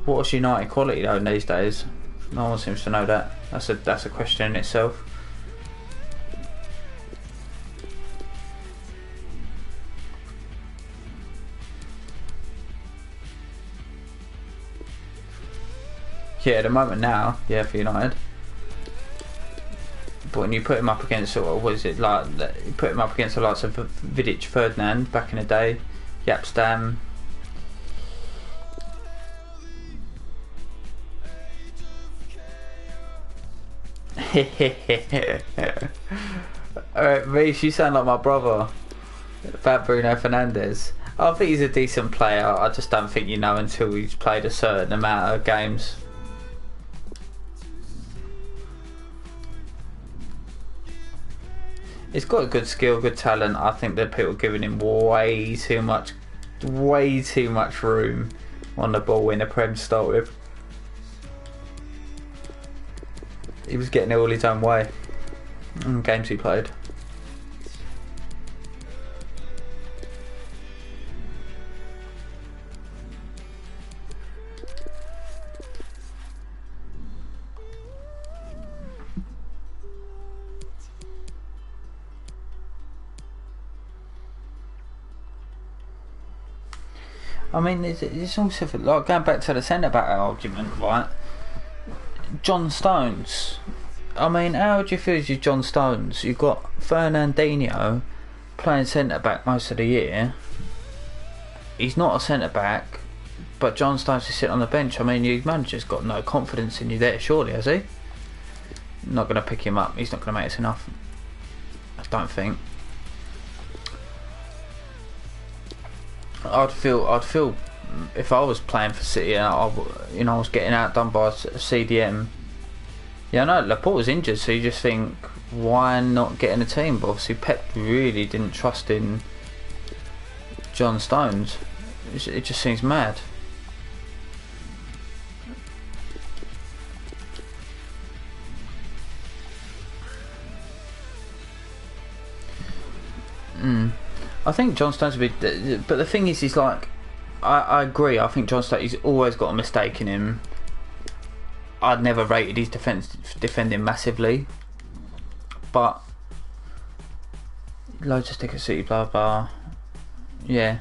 What's United quality though these days? No one seems to know that. That's a question in itself. Yeah, at the moment now, yeah, for United. But when you put him up against sort of, what is it like? You put him up against the likes of Vidic, Ferdinand back in the day, Yapstam. Alright, Reece, you sound like my brother about Bruno Fernandes. I think he's a decent player. I just don't think you know until he's played a certain amount of games. He's got a good skill, good talent. I think that people are giving him way too much room on the ball in the Prem to start with. He was getting it all his own way in games he played. I mean, it's also like going back to the centre back argument, right? John Stones. I mean, how would you feel as you John Stones? You've got Fernandinho playing centre back most of the year. He's not a centre back, but John Stones is sitting on the bench. I mean, your manager's got no confidence in you there, surely, has he? Not going to pick him up. He's not going to make us enough. I don't think. I'd feel if I was playing for City and I was getting outdone by CDM. Yeah, I know Laporte injured, so you just think, why not get in a team? But obviously Pep really didn't trust in John Stones. It just seems mad. I think John Stones would be, but the thing is, he's like, I agree. I think John Stones, he's always got a mistake in him. I'd never rated his defending massively, but loads of sticker city, blah blah. Yeah.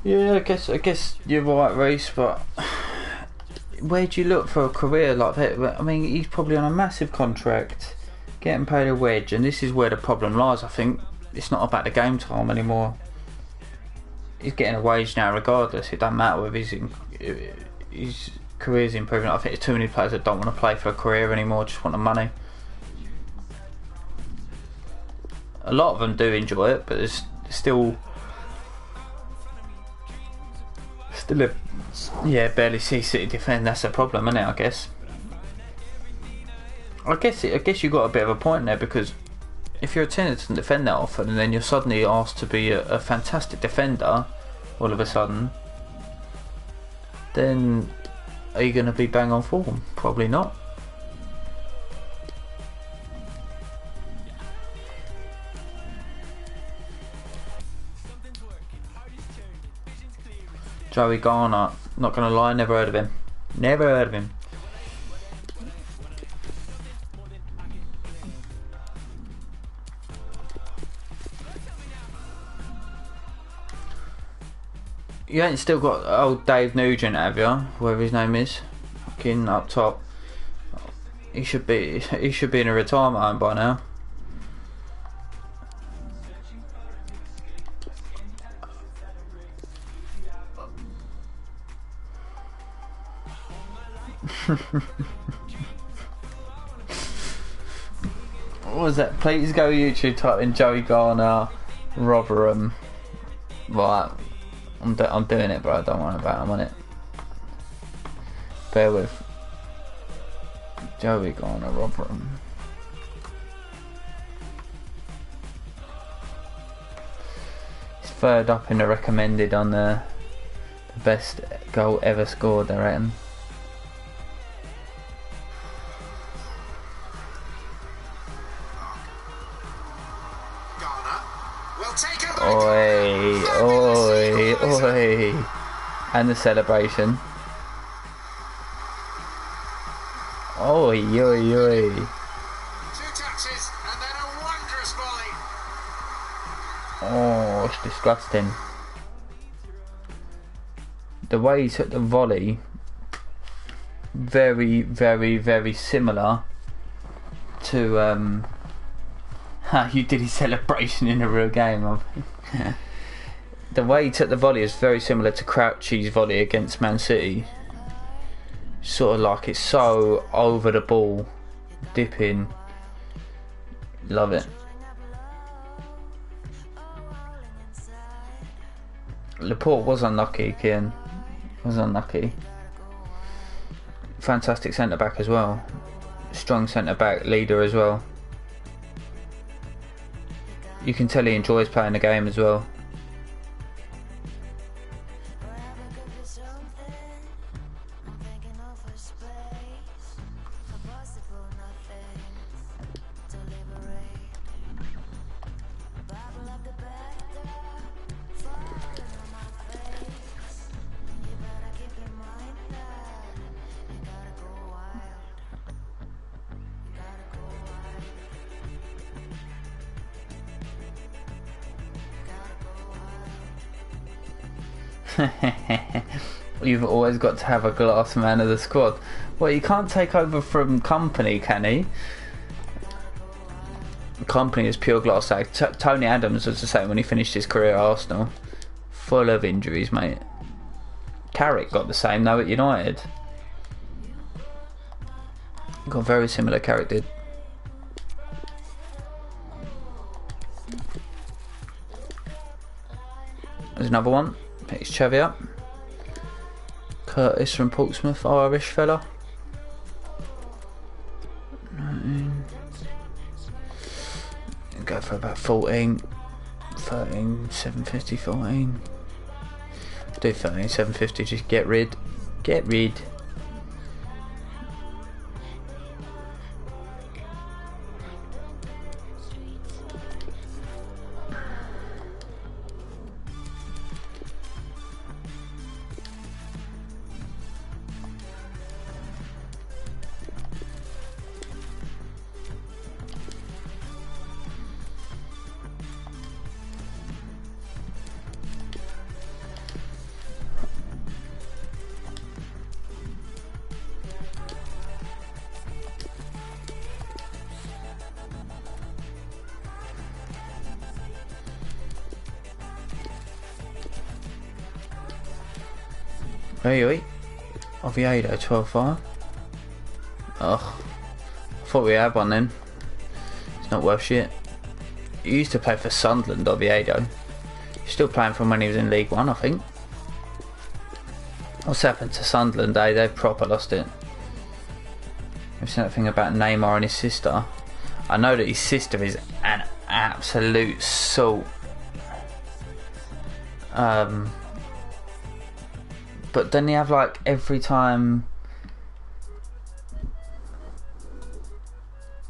I guess you're right, Reece. But where do you look for a career like that? I mean, he's probably on a massive contract, getting paid a wedge, and this is where the problem lies. I think it's not about the game time anymore. He's getting a wage now regardless. It doesn't matter whether his career's improving. I think there's too many players that don't want to play for a career anymore, just want the money. A lot of them do enjoy it, but there's still barely see City defend. That's a problem, isn't it? I guess you got a bit of a point there, because if you're a team that doesn't defend that often and then you're suddenly asked to be a fantastic defender all of a sudden, then are you going to be bang on form? Probably not. Joey Garner, not going to lie, never heard of him. Never heard of him. You ain't still got old Dave Nugent, have you? Whatever his name is, fucking up top. He should be in a retirement home by now. What was that? Please go YouTube, type in Joey Garner, Rotherham. Right. I'm doing it, bro. Don't worry about it. I'm on it. Bear with. Joey Garner, Rotherham. He's third up in the recommended on the best goal ever scored, I reckon. Oi, oi, oi. And the celebration. Oi, oi, oi. 2 touches and then a wondrous volley. Oh, it's disgusting. The way he took the volley, very, very, very similar to how you did his celebration in a real game. The way he took the volley is very similar to Crouchy's volley against Man City. Sort of like it's so over the ball, dipping. Love it. Laporte was unlucky, Kian. Was unlucky. Fantastic centre back as well. Strong centre back, leader as well. You can tell he enjoys playing the game as well. You've always got to have a glass man of the squad. Well, you can't take over from Company, can he? Company is pure glass. Tony Adams was the same when he finished his career at Arsenal. Full of injuries, mate. Carrick got the same though at United. Got very similar. Carrick did. There's another one. Picks Chevy up. Curtis from Portsmouth, Irish fella. 19. Go for about 14. 13, 750, 14. Do 13, 750, just get rid. Get rid. Oi, Oviedo 12-5. Ugh. I thought we had one then. It's not worth shit. He used to play for Sunderland, Oviedo. He's still playing from when he was in League One, I think. What's happened to Sunderland, eh? They've proper lost it. I've seen that thing about Neymar and his sister. I know that his sister is an absolute salt. But then you have like every time.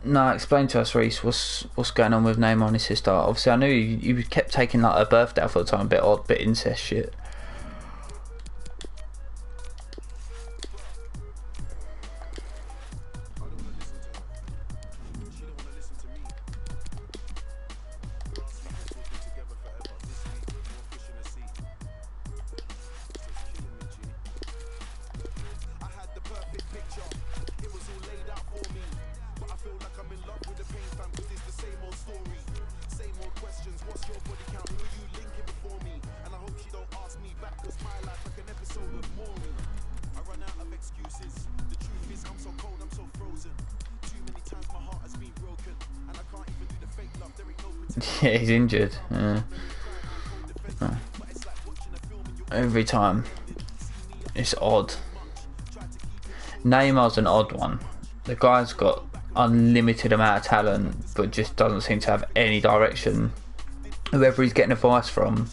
No, explain to us, Reese, what's going on with Neymar and his sister. Obviously, I knew you kept taking like her birthday off all the time, a bit odd, bit incest shit. Yeah, he's injured. Yeah. Oh. Every time. It's odd. Neymar's an odd one. The guy's got unlimited amount of talent, but just doesn't seem to have any direction. Whoever he's getting advice from,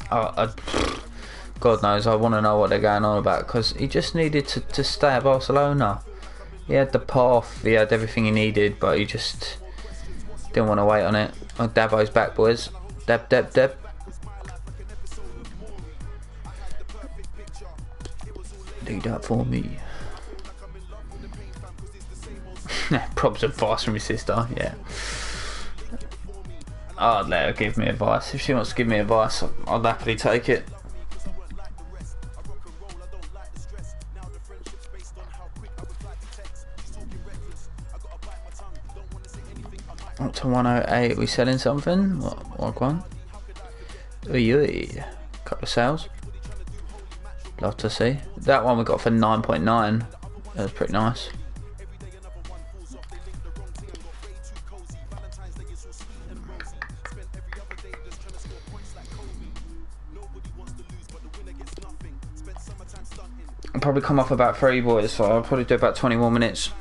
God knows, I want to know what they're going on about, because he just needed to stay at Barcelona. He had the path, he had everything he needed, but he just didn't want to wait on it. Oh, Davo's back, boys. Deb. Do that for me. Probs advice from your sister, yeah. I'd let her give me advice. If she wants to give me advice, I'd happily take it. Up to 108, we selling something? What one? Ooh, couple of sales. Love to see. That one we got for 9.9. That was pretty nice. I'll probably come off about 3 boys, so I'll probably do about 20 more minutes.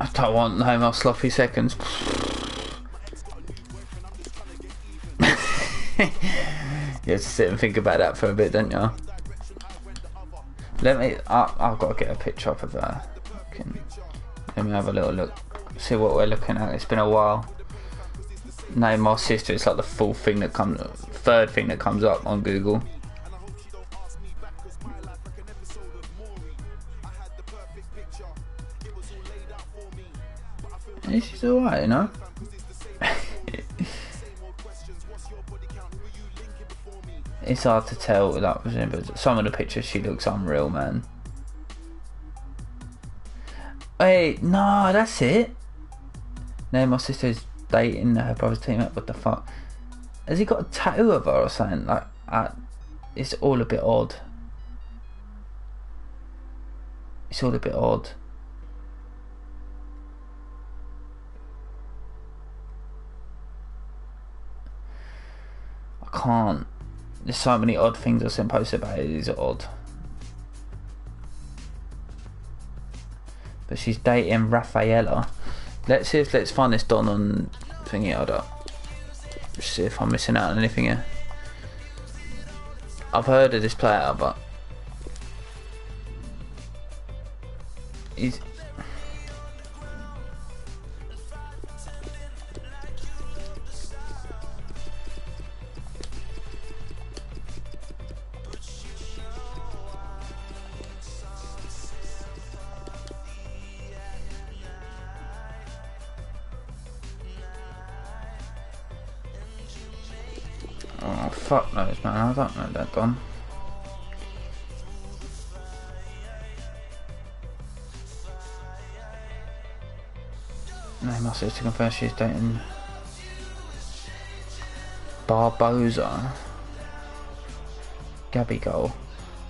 I don't want no more sloppy seconds. You have to sit and think about that for a bit, don't you? Let me. I've got to get a picture up of that. Let me have a little look. See what we're looking at. It's been a while. Name my sister. It's like the third thing that comes up on Google. She's alright, you know. It's hard to tell, like, but some of the pictures she looks unreal, man. Hey, no, that's it. No, my sister's dating her brother's teammate. What the fuck? Has he got a tattoo of her or something? Like, it's all a bit odd. It's all a bit odd. I can't. There's so many odd things I've seen posted about it. It's odd. But she's dating Rafaela. Let's find this Don on thingy. Hold up. See if I'm missing out on anything here. I've heard of this player, but he's. Oh fuck knows, man. I don't know that Don. No, my sister confirms she's dating Barboza. Gabigol.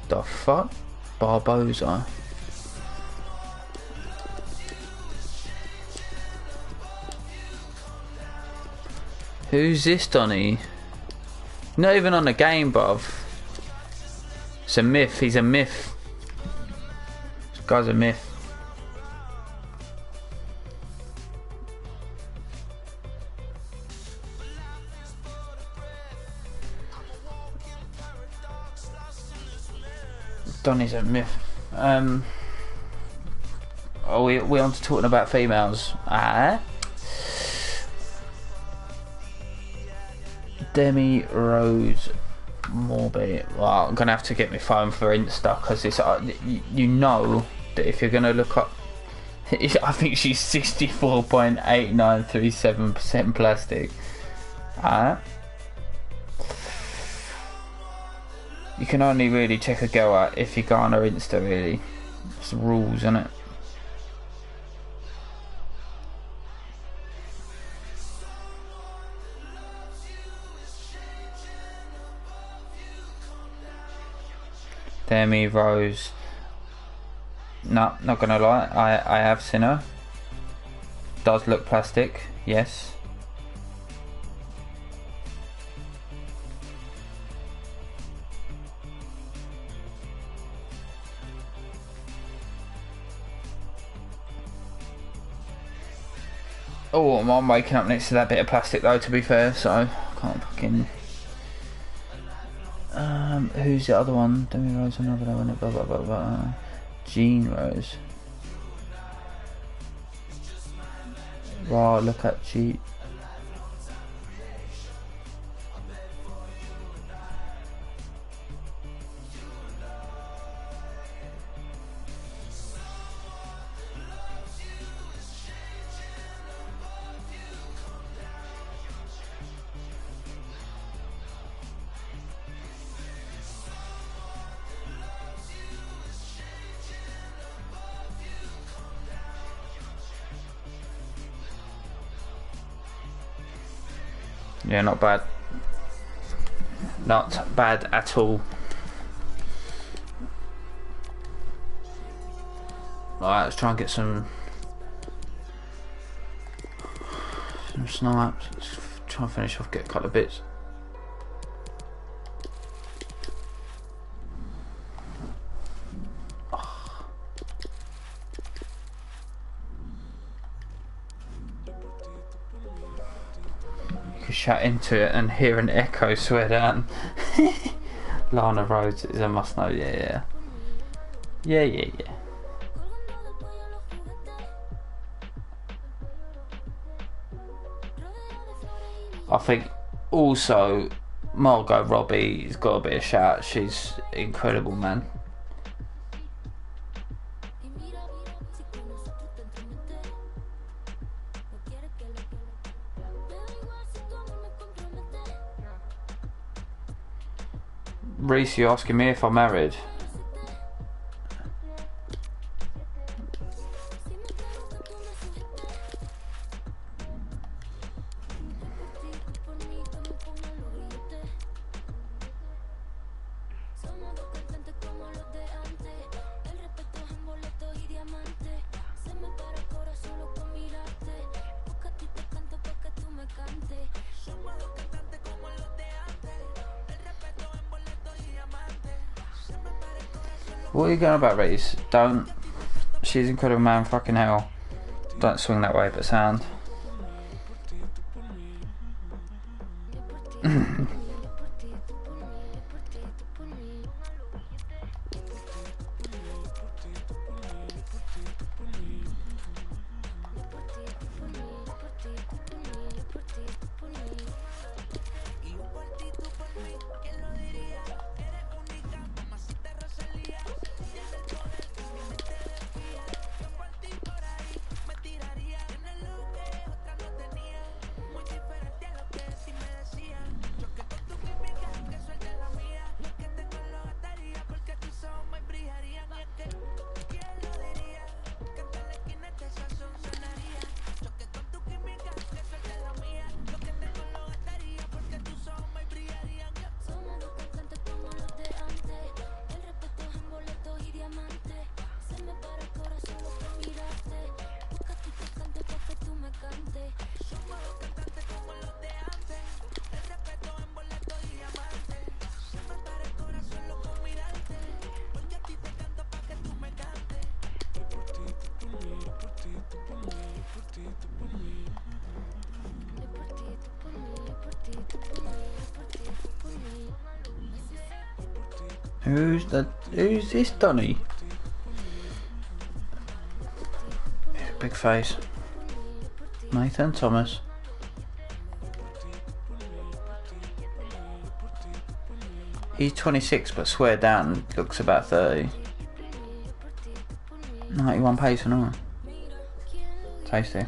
The fuck? Barboza. Who's this, Donny? Not even on the game, bruv. It's a myth. He's a myth. This guy's a myth. Donny's a myth. Are we on to talking about females? Demi Rose Morby. Well, I'm gonna have to get my phone for Insta because it's you know that if you're gonna look up, I think she's 64.8937% plastic. You can only really check a girl out if you go on her Insta, really. It's the rules, isn't it? Demi Rose. No, not gonna lie, I have seen her. Does look plastic, yes. Oh, I'm waking up next to that bit of plastic though, to be fair, so I can't fucking. Who's the other one? Demi Rose, another one. Blah blah blah blah. Jean Rose. Wow, look at G. Yeah, not bad. Not bad at all. Alright, let's try and get some snipes. Let's try and finish off, get a couple of bits. You can shout into it and hear an echo, swear down. Lana Rhodes is a must know, yeah. I think also Margot Robbie's got to be a shout. She's incredible, man. Reese, you asking me if I'm married? What are you going about, Reese? Don't. She's incredible, man. Fucking hell. Don't swing that way, but sound. Who's this Donny? Big face. Nathan Thomas. He's 26 but swear down looks about 30. 91 pace and all. Tasty.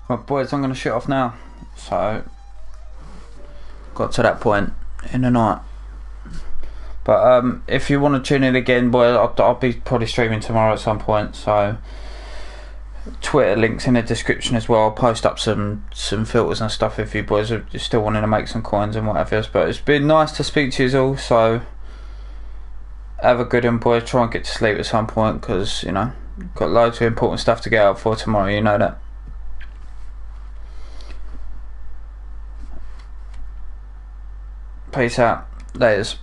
Right, boys, I'm going to shut off now. So, got to that point in the night. But if you want to tune in again, boys, I'll be probably streaming tomorrow at some point. So, Twitter links in the description as well. I'll post up some filters and stuff if you boys are still wanting to make some coins and whatever. But it's been nice to speak to you all. So, have a good one, boys. Try and get to sleep at some point because, you know, got loads of important stuff to get out for tomorrow. You know that. Peace out. Laters.